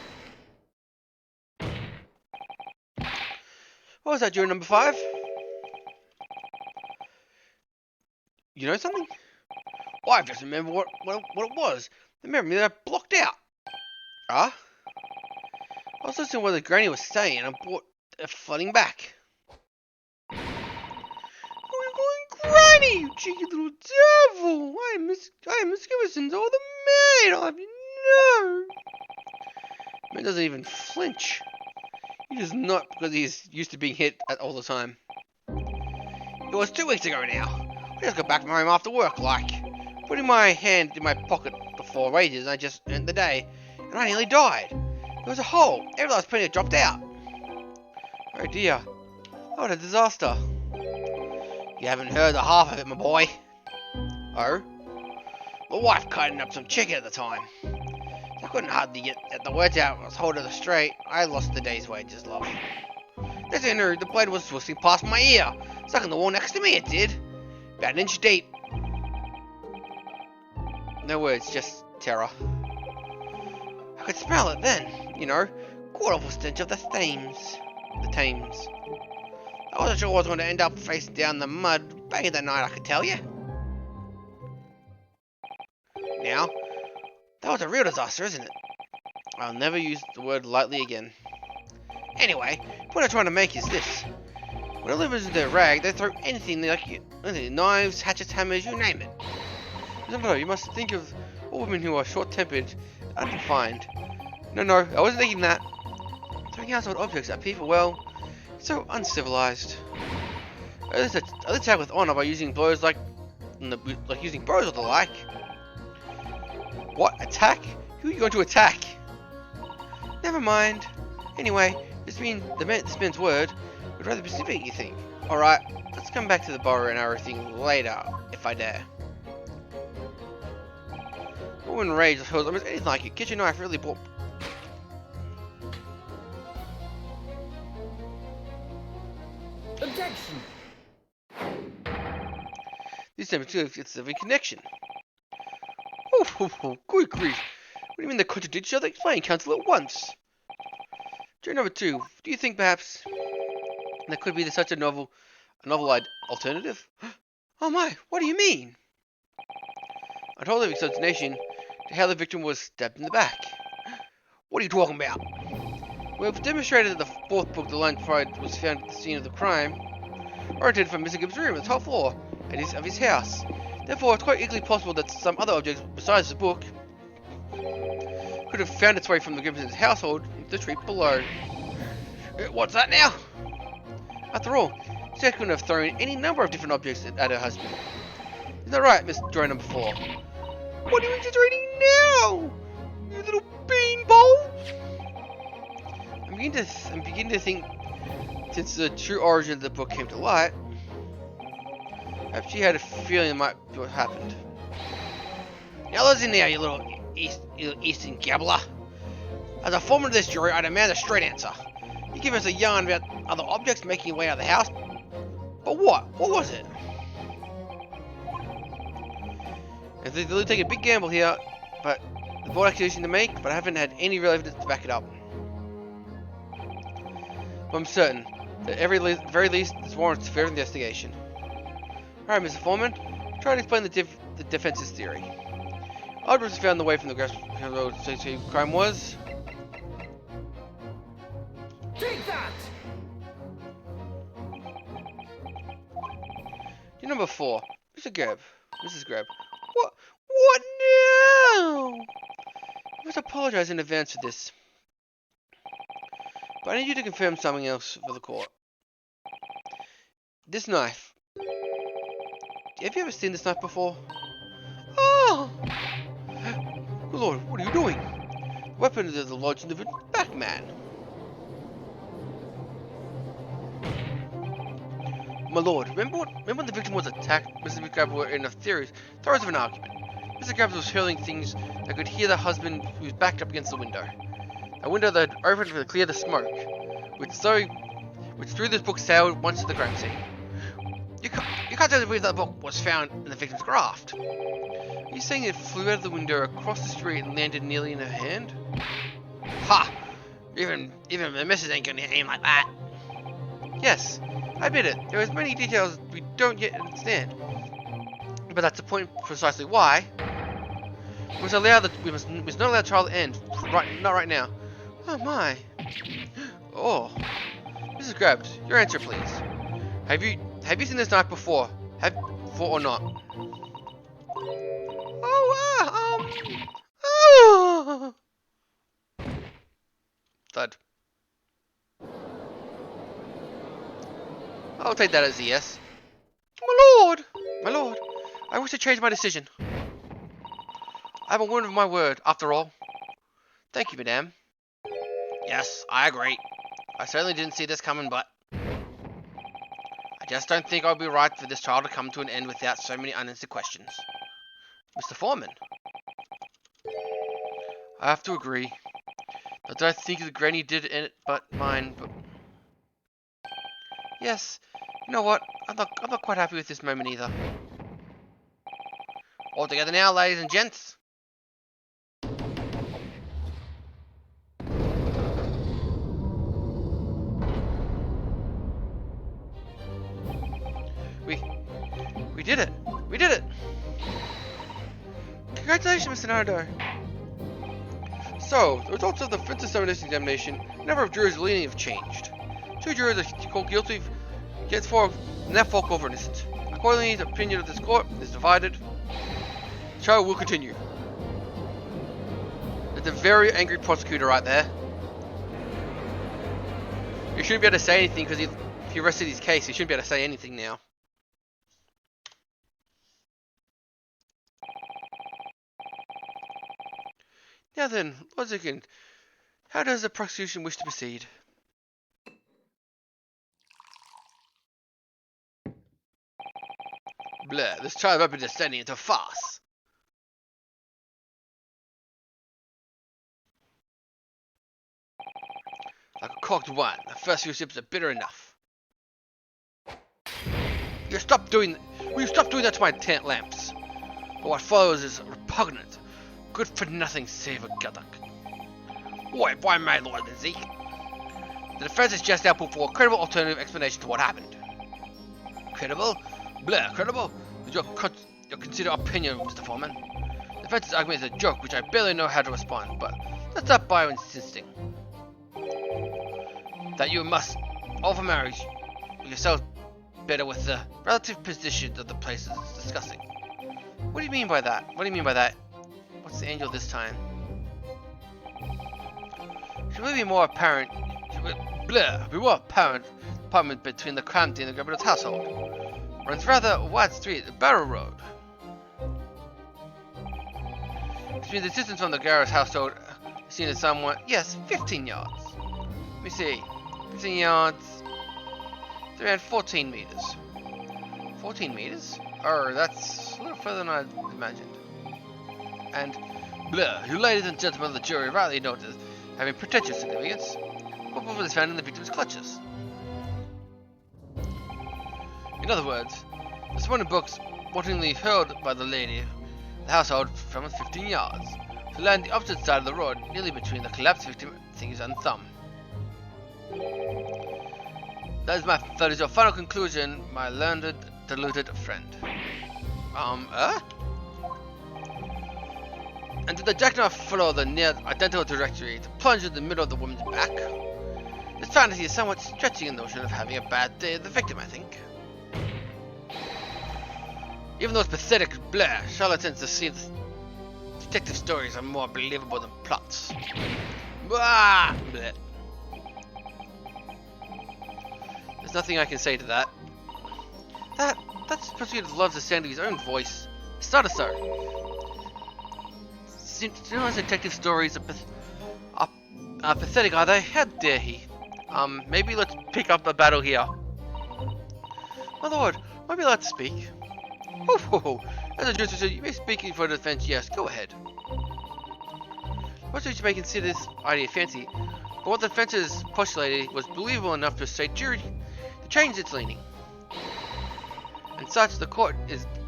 What was that, juror number 5? You know something? Well, I just remember what it was. The memory that I blocked out. Ah? I was listening to what the granny was saying and I brought it flooding back. Granny, you cheeky little devil! I am Miss Giverson's older maid, I'll have you know. Man doesn't even flinch. He does not, because he's used to being hit all the time. It was 2 weeks ago now. I just got back from home after work, like, putting my hand in my pocket before wages, I just earned the day, and I nearly died. There was a hole. Every last penny had dropped out. Oh dear. What a disaster. You haven't heard the half of it, my boy. Oh? My wife cutting up some chicken at the time. I couldn't hardly get the words out. I was holding it straight. I lost the day's wages, love. Next thing I knew, the blade was twisting past my ear. Stuck in the wall next to me, it did. About an inch deep. No words, just terror. I could smell it then, you know. God-awful stench of the Thames. I wasn't sure I was going to end up face down the mud back in that night, I could tell you. Now, that was a real disaster, isn't it? I'll never use the word lightly again. Anyway, the point I'm trying to make is this. When a liver's in their rag, they throw anything they like, anything, knives, hatchets, hammers, you name it. No, you must think of all women who are short-tempered and undefined. No, I wasn't thinking that. Throwing household objects at people, well, so uncivilized. Others attack with honor by using blows like using blows or the like. What? Attack? Who are you going to attack? Never mind. Anyway, this man's word would rather be specific, you think? Alright, let's come back to the borrow and everything later, if I dare. Woman rage hurls almost anything like it. Kitchen knife really brought. Objection! This time it's a connection. Oh, good grief. What do you mean they contradict each other? Explain counsel at once. Juror number 2, do you think perhaps there could be such a novel alternative? Oh my, what do you mean? I told of explanation to how the victim was stabbed in the back. What are you talking about? We've demonstrated that the fourth book, The Lion's Pride, was found at the scene of the crime, oriented from Mr. Gibbs' room, the top floor of his house. Therefore, it's quite easily possible that some other objects besides the book could have found its way from the Gibbs' household into the street below. What's that now? After all, Stik couldn't have thrown any number of different objects at her husband. Isn't that right, Miss Droid number 4? What are you reading now? You little beanball! I'm beginning to think, since the true origin of the book came to light, perhaps she had a feeling it might be what happened. Now listen there, you little Eastern gabbler. As a foreman of this jury, I demand a straight answer. You give us a yarn about other objects making your way out of the house, but what? What was it? I think they'll take a big gamble here, but the board accusation to make, but I haven't had any real evidence to back it up. But I'm certain that at very least this warrants further investigation. Alright, Mr. Foreman, try to explain the defense's theory. Aldrich was found away from the road to crime was. Take that! You're number 4, Mrs. Greb. What now? I must apologize in advance for this. But I need you to confirm something else for the court. This knife. Have you ever seen this knife before? Oh! Good Lord, what are you doing? The weapon is the lodged in the back, man. My lord, remember when the victim was attacked? Mrs. McGrath were in a throes of an argument. Mr. Grabs was hurling things that could hear the husband who was backed up against the window. A window that had opened to clear the smoke, which through this book sailed once to the crime scene. You can't tell if that book was found in the victim's graft. Are you saying it flew out of the window across the street and landed nearly in her hand? Ha! Even the missus ain't gonna aim like that. Yes, I admit it. There are many details we don't yet understand. But that's the point precisely why we must not allow the trial to end. Not right now. Oh my. Oh. Mrs. Grabs, your answer please. Have you seen this knife before? Or not? Oh, Thud. I'll take that as a yes. My lord, I wish to change my decision. I have a woman of my word, after all. Thank you, madame. Yes, I agree. I certainly didn't see this coming, but I just don't think I'll be right for this trial to come to an end without so many unanswered questions. Mr. Foreman. I have to agree. Not that I think the granny did it, but mine, but... Yes, you know what? I'm not quite happy with this moment either. All together now, ladies and gents. We did it! We did it! Congratulations, Mr. Nardo! So, the results of the fifth dissemination examination, the number of jurors leaning have changed. 2 jurors are called guilty, yet 4 now folk over innocent. Accordingly, the opinion of this court is divided. The trial will continue. There's a very angry prosecutor right there. You shouldn't be able to say anything because if he arrested his case, he shouldn't be able to say anything now. Now then, Lord Zikin, how does the prosecution wish to proceed? Blah, this trial might be descending into a farce. Like a corked wine, the first few sips are bitter enough. Will you stop doing that to my tent lamps? But what follows is repugnant. Good for nothing save a guddock. Why my lord Zeke? The defense has just now put forward a credible alternative explanation to what happened. Credible? Blah, credible? Is your considered opinion, Mr. Foreman? The defense's argument is a joke which I barely know how to respond, but let's start by insisting that you must offer marriage yourself better with the relative positions of the places discussing. What do you mean by that? What do you mean by that? What's the angel this time? Should really be more apparent. Be more apparent apartment between the Crampton and the governor's household. Runs rather a wide street, Barrow Road. Between the distance from the governor's household, seen as somewhat, yes, 15 yards. Let me see, 15 yards, it's around 14 meters. 14 meters? Oh, that's a little further than I imagined. And, blah, you ladies and gentlemen of the jury rightly noted having potential significance. What was found in the victim's clutches? In other words, the sworn books wantonly hurled by the lady, the household from 15 yards, to land the opposite side of the road, nearly between the collapsed victim fingers and thumb. That is your final conclusion, my learned, deluded friend. And did the jackknife follow the near identical trajectory to plunge in the middle of the woman's back? This fantasy is somewhat stretching the notion of having a bad day of the victim, I think. Even though it's pathetic blah, charlatans deceive detective stories are more believable than plots. Blah, blah. There's nothing I can say to that. That prosecutor loves the sound of his own voice. It's not a sorry. Sometimes detective stories are pathetic, are they? How dare he? Maybe let's pick up the battle here. My lord, might be allowed to speak? Oh, as a judge said, you may speak for the defense. Yes, go ahead. Most you may consider this idea fancy, but what the defense postulated was believable enough to say jury to change its leaning. And such, the court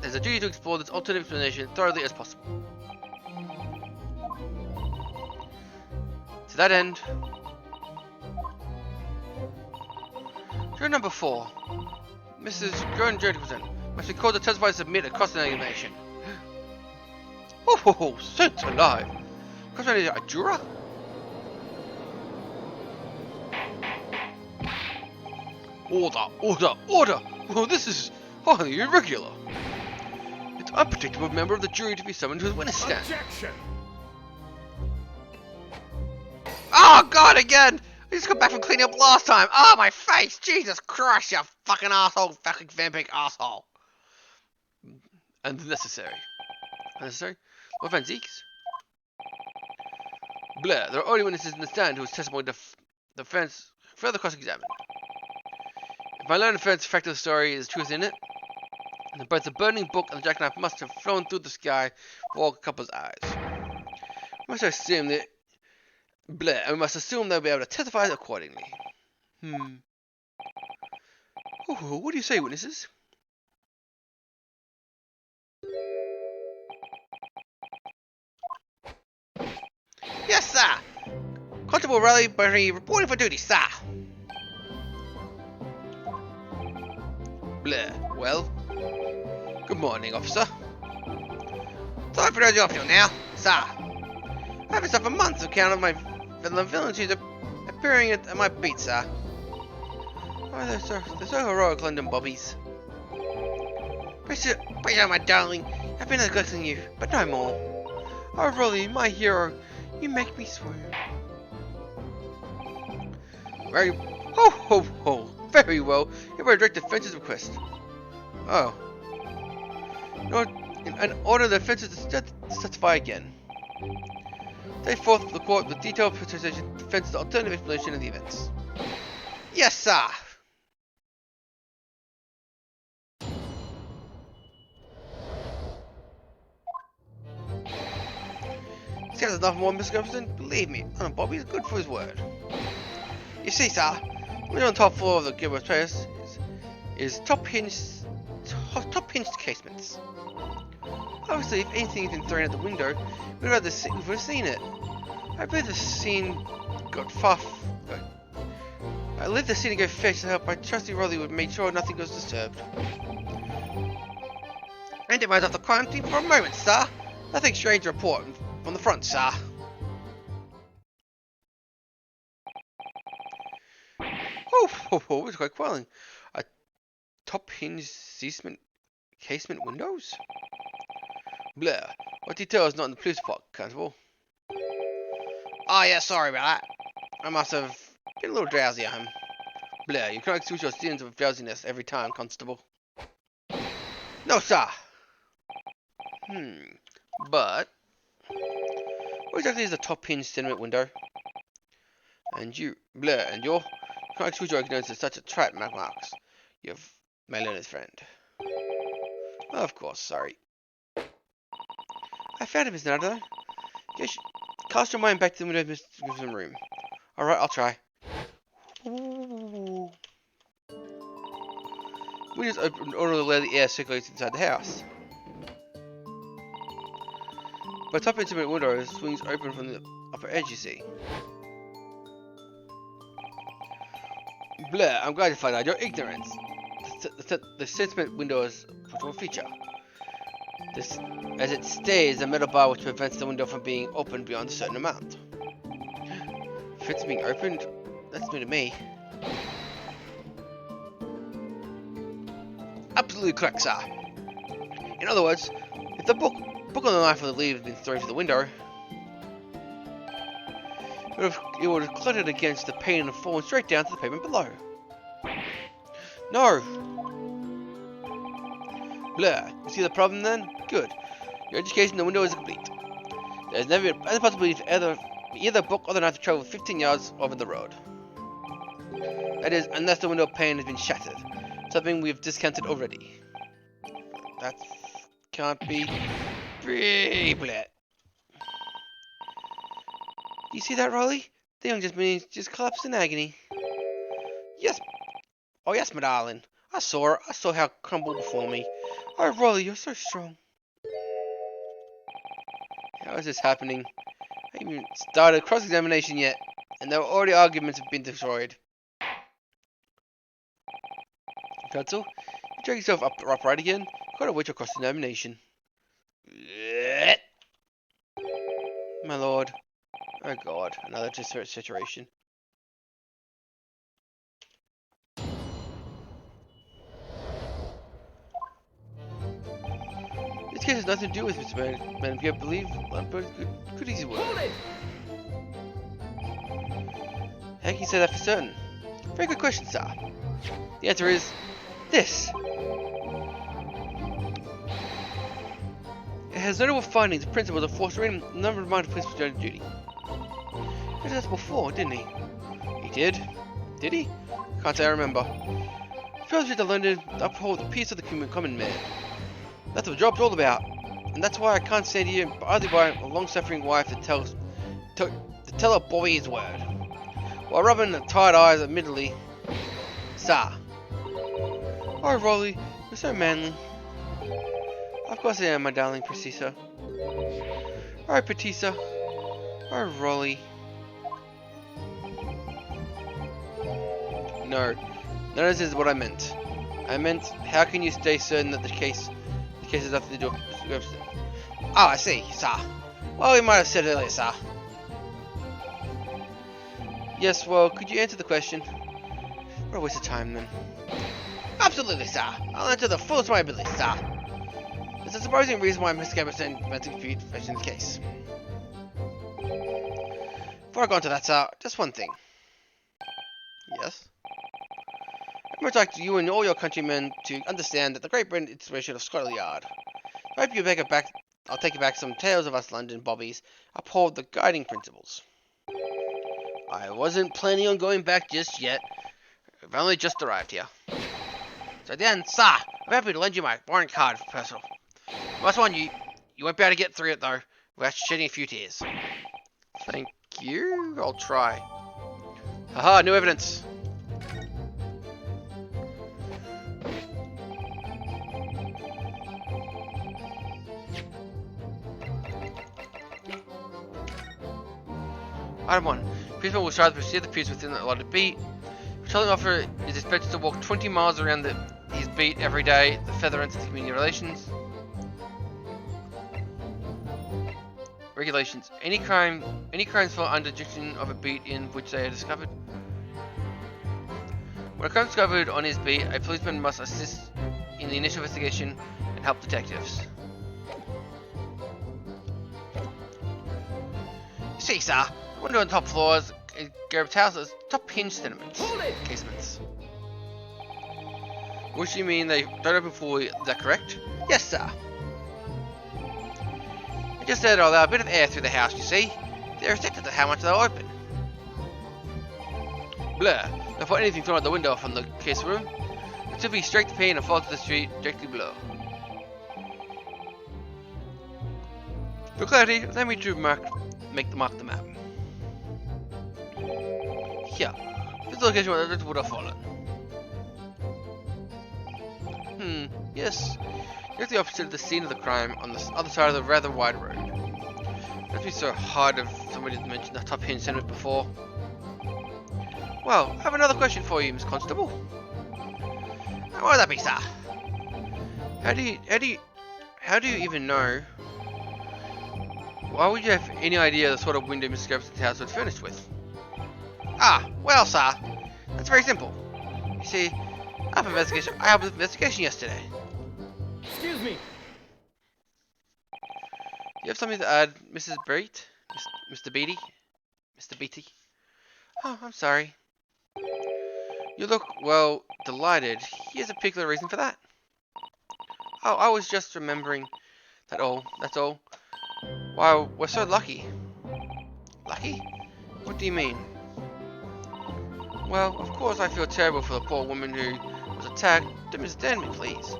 has a duty to explore this alternative explanation thoroughly as possible. To that end, juror number 4, Mrs. Gordon Jacobson, must be called to testify and submit a cross-examination. Oh, saints alive! Cross-examination, a juror? Order! Well, this is highly irregular. It's unpredictable member of the jury to be summoned to the witness stand. Objection! Oh god, again! I just got back from cleaning up last time. Oh, my face! Jesus Christ, you fucking asshole, fucking vampiric asshole. Unnecessary. Unnecessary? What offense, Zeeks? Blair, there are already witnesses in the stand whose testimony the defense further cross-examined. If my learned defense fact of the story is truth in it, then both the burning book and the jackknife must have flown through the sky before the couple's eyes. We must assume that Blair, and we must assume they'll be able to testify accordingly. Oh, what do you say, witnesses? Yes, sir! Constable Riley Berry reporting for duty, sir! Blair, well? Good morning, officer. Sorry for those off you now, sir. I haven't stopped for months on account of my villains who's appearing at my beat, sir. Oh, they're so heroic, London bobbies. Brace it, my darling. I've been neglecting you, but no more. Oh, Rolly, my hero, you make me swoon. Very well. Hereby direct defense's request. Oh. And order the defense to testify again. Take forth the court with detailed presentation defense's alternative explanation of the events. Yes, sir. This guy's enough more, Mr. Gibson. Believe me, Bobby is good for his word. You see, sir, we're on the top floor of the Gilbert's Place is top hinged casements. Obviously, if anything had been thrown out the window, we would have seen it. I believe the scene got far. I let the scene go fetch to help my trusty Rolly would make sure nothing was disturbed. And it might off the crime team for a moment, sir. Nothing strange to report from the front, sir. Oh, it was quite quelling. A top hinged casement windows? Blair, what detail is not in the police report, Constable? Oh yeah, sorry about that. I must have been a little drowsy at home. Blair, you cannot excuse your sins of drowsiness every time, Constable. No, sir. But what exactly is the top hinged tenement window? And you, Blair, and you can't excuse your ignorance of such a trap, Marks. You've my learned friend. Of course, sorry. I found it, Miss Nardo. Yes, cast your mind back to the window of Miss Gibson's room. Alright, I'll try. Ooh. Windows open in order to allow the air circulates inside the house. But top intimate window swings open from the upper edge, you see. Blair, I'm glad to find out your ignorance. The sentiment window is a portable feature. This, as it stays, a metal bar which prevents the window from being opened beyond a certain amount. If it's being opened, that's new to me. Absolutely correct, sir. In other words, if the book on the knife or the leaf had been thrown through the window, it would have clattered against the pane and fallen straight down to the pavement below. No! Blair, you see the problem then? Good. Your education in the window is complete. There has never been any possibility for either book or the knife to travel 15 yards over the road. That is, unless the window pane has been shattered. Something we've discounted already. That can't be Blair. You see that, Riley? The young gentleman just collapsed in agony. Yes. Oh, yes, my darling. I saw her. I saw how it crumbled before me. Oh, Riley, you're so strong. How is this happening? I haven't even started cross-examination yet, and there were already arguments have been destroyed. Counsel, you drag yourself upright again. You've got to wait your cross-examination. My lord. Oh god, another situation. This case has nothing to do with Mr. Man. If you believe, good easy word. How can you say that for certain? Very good question, sir. The answer is this. It has notable findings and principles of force a number of minor police for duty. He did that before, didn't he? He did? Did he? Can't say I remember. He failed to London to uphold the peace of the common man. That's what the job's all about. And that's why I can't stand here either by a long-suffering wife to tell a boy his word. While rubbing the tired eyes admittedly, sir. Oh, Rolly, you're so manly. Of course I am, my darling Precisa. Oh, Petisa. Oh, Rolly. No, none of this is what I meant. I meant, how can you stay certain that the case has nothing to do with... Oh, I see, sir. Well, you might have said earlier, sir. Yes, well, could you answer the question? What a waste of time, then. Absolutely, sir. I'll answer the fullest of my ability, sir. There's a surprising reason why Mr. Gabberson meant to compute the case. Before I go on to that, sir, just one thing. Yes? I would like you and all your countrymen to understand that the Great Britain inspiration of Scotland Yard. I hope you make it back. I'll take you back some tales of us London bobbies uphold the guiding principles. I wasn't planning on going back just yet. I've only just arrived here. So then, sir, I'm happy to lend you my warrant card for personal. Last one, you won't be able to get through it though without shedding a few tears. Thank you. I'll try. Haha, new evidence. Item 1. Policeman will strive to proceed the piece within the allotted beat. Patrolling officer is expected to walk 20 miles around his beat every day. The feather enters the community relations. Regulations. Any crimes fall under jurisdiction of a beat in which they are discovered. When a crime is discovered on his beat, a policeman must assist in the initial investigation and help detectives. See, sir. Window on top floors, Garrett's house is top hinge tenements. Casements. Which you mean they don't open fully, is that correct? Yes, sir. I just said I'll allow a bit of air through the house, you see. They're restricted to how much they'll open. Blur. Don't find anything thrown out the window from the case room. It should be straight to pane and fall to the street directly below. For clarity, let me mark the map. Here. This is the location where the would have fallen. Yes. Directly opposite of the scene of the crime on the other side of the rather wide road. It must be so hard if somebody had mentioned the top hinge sandwich before. Well, I have another question for you, Miss Constable. What would that be, sir? How do you even know? Why would you have any idea the sort of window Mr. Gibson's house was furnished with? Ah, well, sir, that's very simple. You see, I have an investigation yesterday. Excuse me. Do you have something to add, Mrs. Beat? Mr. Beatty? Mr. Beatty? Oh, I'm sorry. You look, well, delighted. Here's a particular reason for that. Oh, I was just remembering. That's all. Wow, we're so lucky. Lucky? What do you mean? Well, of course I feel terrible for the poor woman who was attacked. Don't misunderstand me, please.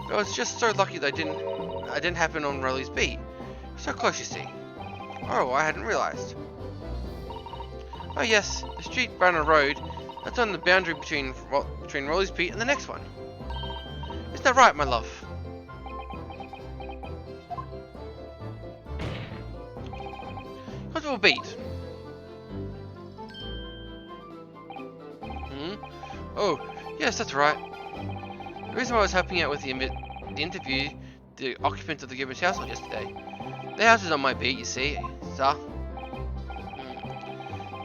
But I was just so lucky that I didn't happen on Rolly's beat. So close, you see. Oh, I hadn't realized. Oh yes, the street Banner Road. That's on the boundary between Rolly's beat and the next one. Is that right, my love? Constable Beat. Oh, yes, that's right. The reason why I was helping out with the interview, the occupant of the Gibbons household yesterday. The house is on my beat, you see, sir.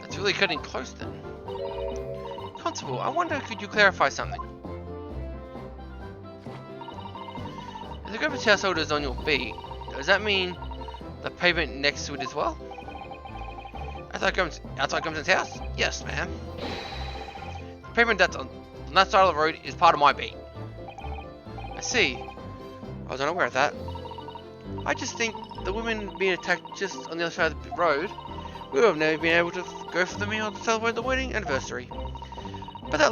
That's really cutting close then. Constable, I wonder, could you clarify something? If the Gibbons household is on your beat, does that mean the pavement next to it as well? Outside Gumson's house? Yes, ma'am. The pavement that's on that side of the road is part of my beat. I see. I was unaware of that. I just think the women being attacked just on the other side of the road, we would have never been able to go for the meal to celebrate the wedding anniversary. But that's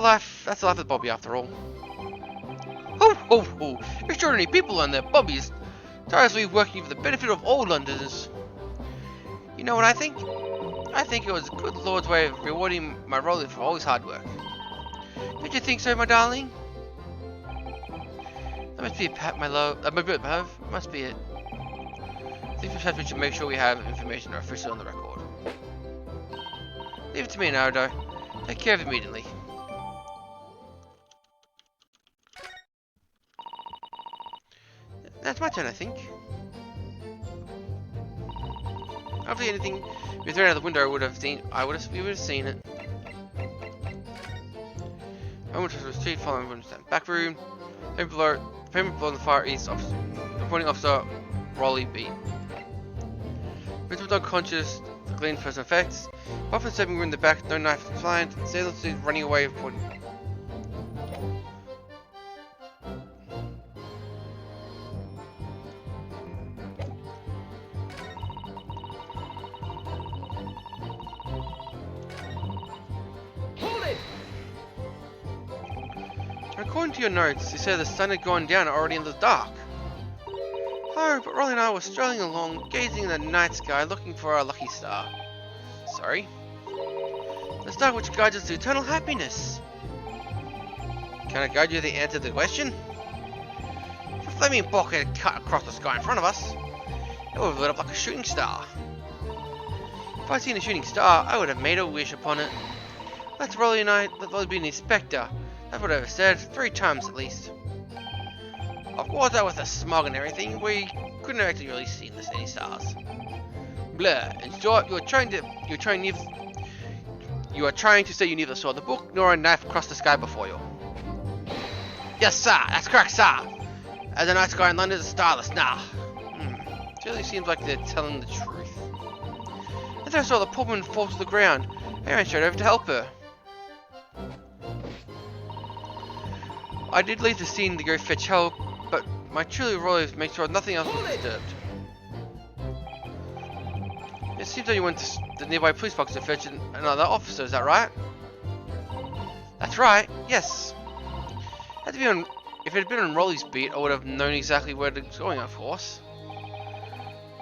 the life of Bobby after all. Ho ho ho! Extraordinary people and their Bobbies, tirelessly working for the benefit of all Londoners. You know what I think? I think it was a good Lord's way of rewarding my Rolly for all his hard work. Don't you think so, my darling? That must be it, Pat, my love. Must be it. I think perhaps we should make sure we have information officially on the record. Leave it to me, Naruto. Take care of it immediately. That's my turn, I think. Hopefully, anything we thrown out the window we would have seen it. I went to the street, following from the back room. Payment below on the far east. Reporting officer Rolly beat. Principal unconscious. The glean personal effects. Apart from stepping in the back, no knife flying. Sailor's running away. Reporting. According to your notes, you said the sun had gone down already in the dark. Oh, but Rolly and I were strolling along, gazing in the night sky, looking for our lucky star. Sorry? The star which guides us to eternal happiness. Can I guide you to the answer to the question? If a flaming block had cut across the sky in front of us, it would have lit up like a shooting star. If I'd seen a shooting star, I would have made a wish upon it. Let Rolly be an inspector. That's what I've said 3 times at least. Of course, that was the smog and everything, we couldn't have actually really seen any stars. Blur. In short, you are trying to say you neither saw the book nor a knife across the sky before you. Yes, sir. That's correct, sir. As the night sky in London is starless now. It really seems like they're telling the truth. As I saw the poor woman fall to the ground, I ran straight over to help her. I did leave the scene to go fetch help, but my truly rollers make sure nothing else was disturbed. It seems like you went to the nearby police box to fetch another officer, is that right? That's right, yes. Had to be on, if it had been on Rolly's beat, I would have known exactly where it was going, of course.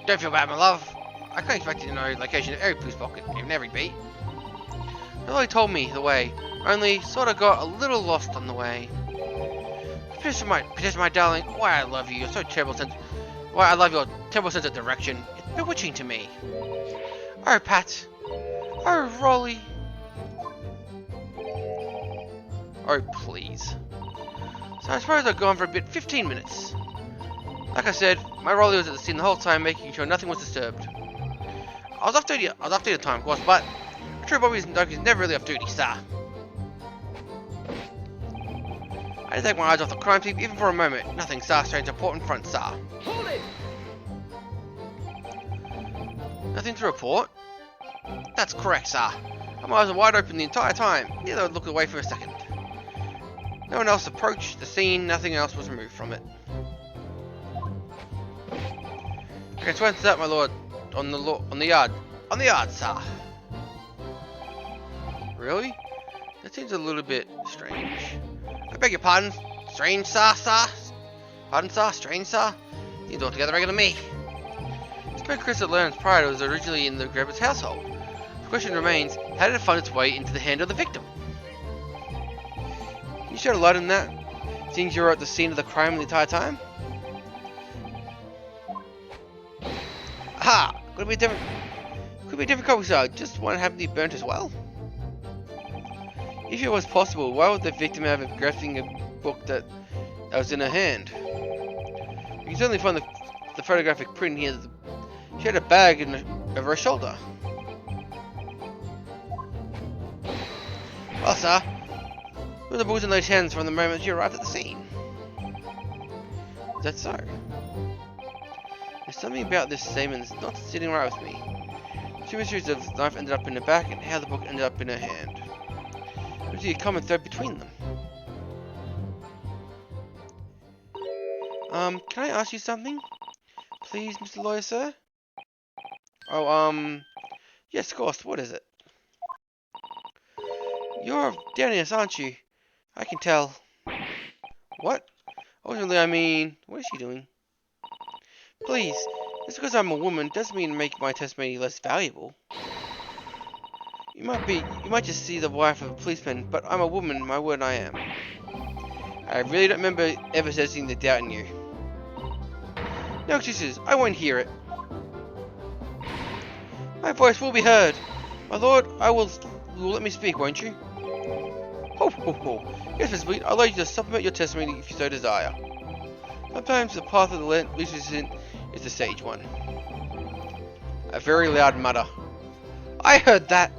Don't feel bad, my love. I can't expect you to know the location of every police pocket, even every beat. Rolly told me the way, only sort of got a little lost on the way. Petition my darling, why I love you, you're so terrible sense. Why I love your terrible sense of direction. It's bewitching to me. Oh, Pat. Oh, Rolly. Oh, please. So I suppose I've gone for a bit, 15 minutes. Like I said, my Rolly was at the scene the whole time, making sure nothing was disturbed. I was off duty at the time, of course, but true Bobby's dog is never really off duty, sir. I didn't take my eyes off the crime scene even for a moment. Nothing, sir. Strange report in front, sir. Hold it! Nothing to report? That's correct, sir. My eyes were wide open the entire time. Neither would look away for a second. No one else approached the scene. Nothing else was removed from it. I can swear to that, my lord. On the yard, sir. Really? That seems a little bit strange. I beg your pardon. Strange, sir, Pardon, sir. Strange, sir. Seems altogether regular to me. Spoke Chris at Learn's Pride was originally in the Grabber's household. The question remains, how did it find its way into the hand of the victim? Can you shed a light on that? Seeing you were at the scene of the crime the entire time? Aha! Could be a different copy, sir. Just one happened to be burnt as well. If it was possible, why would the victim have grasping a book that was in her hand? You can certainly find the photographic print here. She had a bag over her shoulder. Well, sir, were the books in those hands from the moment you arrived at the scene? Is that so? There's something about this statement that's not sitting right with me. Two mysteries of the knife ended up in her back and how the book ended up in her hand. What is the common thread between them? Can I ask you something? Please, Mr. Lawyer, sir? Oh, yes, of course, what is it? You're Danius, aren't you? I can tell. What? Ultimately, I mean, what is she doing? Please, just because I'm a woman doesn't mean make my testimony less valuable. You might just see the wife of a policeman, but I'm a woman, my word I am. I really don't remember ever sensing the doubt in you. No excuses, I won't hear it. My voice will be heard. My lord, you will let me speak, won't you? Ho ho ho. Yes, Miss Bleed, I'll allow you to supplement your testimony if you so desire. Sometimes the path of the least resistant is the sage one. A very loud mutter. I heard that!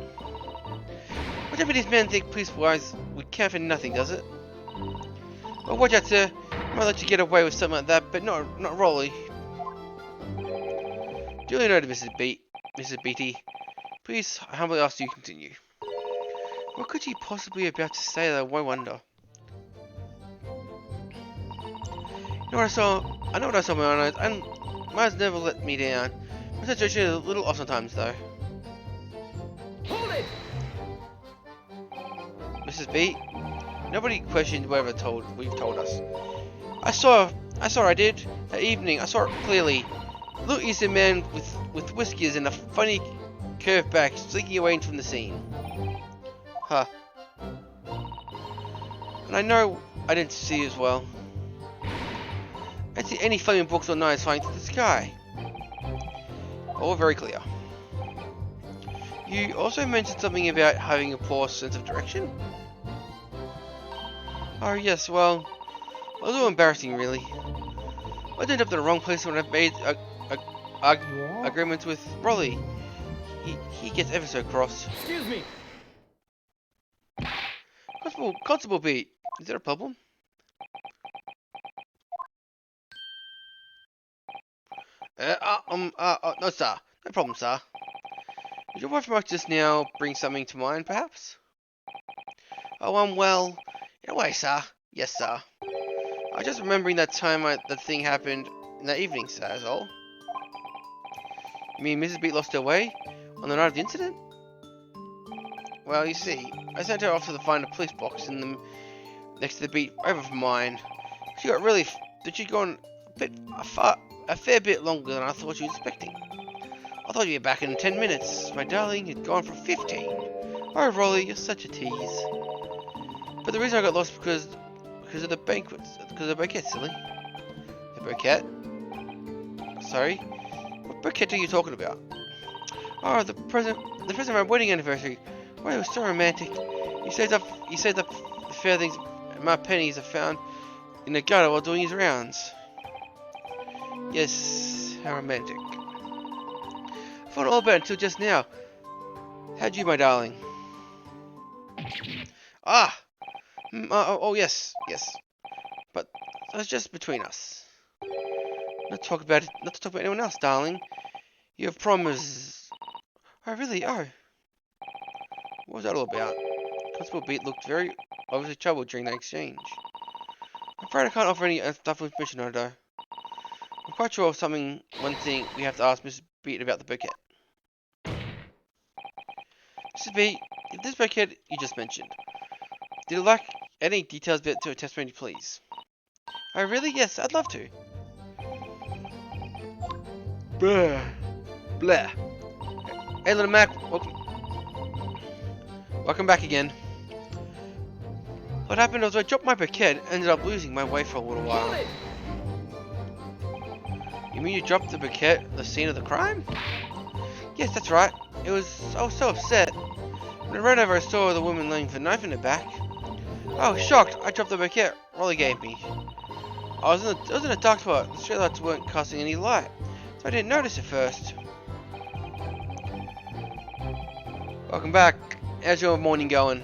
Whatever these men think police-wise would count for nothing, does it? Well, watch out, sir. I might let you get away with something like that, but not Rolly. Duly noted, Mrs. Beatty. Please, I humbly ask you to continue. What could she possibly be about to say that I wonder? You know what I saw? I know what I saw with my own eyes, and my eyes never let me down. My situation is a little off sometimes, though. Hold it! Mrs. B, nobody questioned whatever you've told us. I saw I did. That evening, I saw it clearly. A little Eastern man with whiskers and a funny curved back slinking away from the scene. Huh. And I know I didn't see you as well. I didn't see any flaming books or knives flying through the sky. All very clear. You also mentioned something about having a poor sense of direction? Oh yes, well, a little embarrassing really. I ended up in the wrong place when I made agreements with Rolly. He gets ever so cross. Excuse me. Constable Beat, is there a problem? No sir, no problem sir. Did your wife remark just now bring something to mind perhaps? Oh well, in a way sir, yes sir. I was just remembering that time that thing happened in that evening, that's all. You mean Mrs. Beat lost her way on the night of the incident? Well, you see, I sent her off to find a police box in the next to the beat over from mine. She got really. She'd gone a fair bit longer than I thought she was expecting. I thought you'd be back in 10 minutes. My darling, you'd gone for 15. Oh, Rolly, you're such a tease. But the reason I got lost because of the banquets, because of the bouquet, silly. The bouquet? Sorry? What bouquet are you talking about? Oh, the present of our wedding anniversary. Well, it was so romantic. He saved up the fair things, my pennies are found in the gutter while doing his rounds. Yes, how romantic. I thought all about it until just now. How'd you, my darling? Ah! Oh, yes. But that's just between us. Not to talk about anyone else, darling. You have promised. Oh, really? Oh. What was that all about? Constable Beat looked very obviously troubled during that exchange. I'm afraid I can't offer any stuff with information on it, though. I'm quite sure of one thing we have to ask Mrs. Beat about the bouquet. Mrs. Beat, this bouquet you just mentioned, did you like any details about to a testimony, please? Oh, really? Yes, I'd love to. Blah. Blah. Hey, little Mac, welcome back again. What happened was I dropped my bouquet and ended up losing my way for a little while. You mean you dropped the bouquet at the scene of the crime? Yes, that's right. I was so upset. When I ran over, I saw the woman laying with a knife in her back. I was shocked. I dropped the bouquet Rolly gave me. I was in a dark spot. The streetlights weren't casting any light, so I didn't notice at first. Welcome back. How's your morning going?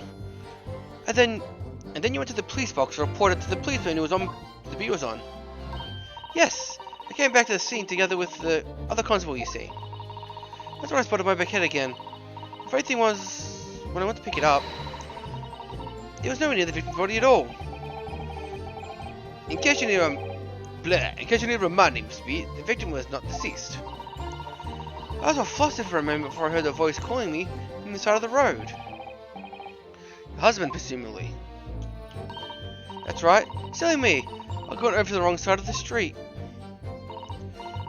And then you went to the police box and reported to the policeman who was on the beat was on. Yes, I came back to the scene together with the other constable. You see, that's when I spotted my bouquet again. The funny thing was, when I went to pick it up, there was nowhere near the victim's body at all. In case you need to remind me, Mr. Beat, the victim was not deceased. I was all flustered for a moment before I heard a voice calling me from the side of the road. Your husband, presumably. That's right. Silly me. I've gone over to the wrong side of the street.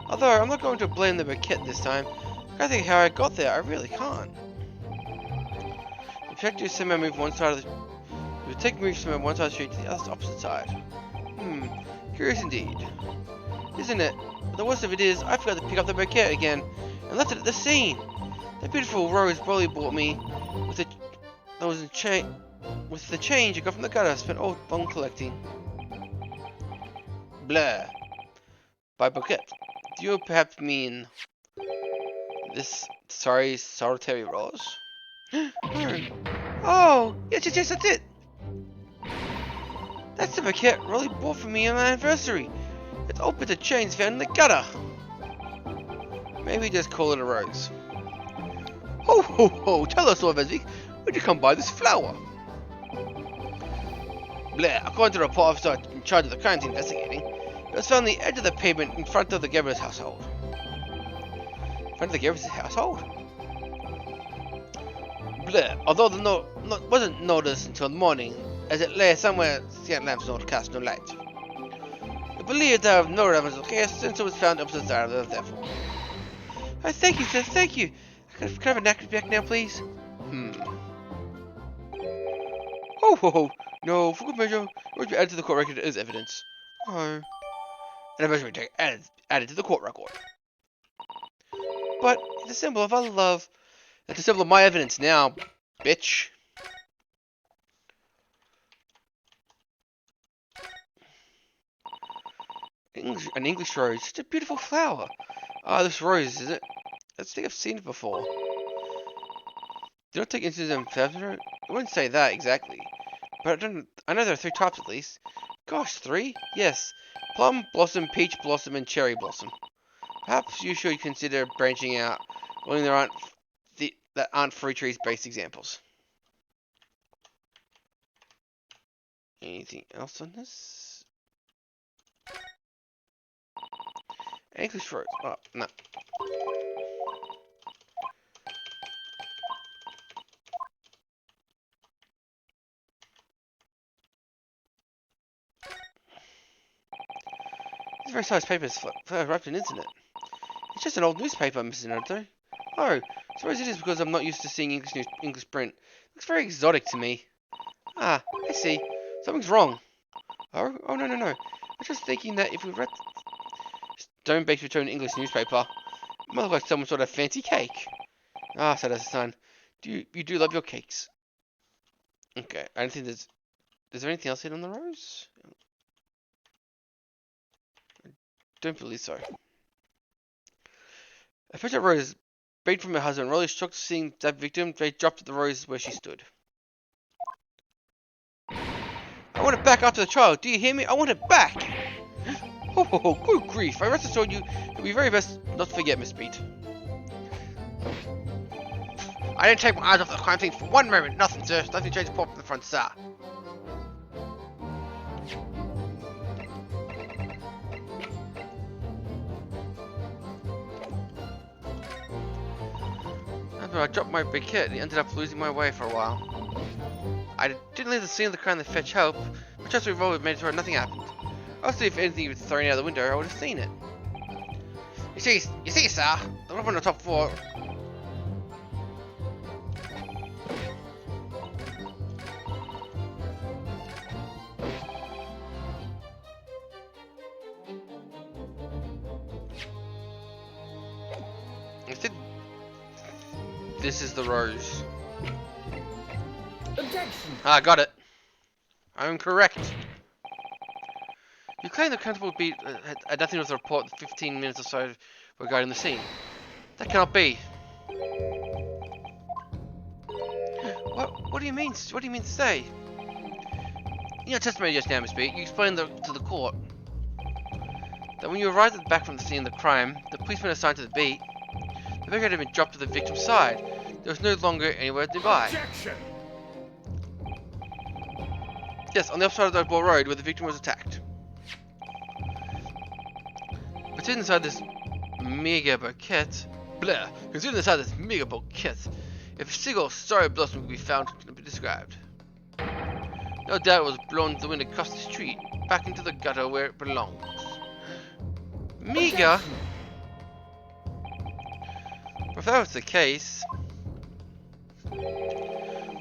Although, I'm not going to blame the bouquet this time. I can't think how I got there. I really can't. The objective somehow moved one side of the... It would take me from one side of the street to the other opposite side. Curious indeed. Isn't it? But the worst of it is, I forgot to pick up the bouquet again, and left it at the scene. That beautiful rose Broly bought me with the change I got from the gutter I spent all long collecting. Blah. By bouquet, do you perhaps mean this solitary rose? Oh, yes, that's it. That's the bouquet Rolly bought for me on my anniversary. It's all bits of chains found in the gutter. Maybe just call it a rose. Ho ho ho! Tell us all, Vesvik. Where'd you come by this flower? Blah. According to the report officer in charge of the crimes investigating, it was found on the edge of the pavement in front of the Geber's household. In front of the Geber's household? Blah. Although the note wasn't noticed until the morning, as it lay somewhere the lamps don't cast no light. We believe there have no evidence of the case since it was found opposite the side of the therefore. Oh, thank you, sir, thank you. Can I have a napkin back now, please? Ho ho ho! No, for good measure, it would be added to the court record as evidence. Oh. And a measurement tag added to the court record. But it's a symbol of our love. That's a symbol of my evidence now, bitch. An English rose, such a beautiful flower. Ah, this rose, is it? I think I've seen it before. Do not take interest in Fabner? I wouldn't say that exactly. But I know there are 3 types at least. Gosh, 3? Yes. Plum blossom, peach blossom, and cherry blossom. Perhaps you should consider branching out when there aren't fruit trees based examples. Anything else on this? English rose. Oh, no. This very size paper is wrapped in internet. It's just an old newspaper, Mrs. Naruto. Oh, suppose it is because I'm not used to seeing English print. Looks very exotic to me. Ah, I see. Something's wrong. Oh no. I was just thinking that if we read Stone baked return English newspaper, it might look like some sort of fancy cake. Ah, said her son. You do love your cakes. Okay, I don't think there's... Is there anything else hidden on the rose? I don't believe so. A picture of Rose, baked from her husband, really shocked seeing that victim. They dropped the rose where she stood. I want it back after the child. Do you hear me? I want it back. Oh, good grief. I rest assured you, it'll be very best not to forget, Miss Beat. I didn't take my eyes off the crime scene for one moment. Nothing, sir. Nothing changed port from the front, sir. I dropped my bouquet and ended up losing my way for a while. I didn't leave the scene of the crime to fetch help, but just we've always made sure nothing happened. Obviously, if anything was thrown out the window, I would have seen it. You see, sir, the roof on the top floor. This is the rose. Objection. Ah, got it. I'm correct. You claim the constable beat had nothing with the report 15 minutes or so regarding the scene. That cannot be. What do you mean? What do you mean to say? In your testimony just now, Miss B, you explained to the court that when you arrived back from the scene of the crime, the policeman assigned to the beat, the bag had been dropped to the victim's side. There was no longer anywhere nearby. Objection. Yes, on the opposite side of the Old Road where the victim was attacked. But inside this mega bouquet, consider inside this mega bouquet, if a single sorry blossom could be found to be described. No doubt it was blown to the wind across the street, back into the gutter where it belongs. Mega? If that was the case,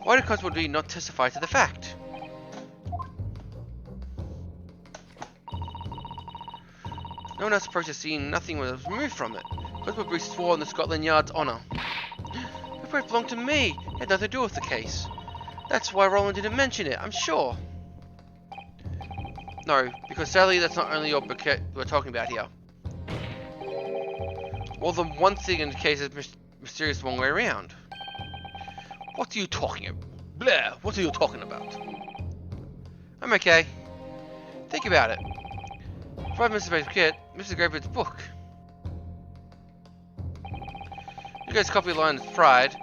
why did Constable D not testify to the fact? No one else approached the scene, nothing was removed from it. Constable Bree swore on the Scotland Yard's honour. The proof belonged to me, it had nothing to do with the case. That's why Roland didn't mention it, I'm sure. No, because sadly that's not only your bouquet we're talking about here. More than one thing in the case is mysterious one way around. What are you talking about? Blair, what are you talking about? I'm okay. Think about it. 5 minutes of kid, Mr. Greybeard's book. You guys' copy of Lion's Pride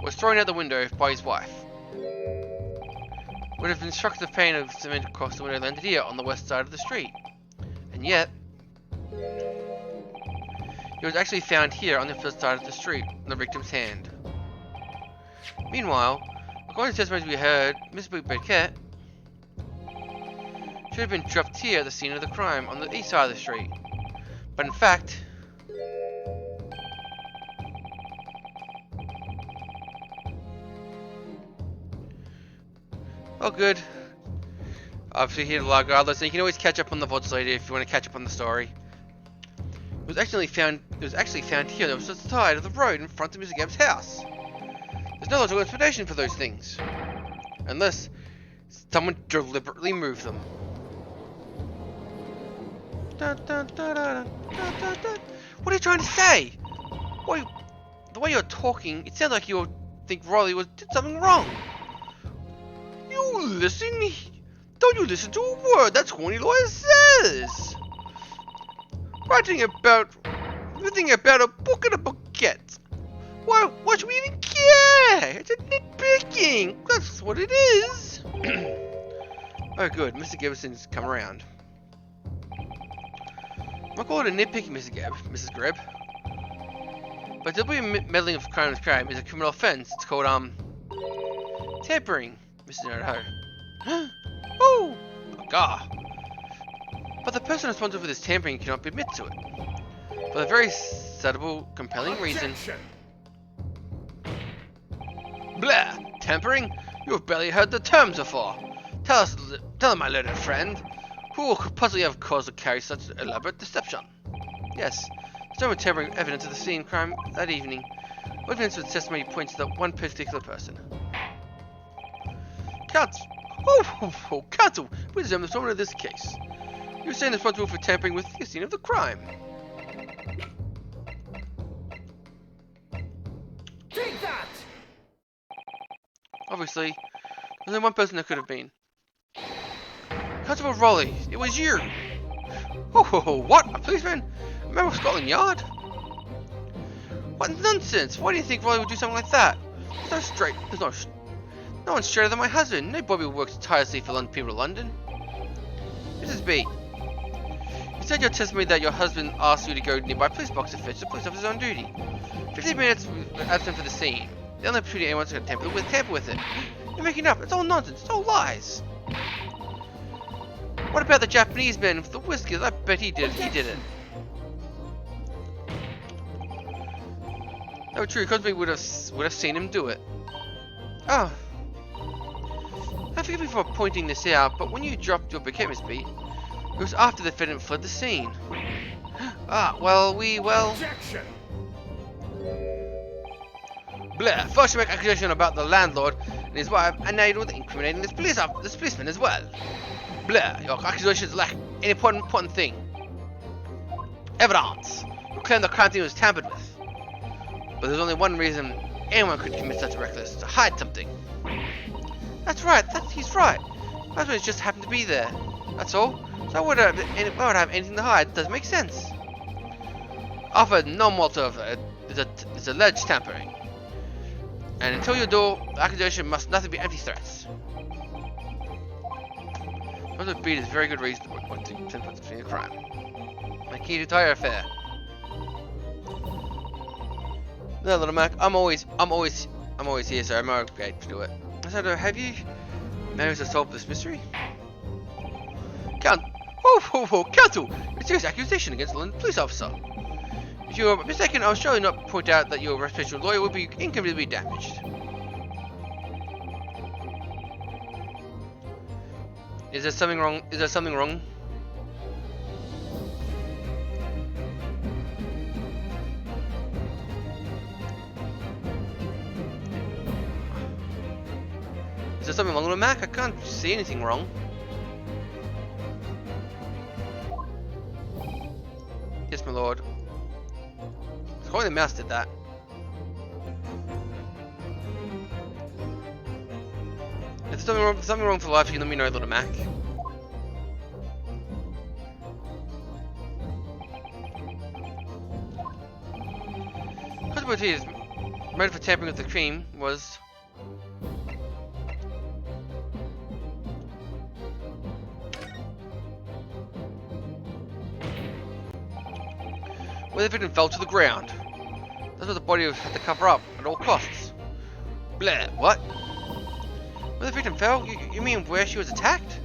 was thrown out the window by his wife. Would have been struck with the pain of cement across the window landed here on the west side of the street. And yet, it was actually found here on the opposite side of the street, in the victim's hand. Meanwhile, according to testimonies we heard, Miss Bouquet should have been dropped here at the scene of the crime on the east side of the street. But in fact, oh good. Obviously here regardless, and you can always catch up on the VODs later if you want to catch up on the story. It was actually found here on the opposite side of the road in front of Mr. Gabb's house. There's no logical explanation for those things. Unless someone deliberately moved them. What are you trying to say? The way you're talking, it sounds like you think Riley did something wrong. You listen? Don't you listen to a word that Horny Lawyer says? Writing about a book and a bouquet. Why should we even care? It's a nitpicking. That's what it is. Oh good, Mr. Gibson's come around. I call it a nitpicking, Mrs. Greb. But deliberate meddling of crime with crime is a criminal offense. It's called, tampering, Mrs. Idaho. Woo! Gah! But the person responsible for this tampering cannot admit to it. For a very suitable, compelling reason. Objection. Blah! Tampering? You have barely heard the terms before. Tell my learned friend, who could possibly have cause to carry such elaborate deception? Yes, there's no tampering evidence of the scene crime that evening. Evidence with testimony points to that one particular person. Counsel! Counsel! Please examine the moment of this case. You're saying responsible for tampering with the scene of the crime. Take that! Obviously, there's only one person that could have been. Constable Raleigh, it was you! What? A policeman? A member of Scotland Yard? What nonsense! Why do you think Raleigh would do something like that? No one's straighter than my husband. No Bobby works tirelessly for people of London. Mrs. B, you said your testimony that your husband asked you to go to nearby police box to fetch the police officer on duty. 15 minutes absent for the scene. The only opportunity anyone's going to tamper with it. You're making up. It's all nonsense. It's all lies. What about the Japanese man with the whiskers? I bet he did. He did it. No, true. Cosby would have seen him do it. Oh. Forgive me for pointing this out, but when you dropped your bouquet, Miss B, it was after the defendant fled the scene. Well. Objection. Blah. First you make accusation about the landlord and his wife, and now you're incriminating this policeman as well. Blah. Your accusations lack any important thing. Evidence. You claim the crime scene was tampered with. But there's only one reason anyone could commit such reckless, to hide something. That's right, he's right. My husband just happened to be there. That's all. So why would I have anything to hide? It doesn't make sense. Offered no more of it. It's alleged tampering. And until you do, the accusation must nothing be empty threats. Those beat is very good reason to want to between the crime. My key to the entire affair. No, little Mac, I'm always here, so I'm okay to do it. So, have you managed to solve this mystery? Counsel! It's a serious accusation against the London police officer. If you are mistaken, I'll surely not point out that your reputation lawyer will be inconveniently damaged. Is there something wrong? Is there something wrong? Is there something wrong with Mac? I can't see anything wrong. Yes, my lord. Only the mouse did that. If there's something wrong for life, you can let me know, little Mac. Possibilities. Motive for tampering with the cream was. Where the victim fell to the ground. That's what the body had to cover up at all costs. Blah, what? Where the victim fell? You mean where she was attacked?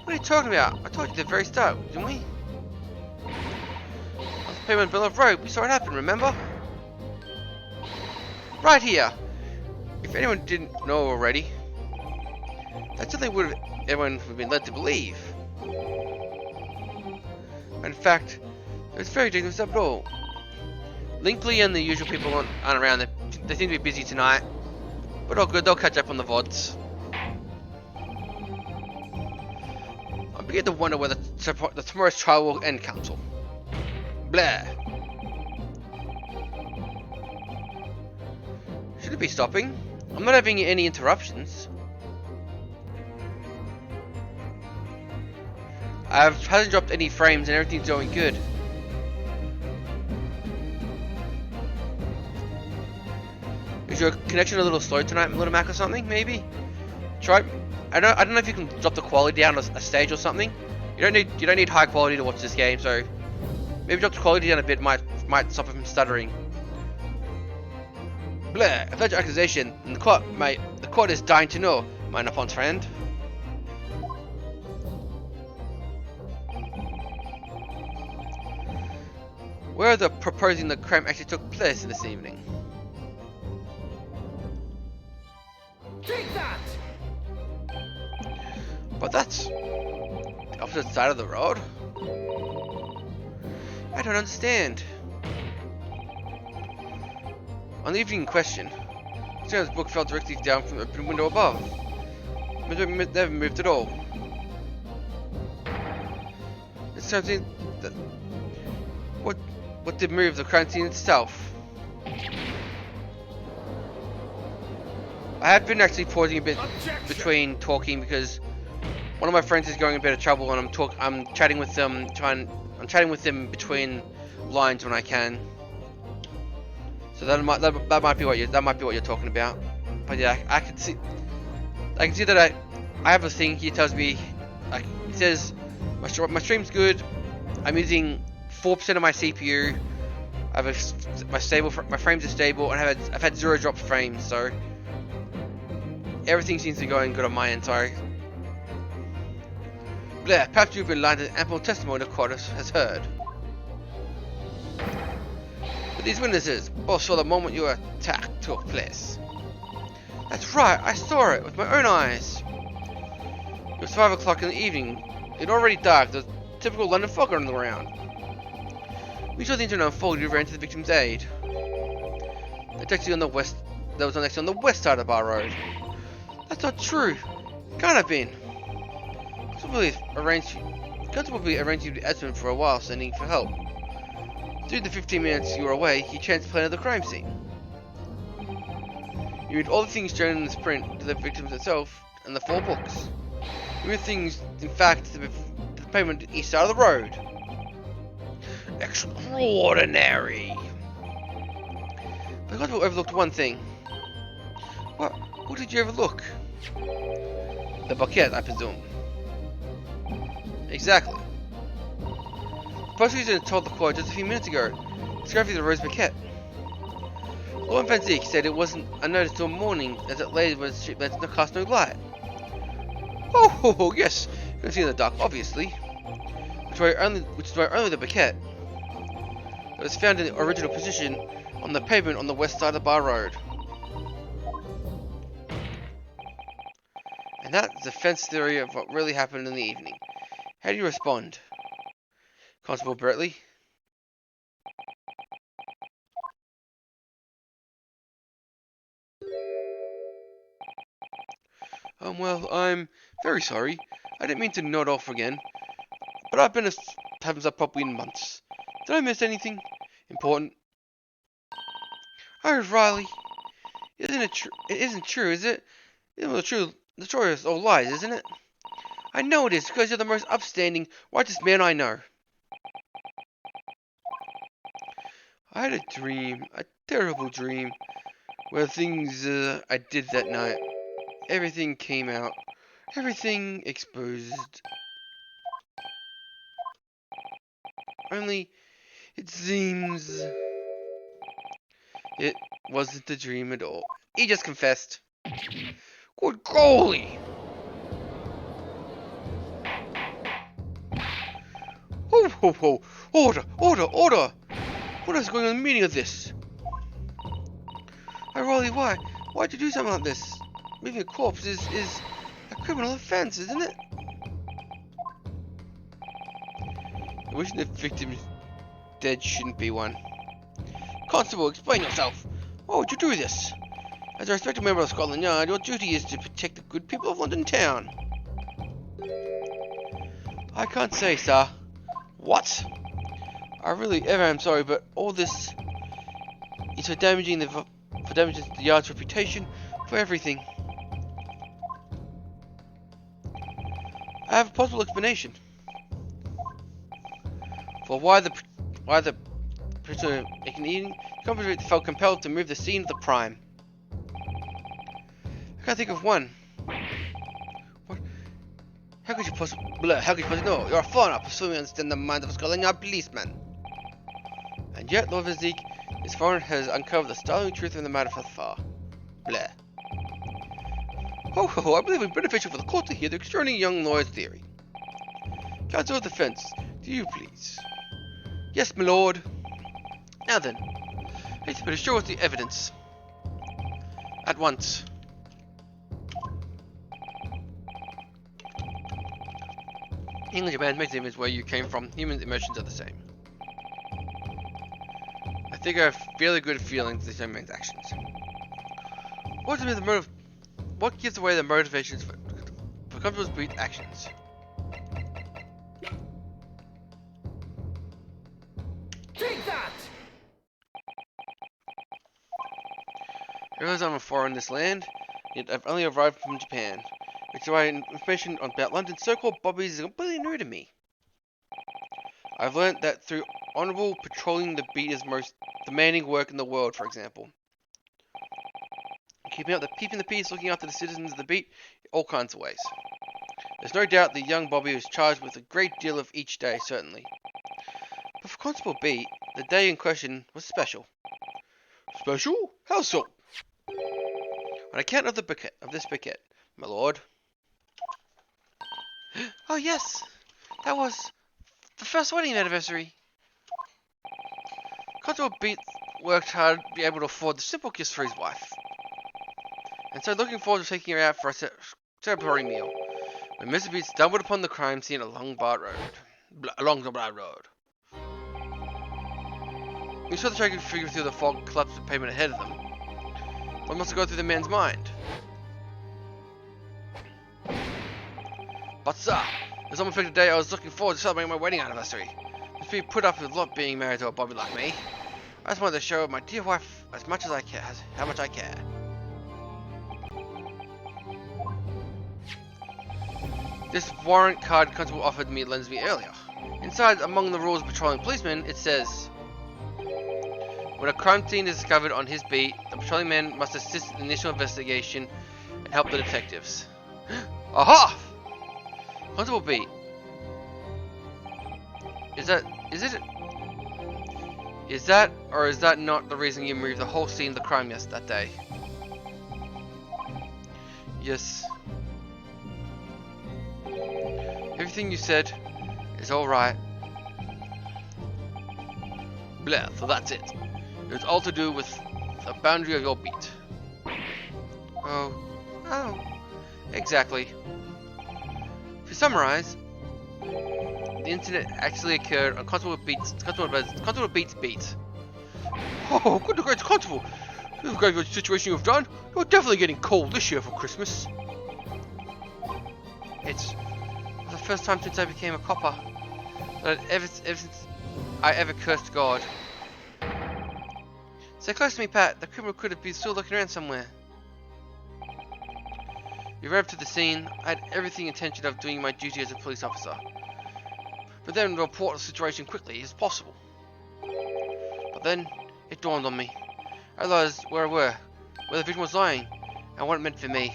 What are you talking about? I told you at the very start, didn't we? On the payment bill of road, we saw it happen, remember? Right here. If anyone didn't know already, that's something everyone would have been led to believe. In fact, it's very dangerous after all. Linkley and the usual people aren't around. They seem to be busy tonight. But all good, they'll catch up on the VODs. I begin to wonder whether tomorrow's trial will end, counsel. Blah. Should it be stopping? I'm not having any interruptions. Hasn't dropped any frames and everything's going good. Is your connection a little slow tonight, little Mac, or something? Maybe. Try. I don't know if you can drop the quality down a stage or something. You don't need high quality to watch this game, so maybe drop the quality down a bit might stop him from stuttering. Blair, I've heard your accusation, and the court is dying to know, my Napon's friend. Where are the proposing the crime actually took place this evening? Take that! But that's the opposite side of the road. I don't understand. On the evening in question, Sarah's book fell directly down from the open window above. Never moved at all. It's something that what did move the crime scene itself? I have been actually pausing a bit between talking because one of my friends is going in a bit of trouble, and I'm chatting with them, I'm chatting with them between lines when I can. So that might be what you're talking about. But yeah, I can see that I have a thing here tells me, like, it says my stream's good. I'm using 4% of my CPU. My frames are stable, and I've had 0 drop frames, so everything seems to be going good on my end. Sorry. Blair, perhaps you've been lying to ample testimony the court has heard. But these witnesses both saw the moment your attack took place. That's right, I saw it with my own eyes. It was 5 o'clock in the evening. It already dark. There was typical London fog on the ground. We saw the incident unfold. We ran to the victim's aid. The taxi on the west. That was actually on the west side of the bar road. That's not true. Can't have been. Probably arranged with Esmond for a while, sending for help. During the 15 minutes you were away, he transplanted the crime scene. You read all the things shown in this print to the victims itself and the 4 books. You read things, in fact, to the pavement east side of the road. Extraordinary! But I got to overlooked one thing. What did you overlook? The bouquet, I presume. Exactly. The prosecutor told the court just a few minutes ago, describing the rose bouquet. Lord Van Zeke said it wasn't unnoticed till morning, as it lay with a street that cast no light. Oh, yes, you can see in the dark, obviously. Which is why only the bouquet that was found in the original position on the pavement on the west side of the bar road. And that's the defense theory of what really happened in the evening. How do you respond, Constable Bertley? Well, I'm very sorry. I didn't mean to nod off again, but I've been happens up probably in months. Did I miss anything important? Oh, Riley, isn't it true? It isn't true, is it? The story is all lies, isn't it? I know it is, because you're the most upstanding, righteous man I know. I had a dream, a terrible dream, where things I did that night, everything came out, everything exposed. Only, it seems it wasn't a dream at all. He just confessed. Good golly! Ho! Order! What is going on in the meaning of this? Oh, Riley, why? Why'd you do something like this? Moving a corpse is a criminal offense, isn't it? Wishing the victim's dead shouldn't be one. Constable, explain yourself. Why would you do this? As a respected member of Scotland Yard, your duty is to protect the good people of London town. I can't say, sir. What? I really ever am sorry, but all this is for damaging the yard's reputation, for everything. I have a possible explanation for why the prisoner making the evening felt compelled to move the scene of the crime. I can't think of one. What? How could you possibly know? You're a foreigner pursuing and understand the mind of a colonial policeman. And yet, Lord Stik, this foreigner has uncovered the startling truth in the matter from far. Blah. Ho, I believe it would be beneficial for the court to hear the extraordinary young lawyer's theory. Counsel of defense, do you please? Yes, my lord. Now then, please better show us the evidence. At once. English man makes the image where you came from. Human emotions are the same. I think I have fairly good feelings this young man's actions. What gives away the motivations for Constable Beat's actions? Take that! I realize I'm a foreigner in this land, yet I've only arrived from Japan, which is why information about London's so-called bobbies is completely new to me. I've learnt that through honourable patrolling the beat is most demanding work in the world, for example. Keeping the peace, looking after the citizens of the beat, in all kinds of ways. There's no doubt the young Bobby was charged with a great deal of each day, certainly. But for Constable Beat, the day in question was special. Special? How so? On account of this bouquet, my lord. Oh yes, that was the first wedding anniversary. Constable Beat worked hard to be able to afford the simple gifts for his wife. And so looking forward to taking her out for a celebratory meal, when Mr. Beat stumbled upon the crime scene along the bar road. He saw the tragic figure through the fog collapse the pavement ahead of them. What must have gone through the man's mind? But sir, this unexpected day I was looking forward to celebrating my wedding anniversary. Must be put up with a lot being married to a Bobby like me. I just wanted to show my dear wife as much as I care, how much I care. This warrant card Constable offered me lends me earlier. Inside, among the rules of patrolling policemen, it says, when a crime scene is discovered on his beat, the patrolling man must assist in the initial investigation and help the detectives. Aha! Constable Beat. Is that or is that not the reason you moved the whole scene of the crime that day? Yes. Everything you said is alright. Blah, so that's it. It's all to do with the boundary of your beat. Oh, exactly. To summarize, the incident actually occurred on Constable Beat's beat. Oh, good great Constable! This is a great situation you've done. You're definitely getting cold this year for Christmas. It's the first time since I became a copper that ever since I ever cursed God. Stay close to me, Pat. The criminal could have been still looking around somewhere. We arrived to the scene. I had everything intention of doing my duty as a police officer, but then report the situation quickly as possible. But then it dawned on me. I realized where the victim was lying, and what it meant for me.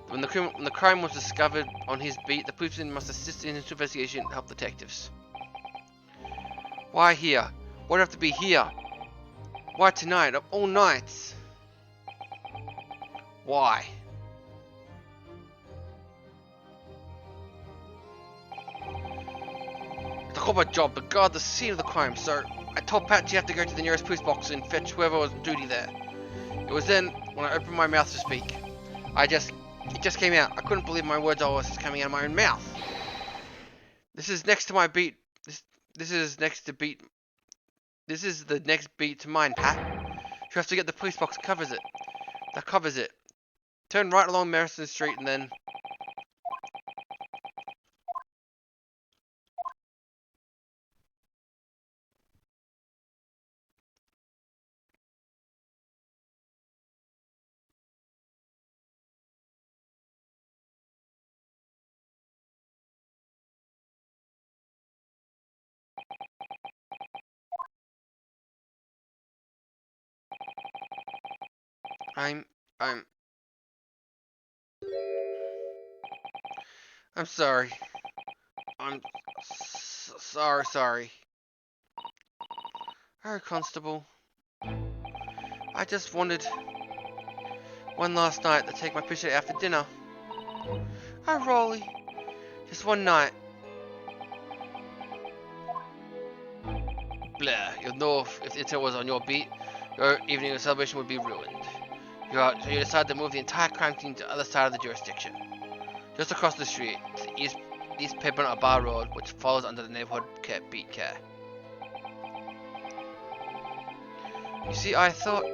When the crime was discovered on his beat, the policeman must assist in his investigation and help detectives. Why here? Why'd it have to be here? Why tonight, of all nights? Why? It's a corporate job to guard the scene of the crime, so I told Pat she had to go to the nearest police box and fetch whoever was on duty there. It was then, when I opened my mouth to speak, it just came out. I couldn't believe my words I was coming out of my own mouth. This is next to my beat. This is next to beat. This is the next beat to mine, Pat. You have to get the police box that covers it. Turn right along Merrison Street and then... I'm... I'm sorry. I'm sorry. Oh, Constable. I just wanted one last night to take my picture out for dinner. Oh, Rolly. Just one night. Blah. You'll know if the internet was on your beat, your evening of celebration would be ruined. So you decide to move the entire crime scene to the other side of the jurisdiction. Just across the street, to the east pavement of Bar Road, which follows under the neighborhood beat care. You see, I thought,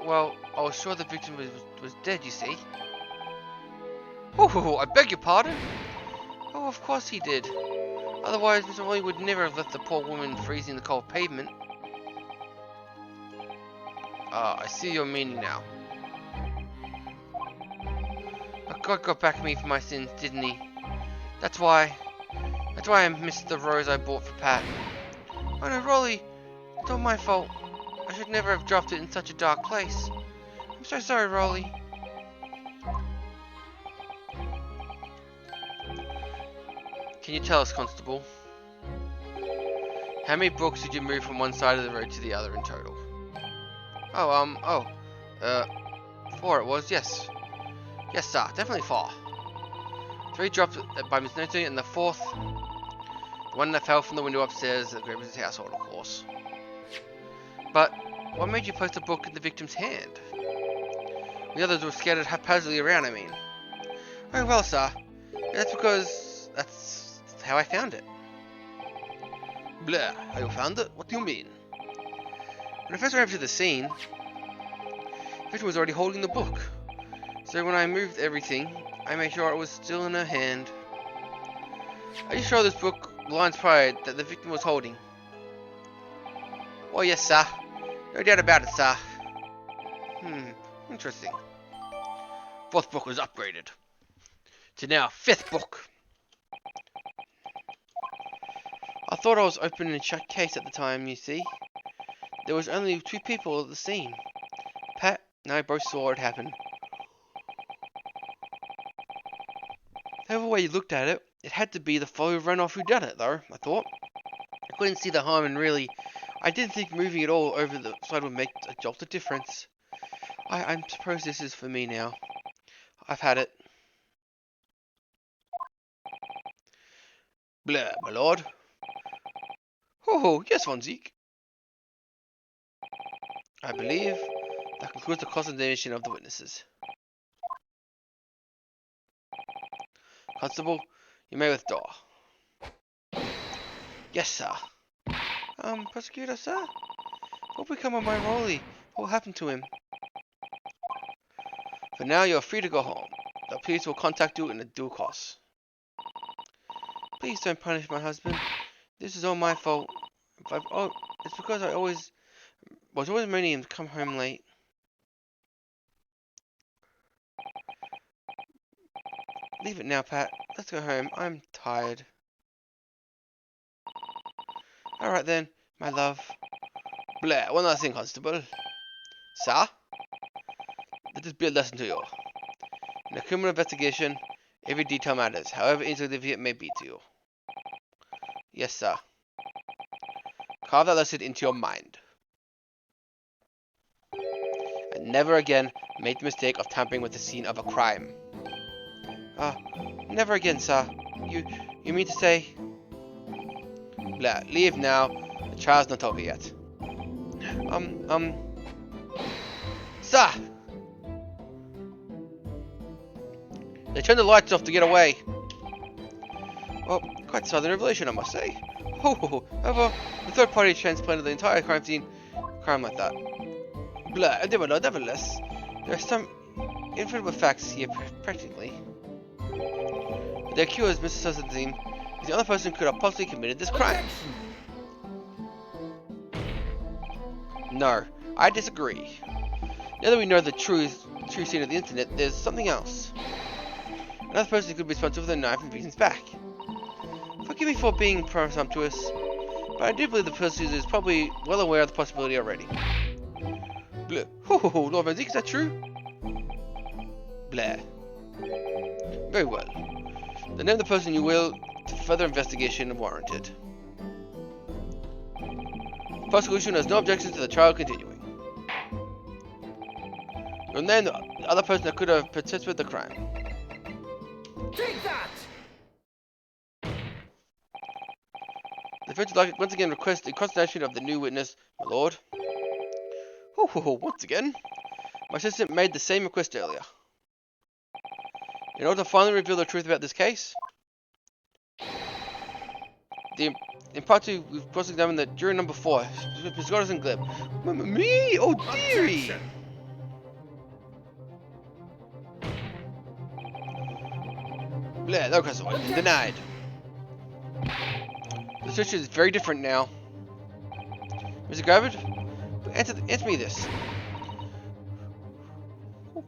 well, I was sure the victim was dead, you see. Oh, I beg your pardon? Oh, of course he did. Otherwise, Mr. Rolly would never have left the poor woman freezing the cold pavement. Ah, I see your meaning now. But God got back at me for my sins, didn't he? That's why I missed the rose I bought for Pat. Oh no, Rolly, it's all my fault. I should never have dropped it in such a dark place. I'm so sorry, Rolly. Can you tell us, Constable? How many books did you move from one side of the road to the other in total? Oh, 4 it was, yes. Yes, sir, definitely 4. 3 dropped by misnoting, and the 4th, the one that fell from the window upstairs at Graves' household, of course. But what made you place the book in the victim's hand? The others were scattered haphazardly around, I mean. Oh, well, sir. That's because that's how I found it. Blah, how you found it? What do you mean? When I first arrived to the scene, the victim was already holding the book. So when I moved everything, I made sure it was still in her hand. Are you sure this book lines pride that the victim was holding? Oh yes, sir. No doubt about it, sir. Interesting. 4th book was upgraded to now 5th book. I thought I was open and shut case at the time, you see. There was only 2 people at the scene. Pat and I both saw it happen. However way you looked at it, it had to be the fellow who ran off who done it, though, I thought. I couldn't see the harm, and really, I didn't think moving it all over the side would make a jolt of difference. I suppose this is for me now. I've had it. Blah, my lord. Oh, yes, Von Zeke. I believe that concludes the cross-examination of the witnesses. Constable, you may withdraw. Yes, sir. Prosecutor, sir? What will become of my Rolly? What will happen to him? For now, you are free to go home. The police will contact you in due course. Please don't punish my husband. This is all my fault. It's because I was always moaning him to come home late. Leave it now, Pat. Let's go home. I'm tired. Alright then, my love. Blah, one last thing, Constable. Sir? Let this be a lesson to you. In a criminal investigation, every detail matters, however insignificant it may be to you. Yes, sir. Carve that lesson into your mind. And never again make the mistake of tampering with the scene of a crime. Never again, sir. You mean to say? Blah, leave now. The trial's not over yet. Sir! They turned the lights off to get away. Well, quite sudden revelation, I must say. However, the third party transplanted the entire crime scene. Crime like that. Blah, nevertheless, there are some inevitable facts here, practically. The accused, Mr. Sussenzine, is the only person who could have possibly committed this crime. No, I disagree. Now that we know the true scene of the incident, there's something else. Another person could be responsible for the knife in Vision's back. Forgive me for being presumptuous, but I do believe the person is probably well aware of the possibility already. Blah. Lord Van Zeke, is that true? Blah. Very well. Then name the person you will to further investigation warranted. Prosecution has no objection to the trial continuing. You'll name the other person that could have participated in the crime. Take that! The defense would like once again request the consultation of the new witness, my lord. Once again, my assistant made the same request earlier. In order to finally reveal the truth about this case, in part 2, we've cross-examined the jury number 4, Ms. Goddison Gleb. Me? Oh dearie! Objection! Blah, no question, denied. The situation is very different now. Mr. Gravid, answer me this.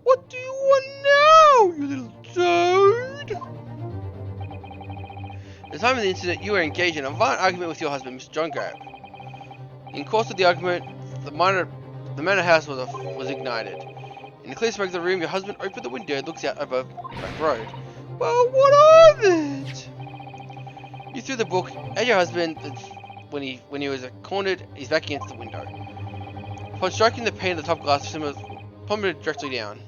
What do you want now, you little toad? At the time of the incident, you were engaged in a violent argument with your husband, Mr. John Grab. In course of the argument, the manor house was ignited. In the clear smoke of the room, your husband opened the window and looks out over the road. Well, what of it? You threw the book at your husband when he was cornered. He's back against the window. Upon striking the pane of the top glass, the plummeted directly down,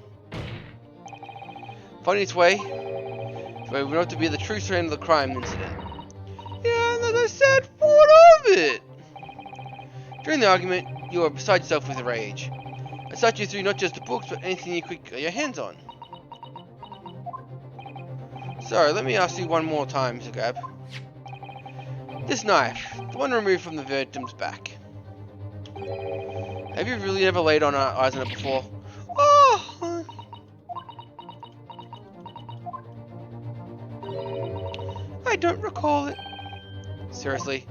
finding its way where we know to be the true strain of the crime incident. Yeah, and as I said, what of it? During the argument, you were beside yourself with rage. As such, you threw not just the books, but anything you could get your hands on. Sorry, let me ask you one more time, Mr. Grab. This knife, the one removed from the victim's back. Have you really never laid eyes on it before? Oh! I don't recall it. Seriously?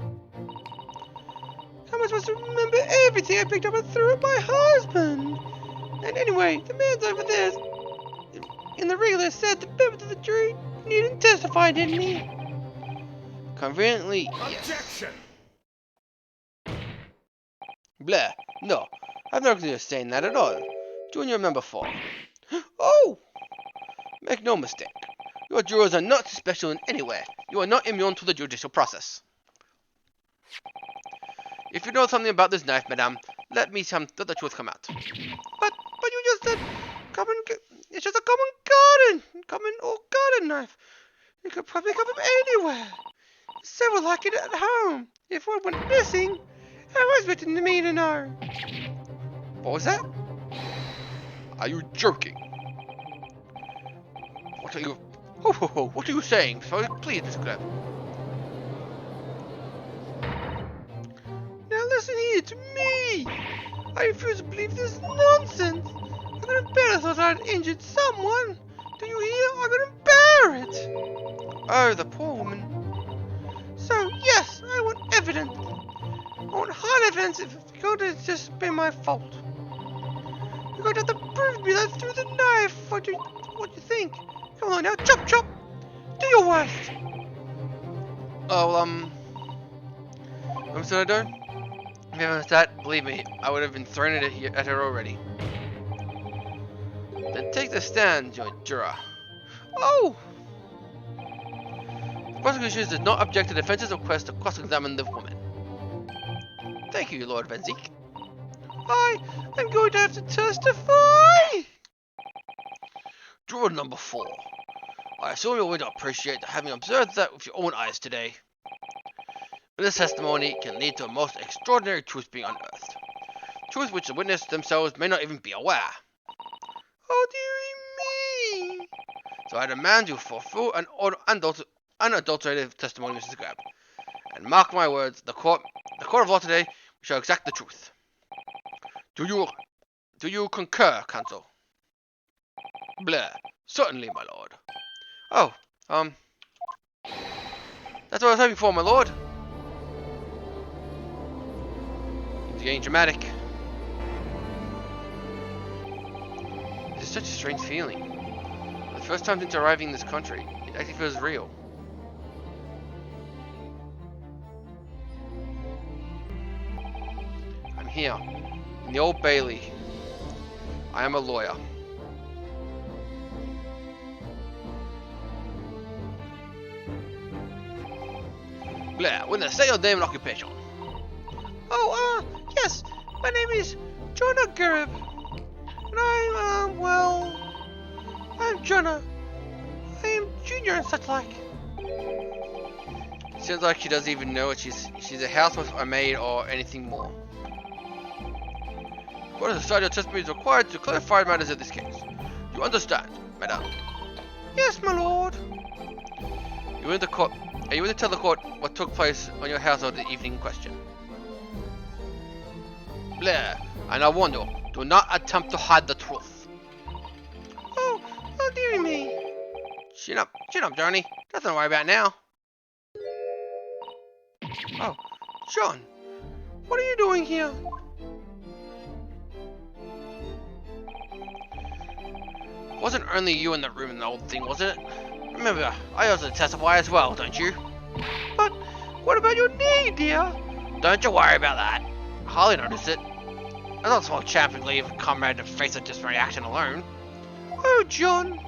How am I supposed to remember everything I picked up and threw at my husband? And anyway, the man's over there in the regular said the members of the jury needn't testify, didn't he? Conveniently, yes. Objection! Blah. No, I've no idea of saying that at all. Junior member 4. Oh! Make no mistake. Your jurors are not special in any way. You are not immune to the judicial process. If you know something about this knife, madame, let the truth come out. But you just said it's just a common garden knife. You could probably come from anywhere. Several like it at home. If one went missing, how was written to me to know? What was that? Are you joking? What are you... what are you saying? Sorry, please, Mr. Grab. Now listen here to me. I refuse to believe this nonsense. I couldn't bear thought I'd injured someone. Do you hear? I couldn't bear it. Oh, the poor woman. So, yes, I want evidence. I want hard evidence if it's going to just be my fault. You're going to have to prove to me that I threw the knife. What do you think? Come on now, chop chop! Do your worst! Oh, I'm sorry, Doe. If you haven't that, believe me, I would have been thrown at her already. Then take the stand, juror. Oh! The prosecution does not object to the defense's request to cross-examine the woman. Thank you, Lord Van Zeek. I'm going to have to testify! Juror number 4. I assume you would appreciate having observed that with your own eyes today. But this testimony can lead to a most extraordinary truth being unearthed. Truth which the witnesses themselves may not even be aware. Oh dearie me! So I demand you for full and unadulterated testimony, Mrs. Grab. And mark my words, the court of law today shall exact the truth. Do you concur, counsel? Blah. Certainly, my lord. Oh, that's what I was hoping for, my lord. It's getting dramatic. This is such a strange feeling. For the first time since arriving in this country, it actually feels real. I'm here, in the Old Bailey. I am a lawyer. Blair, with a say your name and occupation. Oh, yes. My name is Jonah Garib. And I'm Jonah. I am junior and such like. Sounds like she doesn't even know it. She's a housewife, a maid, or anything more. What is the side your testimony is required to clarify matters of this case? You understand, madam? Yes, my lord. You willing to court? Are you willing to tell the court what took place on your household the evening in question? Blair, and I warn you, do not attempt to hide the truth. Oh, dearie me. Chin up, Johnny. Nothing to worry about now. Oh, John, what are you doing here? Wasn't only you in the room in the old thing, was it? Remember, I also testify as well, don't you? But what about your knee, dear? Don't you worry about that. I hardly noticed it. I don't small chap would leave a comrade to face a disparate action alone. Oh, John.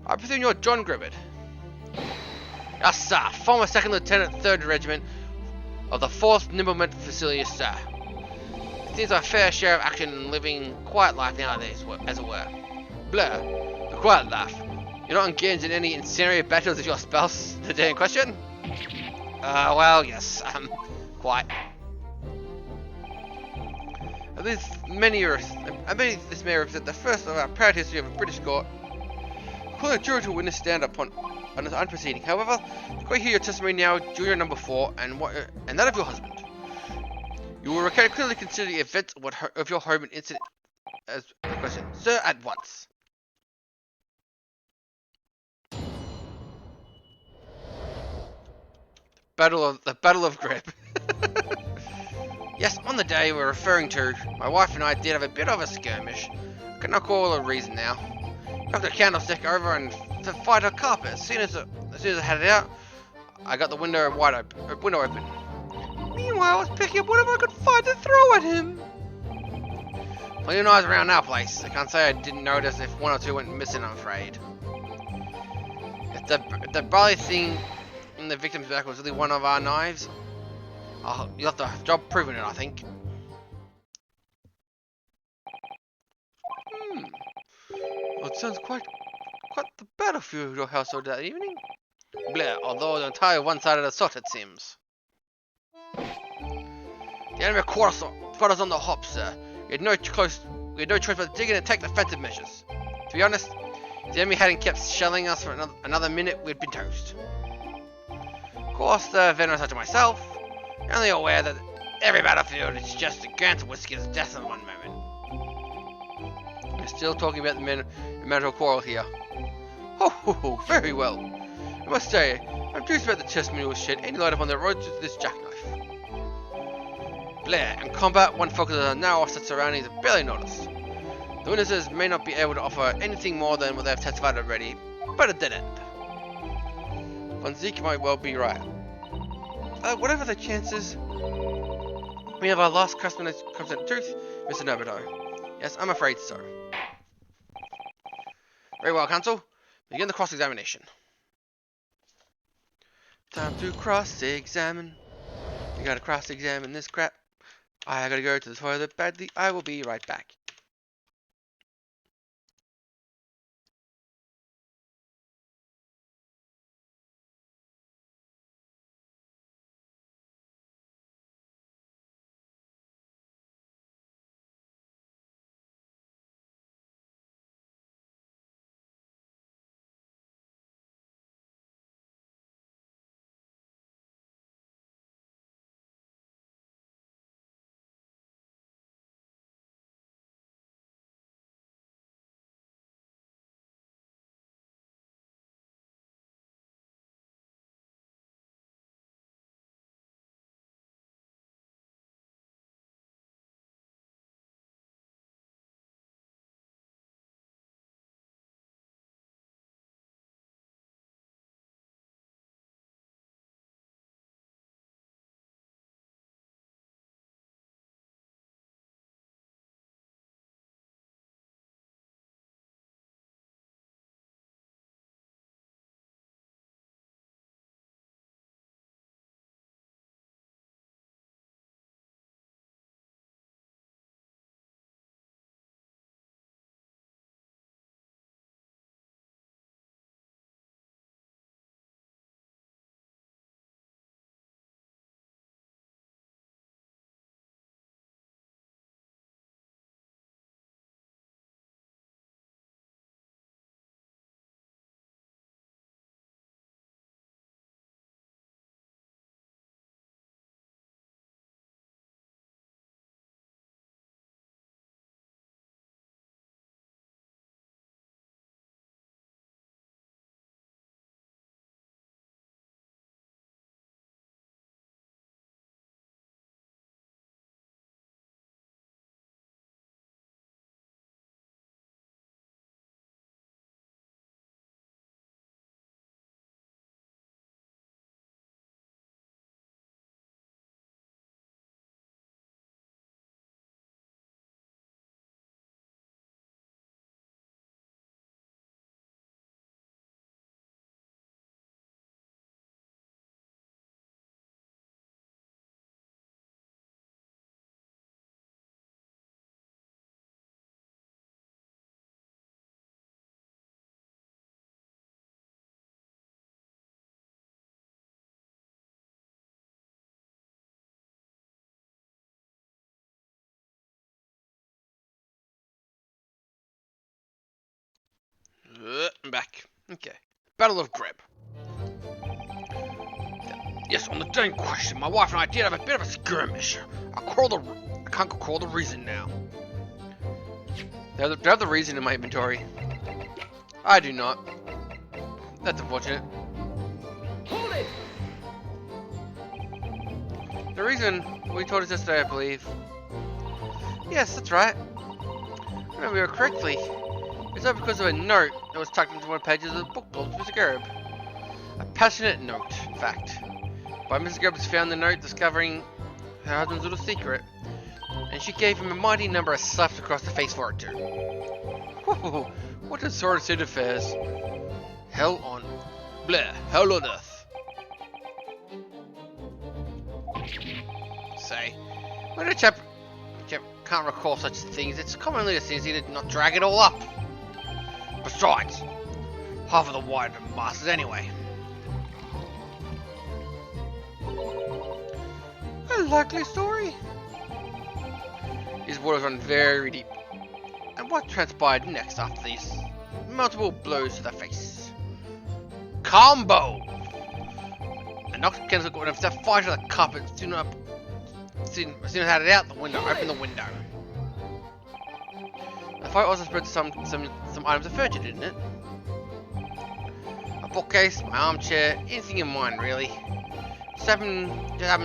I presume you're John Gribbett. Yes, sir. Former 2nd Lieutenant, 3rd Regiment of the 4th Nimblement Facility, sir. It seems a fair share of action and living quiet life nowadays, as it were. Blair, the quiet life. You're not engaged in any incendiary battles with your spouse the day in question? Well, yes, quite. At least I believe this may represent the first of our proud history of a British court. Calling a jury to witness stand up on an unproceeding. However, go hear your testimony now, junior number 4, and that of your husband. You will clearly consider the events of your home and incident as a question, sir, at once. The Battle of Grip. Yes, on the day we're referring to, my wife and I did have a bit of a skirmish. I cannot call it a reason now. Knocked the candlestick over and to fight a carpet. As soon as I had it out, I got the window open. Meanwhile, I was picking up whatever I could find to throw at him. Plenty of knives around our place. I can't say I didn't notice if one or two went missing, I'm afraid. If the barley thing in the victim's back was really one of our knives, you'll have to have a job proving it, I think. Well, it sounds quite the battlefield of your household that evening. Blair, although the entire one-sided assault, it seems. The enemy caught us on the hop, sir. We had no choice but to dig in and take defensive measures. To be honest, if the enemy hadn't kept shelling us for another minute, we'd been toast. Of course, the veteran such as myself, only aware that every battlefield is just a grand whiskey's death in one moment. We're still talking about the marital quarrel here. Oh, very well. I must say, I'm curious about the testimony will shed any light upon the road to this jackknife. Blair, in combat, one focuses on narrow set surroundings and barely noticed. The witnesses may not be able to offer anything more than what they have testified already, but it did end. Von Zeke might well be right. Whatever the chances, we have our last customer comes to the truth, Mr. Nobuto. Yes, I'm afraid so. Very well, counsel. Begin the cross-examination. Time to cross-examine. You gotta cross-examine this crap. I gotta go to the toilet badly. I will be right back. I'm back. Okay. Battle of Greb. Yes, on the day in question, my wife and I did have a bit of a skirmish. I can't recall the reason now. Do I have the reason in my inventory? I do not. That's unfortunate. Hold it! The reason we told us yesterday, I believe. Yes, that's right. Remember we were correctly. It's not because of a note that was tucked into one of the pages of the book called Mr. Gerb. A passionate note, in fact. But Mrs. Gerb has found the note discovering her husband's little secret, and she gave him a mighty number of slaps across the face for it too. Whoa, what a sort of state of affairs. Hell on earth. Say, when a chap can't recall such things, it's commonly a sin to not drag it all up. Besides, half of the white masters anyway. A likely story. His waters run very deep. And what transpired next after these multiple blows to the face? Combo! And Dr. Kensel got enough to fire to the carpet soon as had it out the window, open the window. The fire also spread to some items of furniture, didn't it? A bookcase, my armchair, anything in mind really. Just happened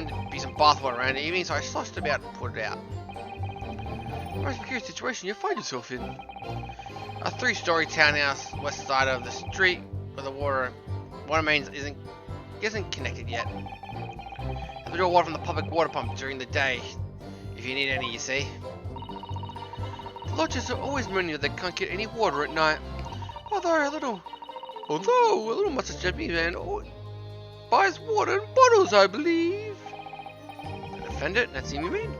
to be some bathwater around the evening, so I slossed it about and put it out. A most precarious situation you find yourself in. A 3-story townhouse west side of the street where the water mains isn't connected yet. We draw water from the public water pump during the day, if you need any, you see. The lodgers are always moaning that they can't get any water at night. Although a little mustard gently man buys water in bottles, I believe. An offended? That's him, you mean?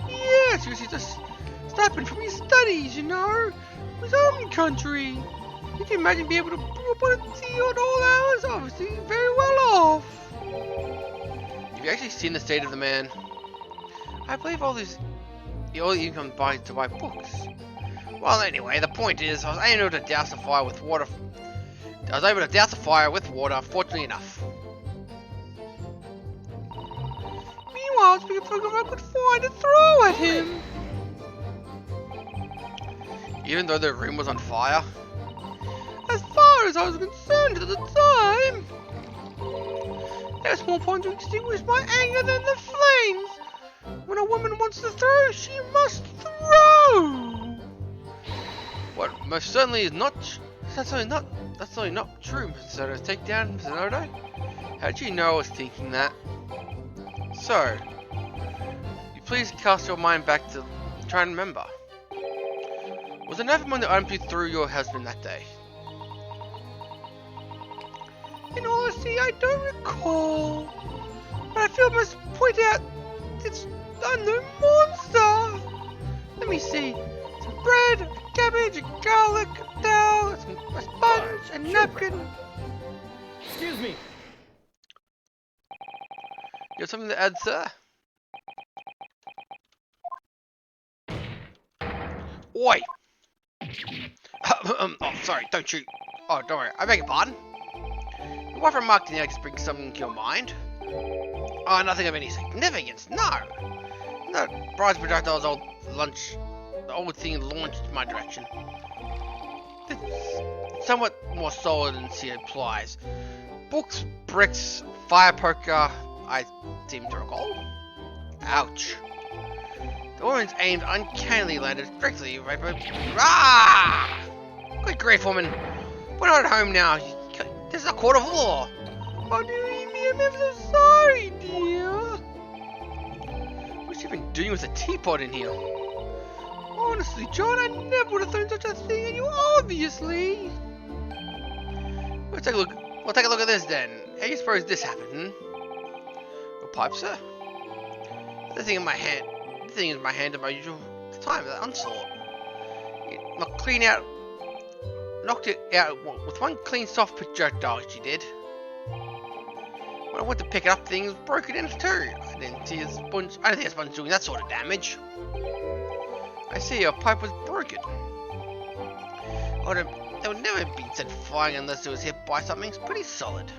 Yes, he was just stopping from his studies, you know. His own country. You can imagine being able to brew up on tea at all hours, obviously very well off. Have you actually seen the state of the man? I believe all the income to buy books. Well, anyway, the point is, I was able to douse the fire with water. Fortunately enough. Meanwhile, I was being thinking if I could find and throw at him. Even though the room was on fire. As far as I was concerned at the time, there was more point to extinguish my anger than the flames. When a woman wants to throw, she must throw. What most certainly is not. That's certainly not true, Mr. Soto. Take down, Mr. Soto. How did you know I was thinking that? So, you please cast your mind back to try and remember. Was there never among the items you threw your husband that day? In all honesty, I don't recall. But I feel I must point out this unknown monster. Let me see. Some bread, a cabbage, a garlic, a towel, a sponge, a napkin. Excuse me. You have something to add, sir? Oi! Oh, sorry, don't shoot. Oh, don't worry. I beg your pardon. Your wife remarked now just bring something to your mind. Oh, nothing of any significance, no. No, prize projectile's old the old thing launched in my direction. It's somewhat more solid than she implies. Books, bricks, fire poker, I seem to recall. Ouch. The woman's aimed uncannily landed directly right by. Ah! Good grief, woman. We're not at home now. This is a court of law. Oh, dear me, I'm so sorry, dear. What's she been doing with a teapot in here? Honestly, John, I never would have thrown such a thing at you, obviously. We'll take a look at this then. How do you suppose this happened, A pipe, sir? The thing in my hand at my usual time, that onslaught. It knocked it out with one clean soft projectile, she did. When I went to pick it up, things broke it in two. I didn't think a sponge doing that sort of damage. I see, your pipe was broken. They would never have been sent flying unless it was hit by something pretty solid.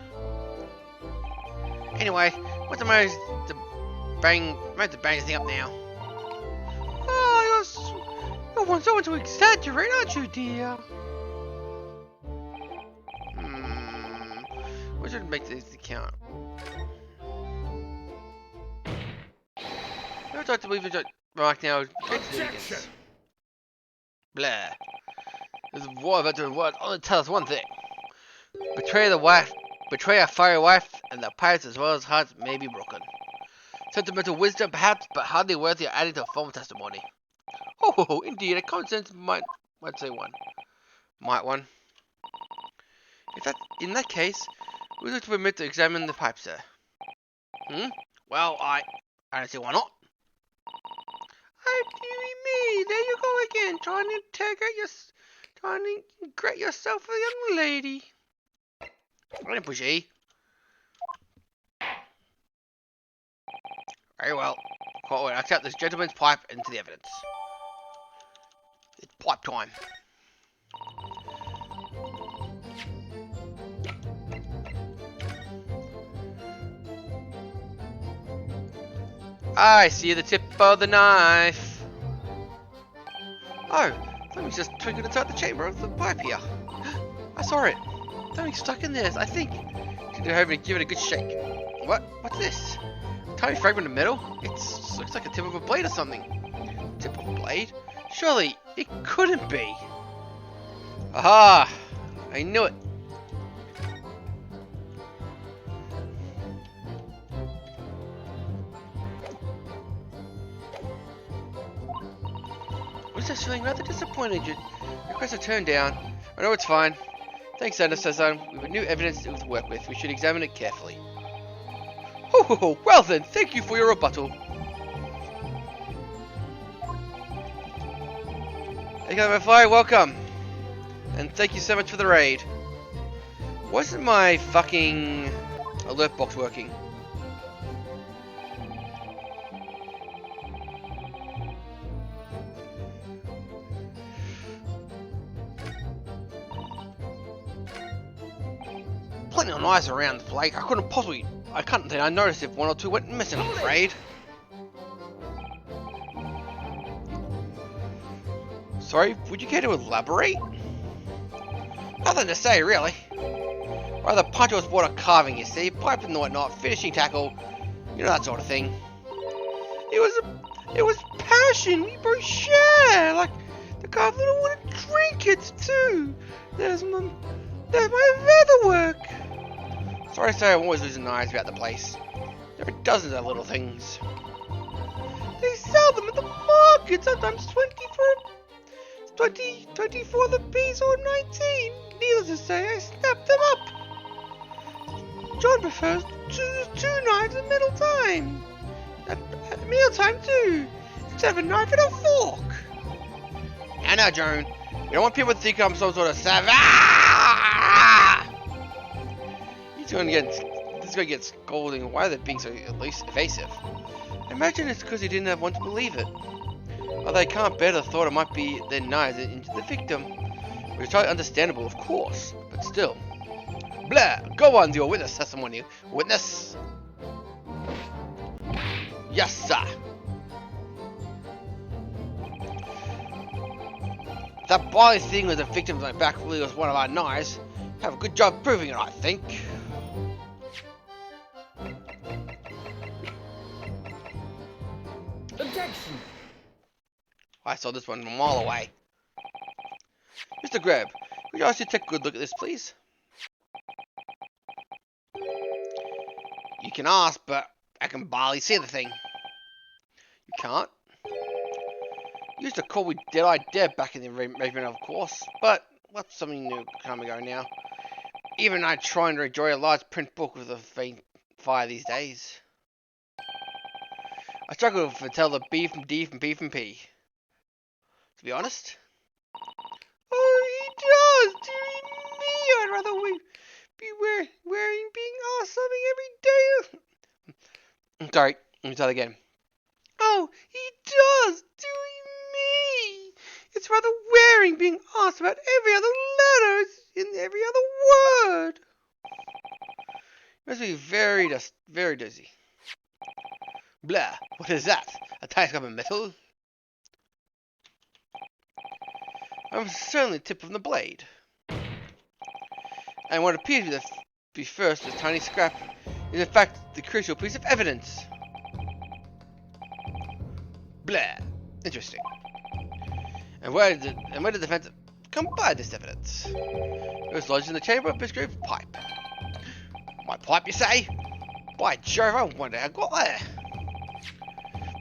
Anyway, what's the most to bang this thing up now? Oh, you want someone to exaggerate, aren't you, dear? We should make this count. I would like to believe it right now. Objection! Blah. This war veteran word only tell us one thing. Betray a fiery wife, and the pirates as well as hearts may be broken. Sentimental wisdom perhaps, but hardly worthy of adding to a formal testimony. Oh, indeed, a common sense might say one. Might one. In that case, we look to permit to examine the pipe, sir. Well, I don't see why not. Oh, dearie me, there you go again, trying to regret yourself for the young lady. I didn't push E. Very well. Court will accept this gentleman's pipe into the evidence. It's pipe time. I see the tip of the knife. Oh, something's just twinkled inside the chamber of the pipe here. I saw it. Something's stuck in there, I think. Should go over and give it a good shake. What's this? A tiny fragment of metal? It looks like a tip of a blade or something. Tip of a blade? Surely, it couldn't be. Aha! I knew it. I'm just feeling rather disappointed. Your requests are turned down. I know it's fine. Thanks, Anderson. We have new evidence to work with. We should examine it carefully. Oh, well then, thank you for your rebuttal. Okay, my fly, welcome. And thank you so much for the raid. Why isn't my fucking alert box working? Plenty of knives around the lake. I can't think I noticed if one or two went missing, I'm afraid. Sorry, would you care to elaborate? Nothing to say, really. Rather punch was water carving, you see, pipe and whatnot, finishing tackle, you know, that sort of thing. It was passion. We both share. Like the carved little wooden trinkets too. There's my featherwork. Sorry to say, I'm always losing knives about the place. There are dozens of little things. They sell them at the market, sometimes 20 for the piece or 19. Needless to say, I snapped them up. John prefers two knives at meal time. At mealtime too, instead of a knife and a fork. Now, Joan, we don't want people to think I'm some sort of savage. This is gonna get scolding. Why are they being so evasive? I imagine it's because he didn't have one to believe it. Or they can't bear the thought it might be their knives into the victim. Which is totally understandable, of course, but still. Blah! Go on, your witness, testimony. Witness! Yes, sir! That body thing with the victim's on my back really was one of our knives. Have a good job proving it, I think. Objection! I saw this one from a mile away. Mr. Grab, would you ask you to take a good look at this, please? You can ask, but I can barely see the thing. You can't? You used to call me Dead-Eye Deb back in the Raven, of course, but what's something new time ago now? Even I trying to enjoy a large print book with a faint fire these days. I struggle to tell the B from D from P from P. To be honest. Oh, he does! Dear me, I'd rather be wearing being asked something every day. Sorry, let me try that again. Oh, he does! Dear me! It's rather wearing hearing being asked about every other letter in every other word. Must be very dizzy. Blah, what is that? A tiny scrap of metal? I'm certainly the tip of the blade. And what appears to be first a tiny scrap is in fact the crucial piece of evidence. Blah, interesting. And where did the defense come by this evidence? It was lodged in the chamber of Bisgrove's pipe. My pipe, you say? By Jove, I wonder how it got there.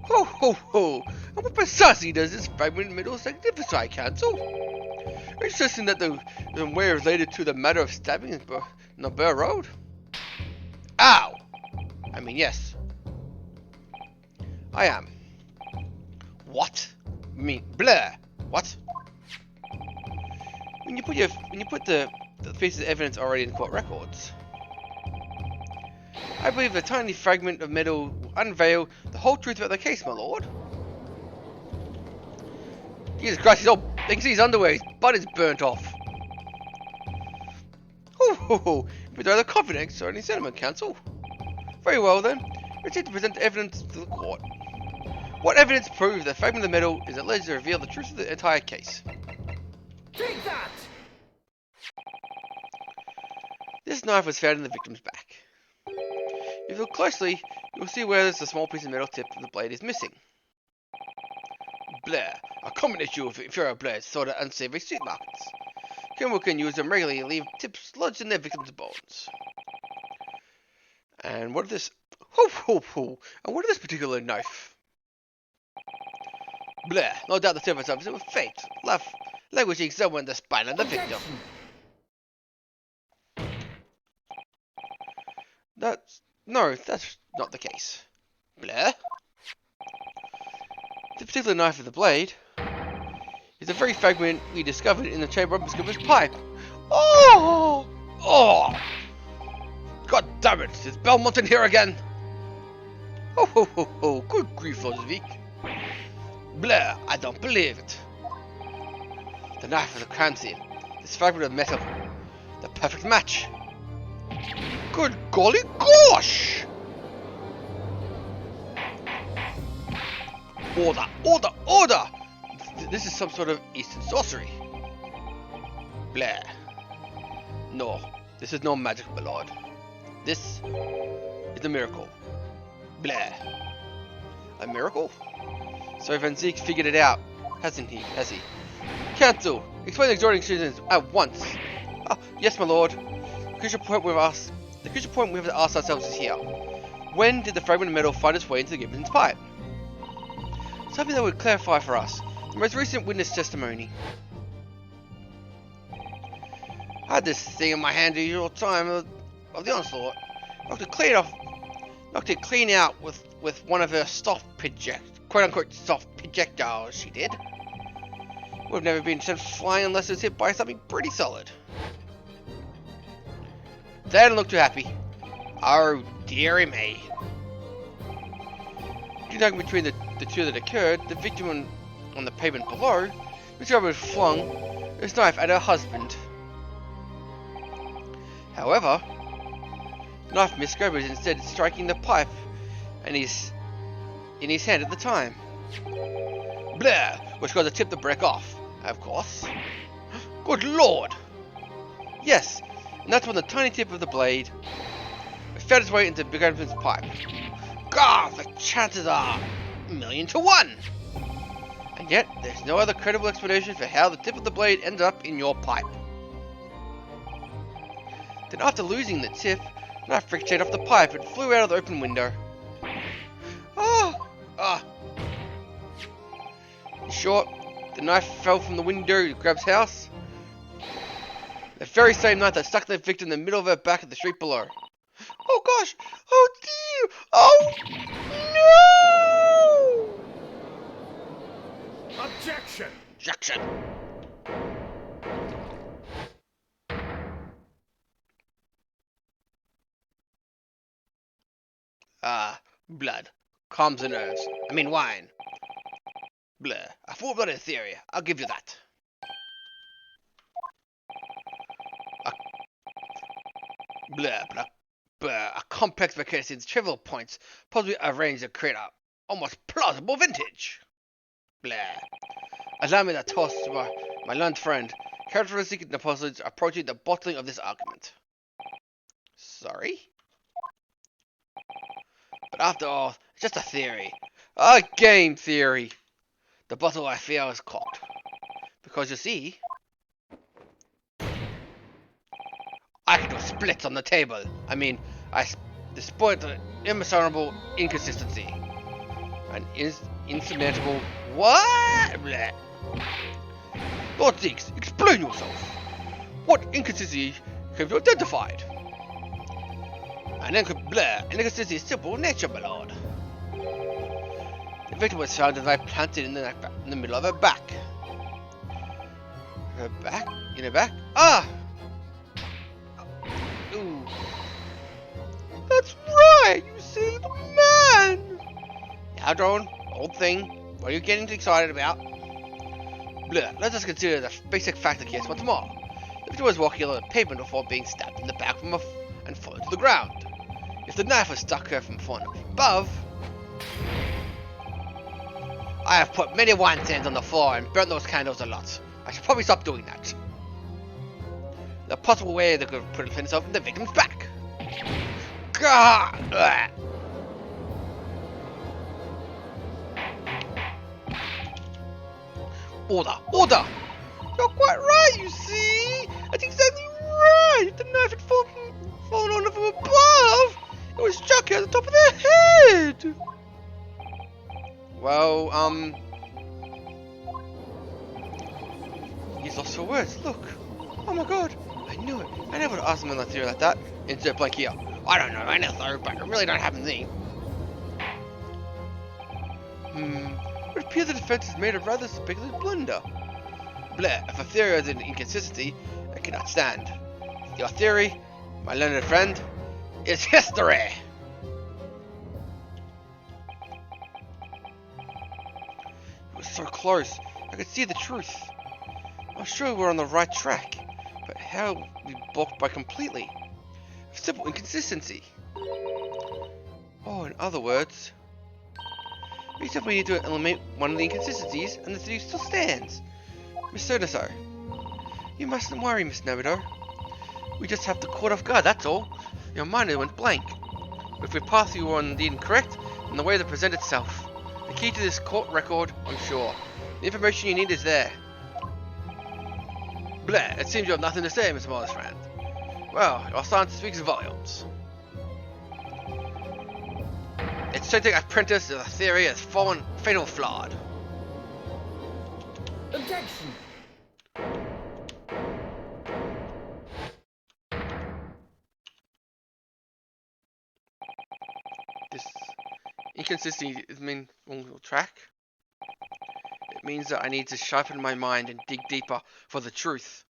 Ho ho ho! And what precisely does this fragment middle signify, Council? Are you suggesting that the we're related to the matter of stabbing in the Burr Road? Ow! I mean, yes. I am. What? I mean, blah. What? When you put the pieces of evidence already in court records, I believe a tiny fragment of metal will unveil the whole truth about the case, my lord. Jesus Christ, they can see his underwear, his butt is burnt off. Ho ho ho, but rather confident concerning sentiment, Council. Very well then, proceed to present evidence to the court. What evidence proves that fragment of metal is alleged to reveal the truth of the entire case? Take that! This knife was found in the victim's back. If you look closely, you will see where there's a small piece of metal tip of the blade is missing. Blah. A common issue of inferior blades sort of unsavory street markets. Criminals can use them regularly and leave tips lodged in their victims' bones. And what of this? And what of this particular knife? Blah. No doubt the service officer was fate, languishing somewhere in the spine of the victim. That's not the case. Blah. The particular knife of the blade is the very fragment we discovered in the chamber of Biscuit's pipe. Oh! Oh! God damn it! Is Belmont in here again? Ho! Good grief, Lodvik. Blah! I don't believe it. The knife of the crime scene. This fragment of metal. The perfect match. Good golly gosh! Order! This is some sort of Eastern sorcery. Blah. No, this is no magic, my lord. This is a miracle. Blah. A miracle? So Van Zeke figured it out, hasn't he? Has he? Council, explain the exhorting citizens at once. Oh, yes, my lord. The crucial point we have to ask ourselves is here. When did the fragment of metal find its way into the Gibbons pipe? Something that would clarify for us the most recent witness testimony. I had this thing in my hand the usual time of the onslaught. Knocked it clean out with one of her quote-unquote soft projectiles, she did. Would have never been sent flying unless it was hit by something pretty solid. They didn't look too happy. Oh, dearie me. Conducting between the two that occurred, the victim on the pavement below, Miss Robert flung his knife at her husband. However, the knife missed Grover instead striking the pipe in his hand at the time. Blah! Which caused the tip to break off, of course. Good lord! Yes, and that's when the tiny tip of the blade found its way into Big Open's pipe. God, the chances are 1,000,000 to 1! And yet, there's no other credible explanation for how the tip of the blade ended up in your pipe. Then after losing the tip, the knife ricocheted off the pipe and flew out of the open window. In short, the knife fell from the window to Grab's house. The very same knife that stuck the victim in the middle of her back at the street below. Oh gosh! Oh dear! Oh no! Objection! Objection! Blood. Calms the nerves. I mean wine. Blah. A full-blooded theory. I'll give you that. Blah, blah, blah. A complex mechanism's trivial points, possibly arranged to create a almost plausible vintage. Blah. Allow me to toss to my learned friend. Characteristic in the puzzles approaching the bottling of this argument. Sorry? But after all, it's just a theory. A game theory. The bottle I fear is corked. Because you see, I can do splits on the table. I mean, I exploit the indiscernible inconsistency. An insurmountable what? Blah. Lord Stik, explain yourself. What inconsistency have you identified? An inconsistency is simple in nature, my lord. The victim was found as I planted in the middle of her back. Her back? In her back? Ah! Ooh. That's right, you silly little man! Now, Drone, old thing, what are you getting excited about? Blah, let us consider the basic fact of the case once more. The victim was walking along the pavement before being stabbed in the back and falling to the ground. If the knife was stuck her from falling above, I have put many wine stands on the floor and burnt those candles a lot. I should probably stop doing that. The possible way they could have put himself in the victim's back. God! Order! Order! You're quite right, you see! That's exactly right! If the knife had fallen on her from above, it would struck her at the top of the head! Well, he's lost for words, look! Oh my god! I knew it! I never would have asked him on a theory like that. Insert blank here. I don't know, I never thought, but it really don't happen to me. It would appear the defense has made a rather speculative blunder. Blah, if a theory is an inconsistency, I cannot stand. Your theory, my learned friend, is history! It was so close, I could see the truth. I'm sure we're on the right track, but how we blocked by completely? A simple inconsistency. Or in other words, we simply need to eliminate one of the inconsistencies, and the theory still stands. Miss Sodaso, you mustn't worry, Miss Naruto. We just have to caught off guard, that's all. Your mind went blank. But if we pass you on the incorrect, then the way to present itself. The key to this court record, I'm sure. The information you need is there. Blah, it seems you have nothing to say, Miss Morris friend. Well, your silence speaks volumes. It's something apprentice of the theory has fallen fatal flawed. Objection! This inconsistency is mean wrong track. It means that I need to sharpen my mind and dig deeper for the truth.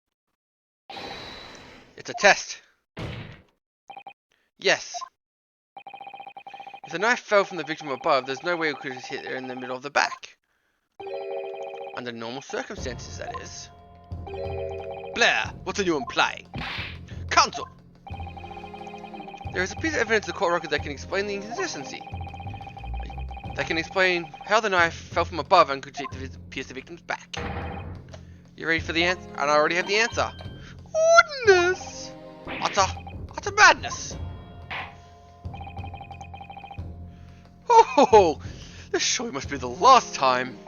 It's a test. Yes. If the knife fell from the victim above, there's no way it could have hit her in the middle of the back. Under normal circumstances, that is. Blair, what are you implying? Counsel! There is a piece of evidence in the court record that can explain the inconsistency. That can explain how the knife fell from above and could pierce the victim's back. You ready for the answer? And I already have the answer. Goodness! Utter madness! Oh, this surely must be the last time.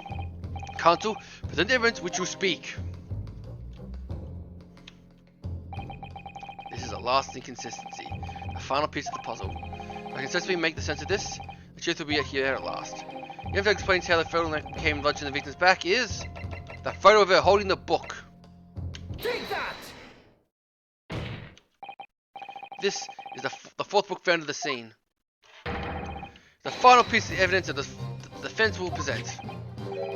Counsel, present the evidence which you speak. This is the last inconsistency, the final piece of the puzzle. If I can successfully make the sense of this, the truth will be here at last. The evidence that explains how the photo that became lodged in the victim's back is the photo of her holding the book. Take that! This is the fourth book found at the scene. The final piece of evidence that the defense will present.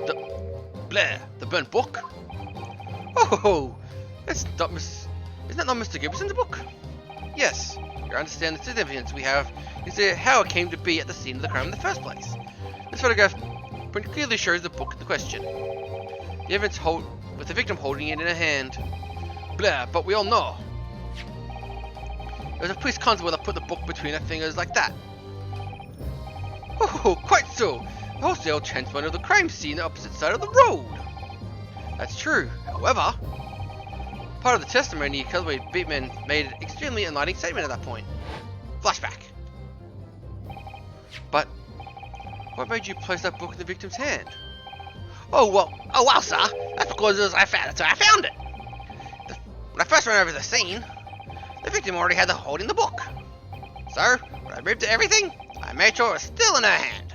The burnt book? Oh, isn't that not Mr. Gibson's book? Yes, you understand the significance we have is how it came to be at the scene of the crime in the first place. This photograph clearly shows the book in question. The evidence with the victim holding it in her hand. Blah, but we all know. There's a police constable that put the book between her fingers like that. Oh, quite so. The wholesale transfer of the crime scene on the opposite side of the road. That's true. However, part of the testimony, Cosway Bateman made an extremely enlightening statement at that point. Flashback. But what made you place that book in the victim's hand? Oh well, sir. That's because I found it. When I first ran over the scene, the victim already had the holding the book. So when I moved to everything, I made sure it was still in her hand.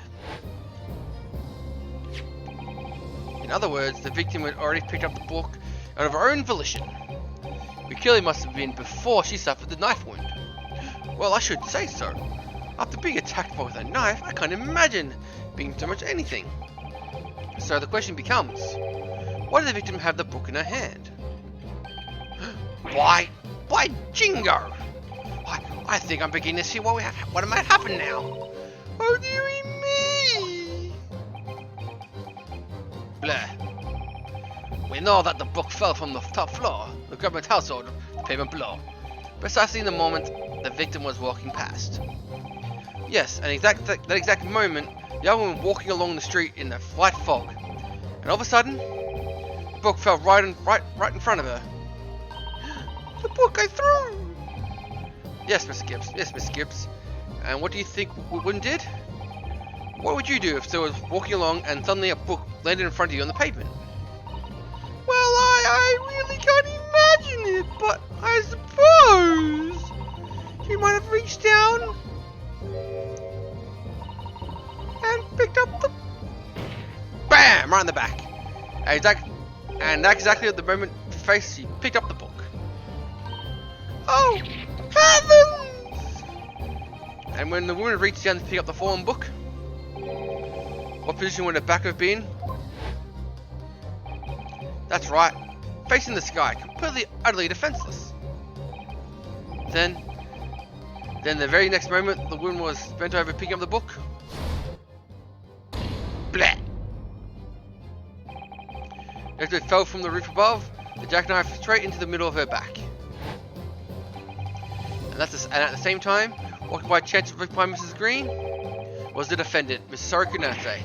In other words, the victim had already picked up the book out of her own volition. It clearly must have been before she suffered the knife wound. Well, I should say so. After being attacked with a knife, I can't imagine being so much anything. So the question becomes, why did the victim have the book in her hand? By jingo! I think I'm beginning to see what might happen now. Oh dearie me! Bleh. We know that the book fell from the top floor, the government household, the pavement below, precisely in the moment the victim was walking past. Yes, and that exact moment, the young woman walking along the street in the light fog, and all of a sudden, the book fell right in front of her. The book I threw! Yes, Mr. Gibbs. Yes, Miss Gibbs. And what do you think Woodland did? What would you do if someone was walking along and suddenly a book landed in front of you on the pavement? Well, I really can't imagine it, but I suppose she might have reached down and picked up the... BAM! Right in the back. And that's exactly at the moment she picked up the book. Oh, heavens! And when the woman reached down to pick up the fallen book, what position would her back have been? That's right, facing the sky, completely, utterly defenseless. Then the very next moment, the woman was bent over picking up the book. Bleh! As it fell from the roof above, the jackknife straight into the middle of her back. And at the same time, walking by chance by Mrs. Green, was the defendant, Miss Sorokunate.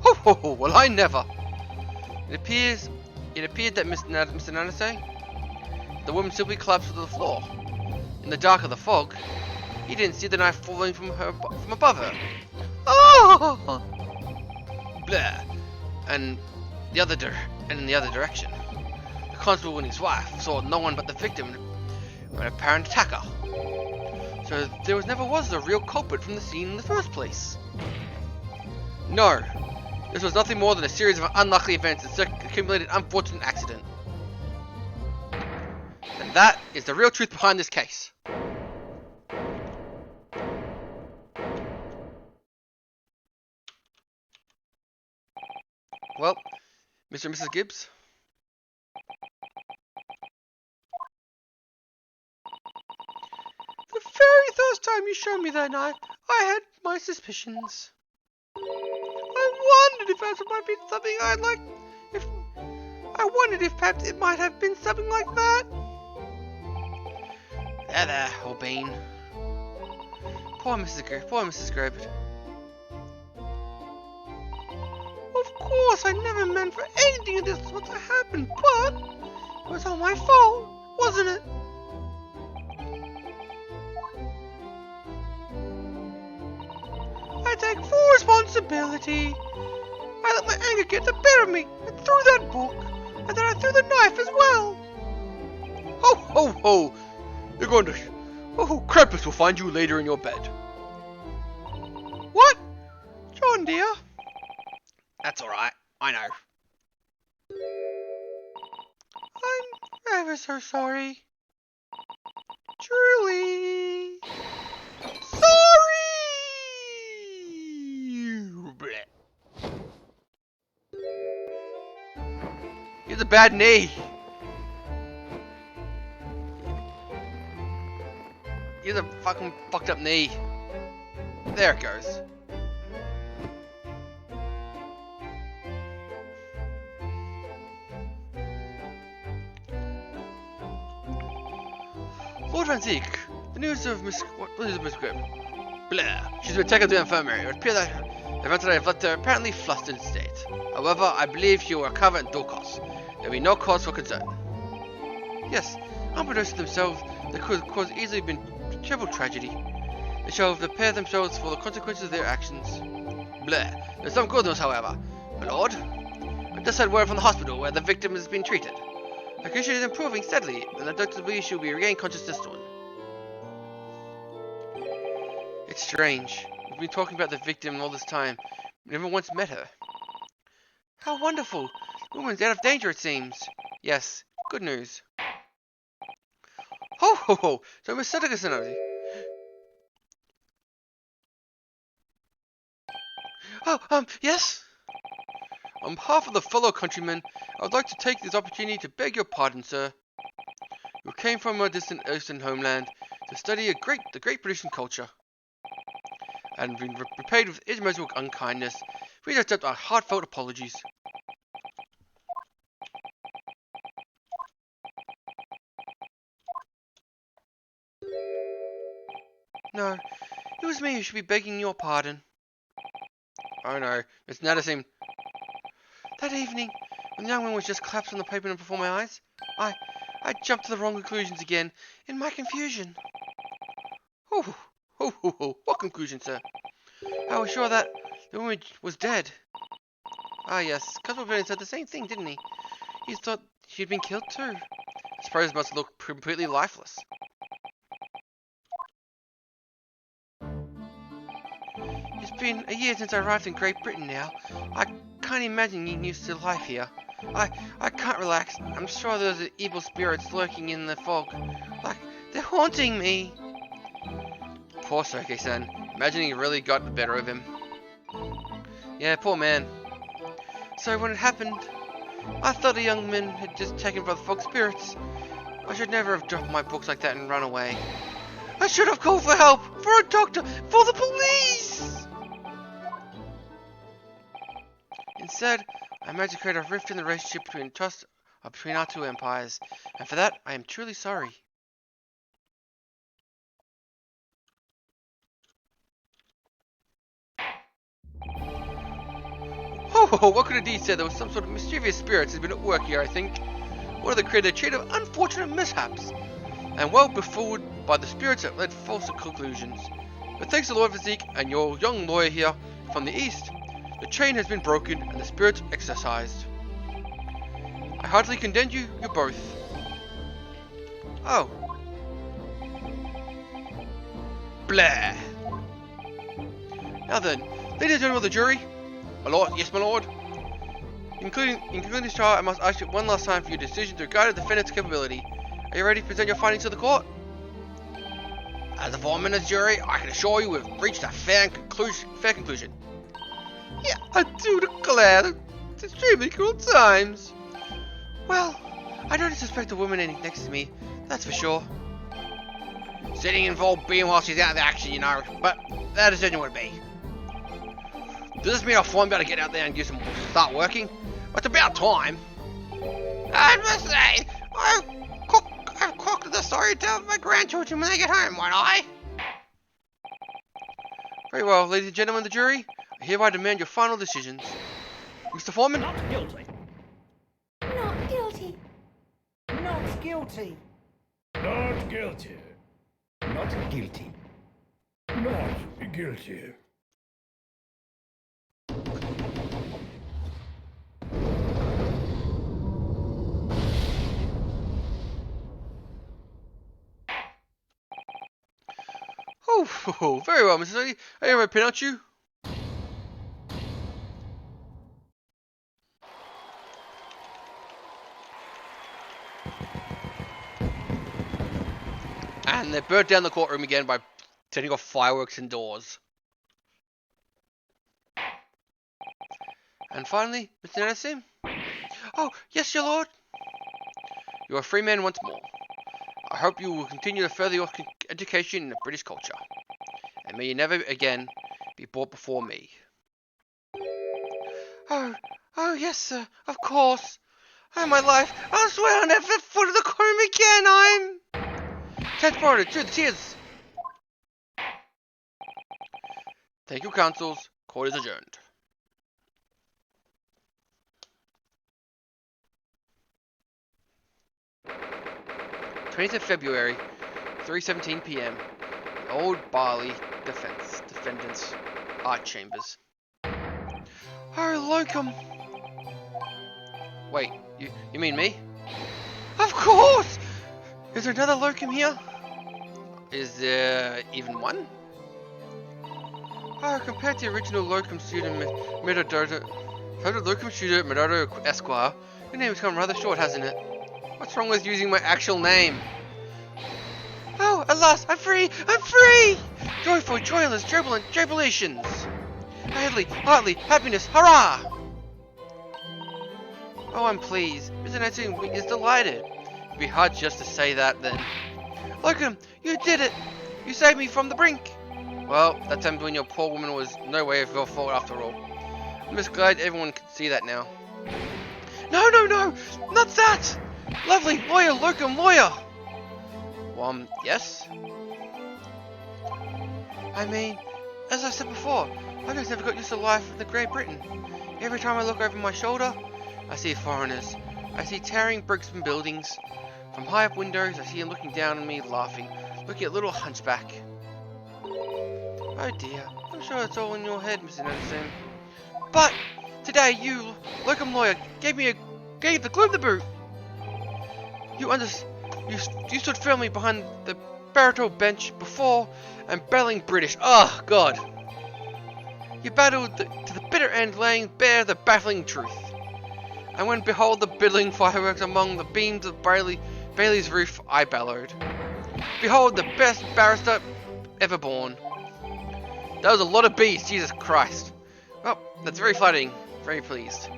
Ho ho ho! Well, I never. It appeared that Mr. Nanase, the woman simply collapsed to the floor. In the dark of the fog, he didn't see the knife falling from above her. Oh! Blah. And in the other direction, the constable and his wife saw no one but the victim and an apparent attacker. So there never was a real culprit from the scene in the first place. No, this was nothing more than a series of unlucky events that accumulated unfortunate accident. And that is the real truth behind this case. Well, Mr. and Mrs. Gibbs. The very first time you showed me that knife, I had my suspicions. I wondered if perhaps it might be something I'd like. I wondered if perhaps it might have been something like that. There, O'Bean. Poor Mrs. Grabbit. Of course, I never meant for anything of this sort to happen, but it was all my fault, wasn't it? I take full responsibility. I let my anger get the better of me and threw that book, and then I threw the knife as well. Ho ho ho! You're going to... Oh, Krampus will find you later in your bed. What? John dear? That's alright, I know. I'm ever so sorry. Truly. Sorry! Bleh. He has a bad knee. He has a fucking fucked up knee. There it goes. Lord Van Zeke, The news of Miss... What news of Miss Grimm? Blah. She's been taken to the infirmary. It would appear that the events that I have left her apparently flustered state. However, I believe she will recover at all costs. There will be no cause for concern. Yes, unbeknownst to themselves, they could have caused easily been terrible tragedy. They shall prepare themselves for the consequences of their actions. Blah. There's some good news, however. My lord, I just had word from the hospital where the victim has been treated. Her condition is improving steadily, and the doctors believe she will be regained consciousness soon. It's strange. We've been talking about the victim all this time. We never once met her. How wonderful! The woman's out of danger, it seems. Yes, good news. Ho ho ho! So Miss Stik. Oh, yes? On behalf of the fellow countrymen, I would like to take this opportunity to beg your pardon, sir. You came from a distant eastern homeland to study the great British culture, and been repaid with immeasurable unkindness. Please accept our heartfelt apologies. No, it was me who should be begging your pardon. Oh no, it's not the same. That evening, when the young man was just collapsed on the pavement before my eyes, I jumped to the wrong conclusions again, in my confusion. What conclusion, sir? I was sure that the woman was dead. Ah yes, Cousin Bennett said the same thing, didn't he? He thought she'd been killed too. I suppose it must look completely lifeless. It's been a year since I arrived in Great Britain now. I can't imagine getting used to life here. I can't relax. I'm sure there's evil spirits lurking in the fog. Like, they're haunting me. Poor Soke-san. Imagine he really got the better of him. Yeah, poor man. So when it happened, I thought the young man had just taken by the fog spirits. I should never have dropped my books like that and run away. I should have called for help, for a doctor, for the police! Instead, I managed to create a rift in the relationship between our two empires, and for that, I am truly sorry. Oh, what could have Dee said? There was some sort of mischievous spirits has been at work here, I think. One of the created a chain of unfortunate mishaps, and well befooled by the spirits that led false conclusions. But thanks to Lord Physique and your young lawyer here from the east, the chain has been broken and the spirits exorcised. I heartily condemn you both. Oh. Blah. Now then, ladies and gentlemen of the jury, my lord, yes my lord. In concluding this trial, I must ask you one last time for your decision to regard the defendant's capability. Are you ready to present your findings to the court? As a foreman of the jury, I can assure you we've reached a fair conclusion. Yeah, I do declare that it's extremely cruel times. Well, I don't suspect a woman any next to me, that's for sure. Sitting involved being while she's out of the action, you know, but that decision would be. Does this mean our foreman better get out there and start working? Well, it's about time. I must say, I've cooked the story to my grandchildren when they get home, won't I? Very well, ladies and gentlemen of the jury, I hereby demand your final decisions. Mr. Foreman? Not guilty. Not guilty. Not guilty. Not guilty. Not guilty. Not guilty. Oh, very well, Mrs. Lee. I hereby pronounce you. And they burnt down the courtroom again by setting off fireworks indoors. And finally, Mr. Nancy. Oh, yes, your lord. You are a free man once more. I hope you will continue to further your education in the British culture. And may you never again be brought before me. Oh, yes, sir, of course. Oh, my life, I'll swear I'll never foot in the courtroom again, transported through the tears Thank you, councils. Court is adjourned. February, 3:17 p.m. The Old Barley Defendants Art Chambers. Oh, locum. Wait, you mean me? Of course! Is there another locum here? Is there even one? Oh, compared to the original locum student Medodo Esquire, your name has come rather short, hasn't it? What's wrong with using my actual name? Oh, at last, I'm free! I'm free! Joyful, joyless, jubilant, jubilations! Heartily, happiness, hurrah! Oh, I'm pleased. Mr. Nathan is delighted. It'd be hard just to say that then. Locum, you did it! You saved me from the brink! Well, that time when your poor woman was no way of your fault after all. I'm just glad everyone can see that now. No, not that! Lovely lawyer, locum lawyer! Yes? I mean, as I said before, I just never got used to life in the Great Britain. Every time I look over my shoulder, I see foreigners. I see towering bricks and buildings. From high up windows, I see them looking down on me, laughing, looking at little hunchback. Oh dear, I'm sure it's all in your head, Mr. Anderson. But today you, locum lawyer, gave the gloom the boot. You stood firmly behind the barricade bench before and battling British. Oh God! You battled to the bitter end, laying bare the baffling truth. And when behold the billowing fireworks among the beams of Bailey's roof, I bellowed. Behold the best barrister ever born. That was a lot of B's, Jesus Christ. Well, that's very flattering. Very pleased.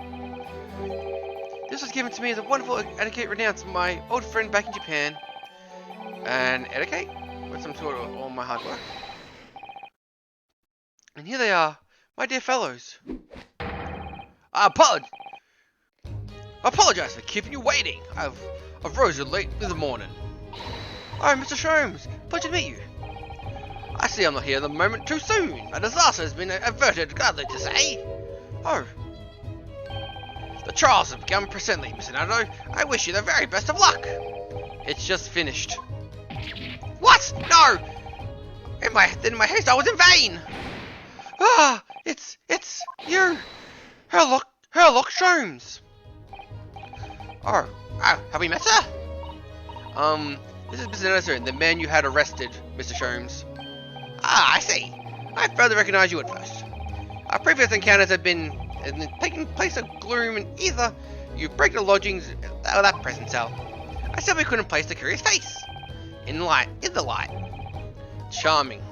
This was given to me as a wonderful etiquette renounced by my old friend back in Japan. And etiquette? With some sort of all my hard work. And here they are, my dear fellows. I apologize for keeping you waiting. I've rose you late in the morning. Oh, Mr. Sholmes, pleasure to meet you. I see I'm not here the moment too soon. A disaster has been averted, gladly to say. Oh. The trials have begun presently, Mr. Nado. I wish you the very best of luck. It's just finished. What? No! In my haste I was in vain! Ah! It's you! Herlock Sholmes! Oh, have we met her? This is Mr. Anderson, the man you had arrested, Mr. Sholmes. Ah, I see. I failed to recognize you at first. Our previous encounters have been taking place of gloom, and either you break the lodgings or that present cell. I simply couldn't place the curious face. In the light. Charming.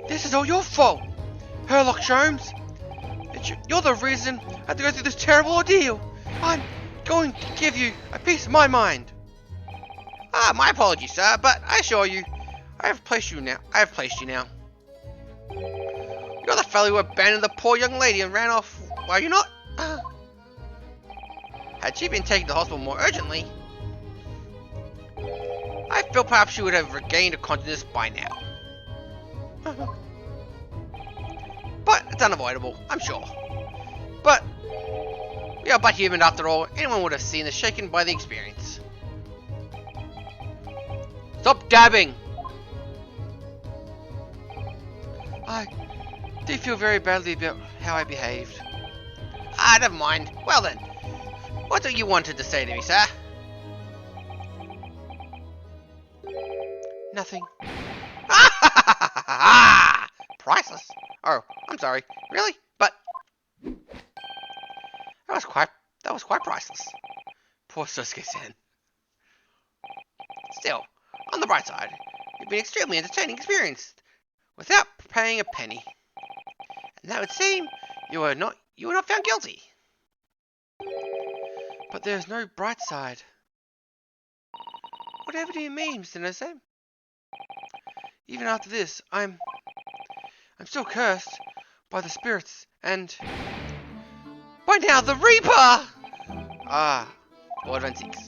This is all your fault, Herlock Sholmes. You're the reason I had to go through this terrible ordeal. I'm going to give you a piece of my mind. Ah, my apologies, sir, but I assure you, I have placed you now. You're the fellow who abandoned the poor young lady and ran off, were you not? Had she been taken to the hospital more urgently, I feel perhaps she would have regained her consciousness by now. But it's unavoidable, I'm sure. But we are but human after all. Anyone would have seen us shaken by the experience. Stop dabbing! I do feel very badly about how I behaved. Ah, never mind. Well then, what do you wanted to say to me, sir? Nothing. Priceless. Oh, I'm sorry. Really? But that was quite priceless. Poor Susuke-san. Still, on the bright side, you've been extremely entertaining experience without paying a penny. And that would seem you were not found guilty. But there's no bright side. Whatever do you mean, Mr. Nose? Even after this, I'm still cursed by the spirits and by now the Reaper! Ah, Lord of Antiques.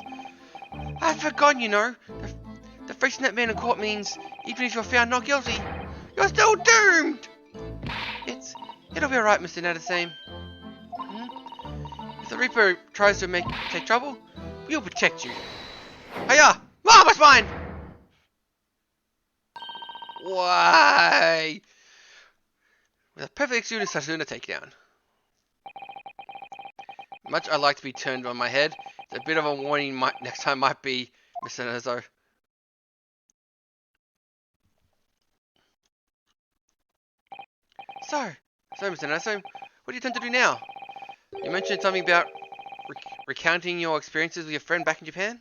I'd forgotten, you know. The facing that man in court means even if you're found not guilty, you're still doomed! It'll be alright, Mr. Nadasame. If the Reaper tries to take trouble, we'll protect you. Hiya! Mom, it's mine! Why? With a perfect excuse to Sasuna takedown. Much I like to be turned on my head. It's a bit of a warning. Next time might be Mr. Nazo. So Mr. Nazo, what do you intend to do now? You mentioned something about recounting your experiences with your friend back in Japan?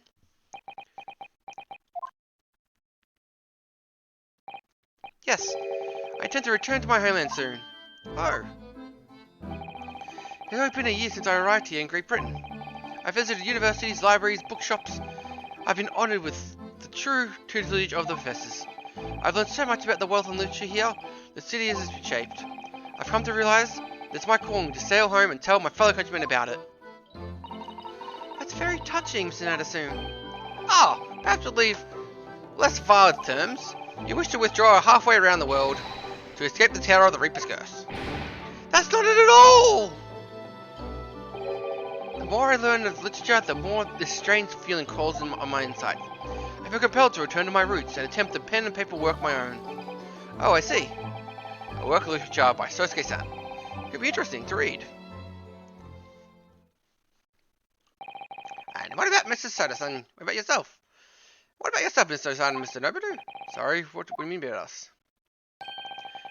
Yes, I intend to return to my homeland soon. Oh. It's only been a year since I arrived here in Great Britain. I visited universities, libraries, bookshops. I've been honoured with the true tutelage of the professors. I've learned so much about the wealth and literature here, the city has been shaped. I've come to realise that it's my calling to sail home and tell my fellow countrymen about it. That's very touching, Mr. Nadasune. Oh, perhaps we'll leave less veiled terms. You wish to withdraw halfway around the world to escape the terror of the Reaper's curse. That's not it at all! The more I learn of literature, the more this strange feeling crawls on my inside. I feel compelled to return to my roots and attempt to pen and paper work my own. Oh, I see. A work of literature by Sosuke-san. Could be interesting to read. And what about Mrs. Soda-san? What about yourself? What about yourself, Mr. Soda-san and Mr. Nobudu? Sorry, what do you mean by us?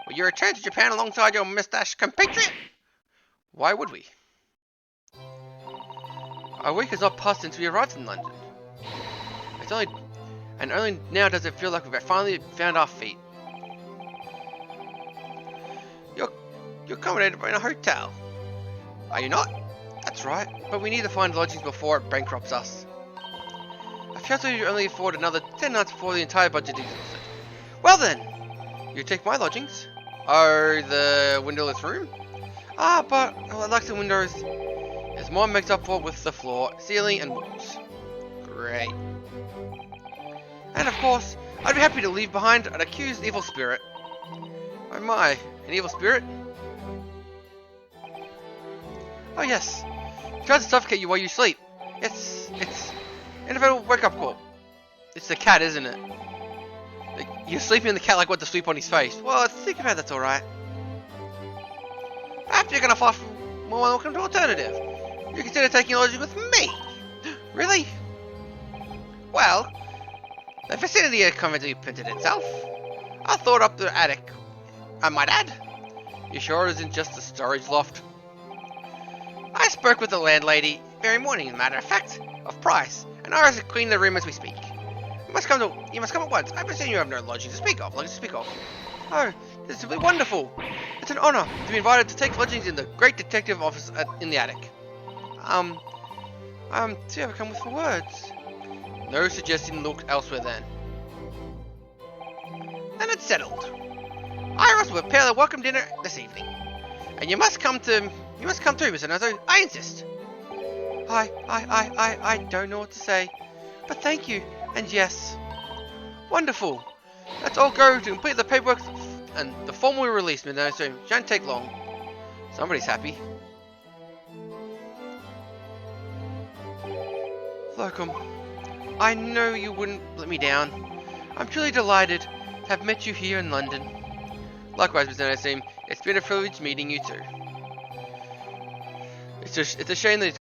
Will you return to Japan alongside your moustache compatriot? Why would we? Our week has not passed since we arrived in London. Only now does it feel like we've finally found our feet. You're accommodated in a hotel. Are you not? That's right, but we need to find lodgings before it bankrupts us. I feel so you only afford another 10 nights before the entire budget is exhausted. Well then, you take my lodgings. Oh, the windowless room? Ah, but I like the windows. There's more makes up for it with the floor, ceiling, and walls. Great. And of course, I'd be happy to leave behind an accused evil spirit. Oh my, an evil spirit? Oh yes, he tries to suffocate you while you sleep. It's inevitable wake-up call. It's the cat, isn't it? Like, you're sleeping and the cat wants to sleep on his face. Well, think about that's alright. Perhaps you're gonna find more welcome to alternative. You consider taking lodging with me? Really? Well, the vicinity of conveniently printed itself. I thought up the attic. I might add. You sure it isn't just a storage loft? I spoke with the landlady very morning, as a matter of fact, of price, and I was to clean the room as we speak. You must come at once. I presume you have no lodging to speak of. Oh, this is simply wonderful. It's an honor to be invited to take lodgings in the great detective office in the attic. See how I come with for words. No suggesting look elsewhere then. Then it's settled. Iris will prepare the welcome dinner this evening. And you must come too, Mr. Nazo. I insist. I don't know what to say. But thank you, and yes. Wonderful. Let's all go to complete the paperwork and the formal release, Mr. Nazo. Shan't take long. Somebody's happy. Locum, I know you wouldn't let me down. I'm truly delighted to have met you here in London. Likewise, Mr. Nasim, it's been a privilege meeting you too. It's a shame that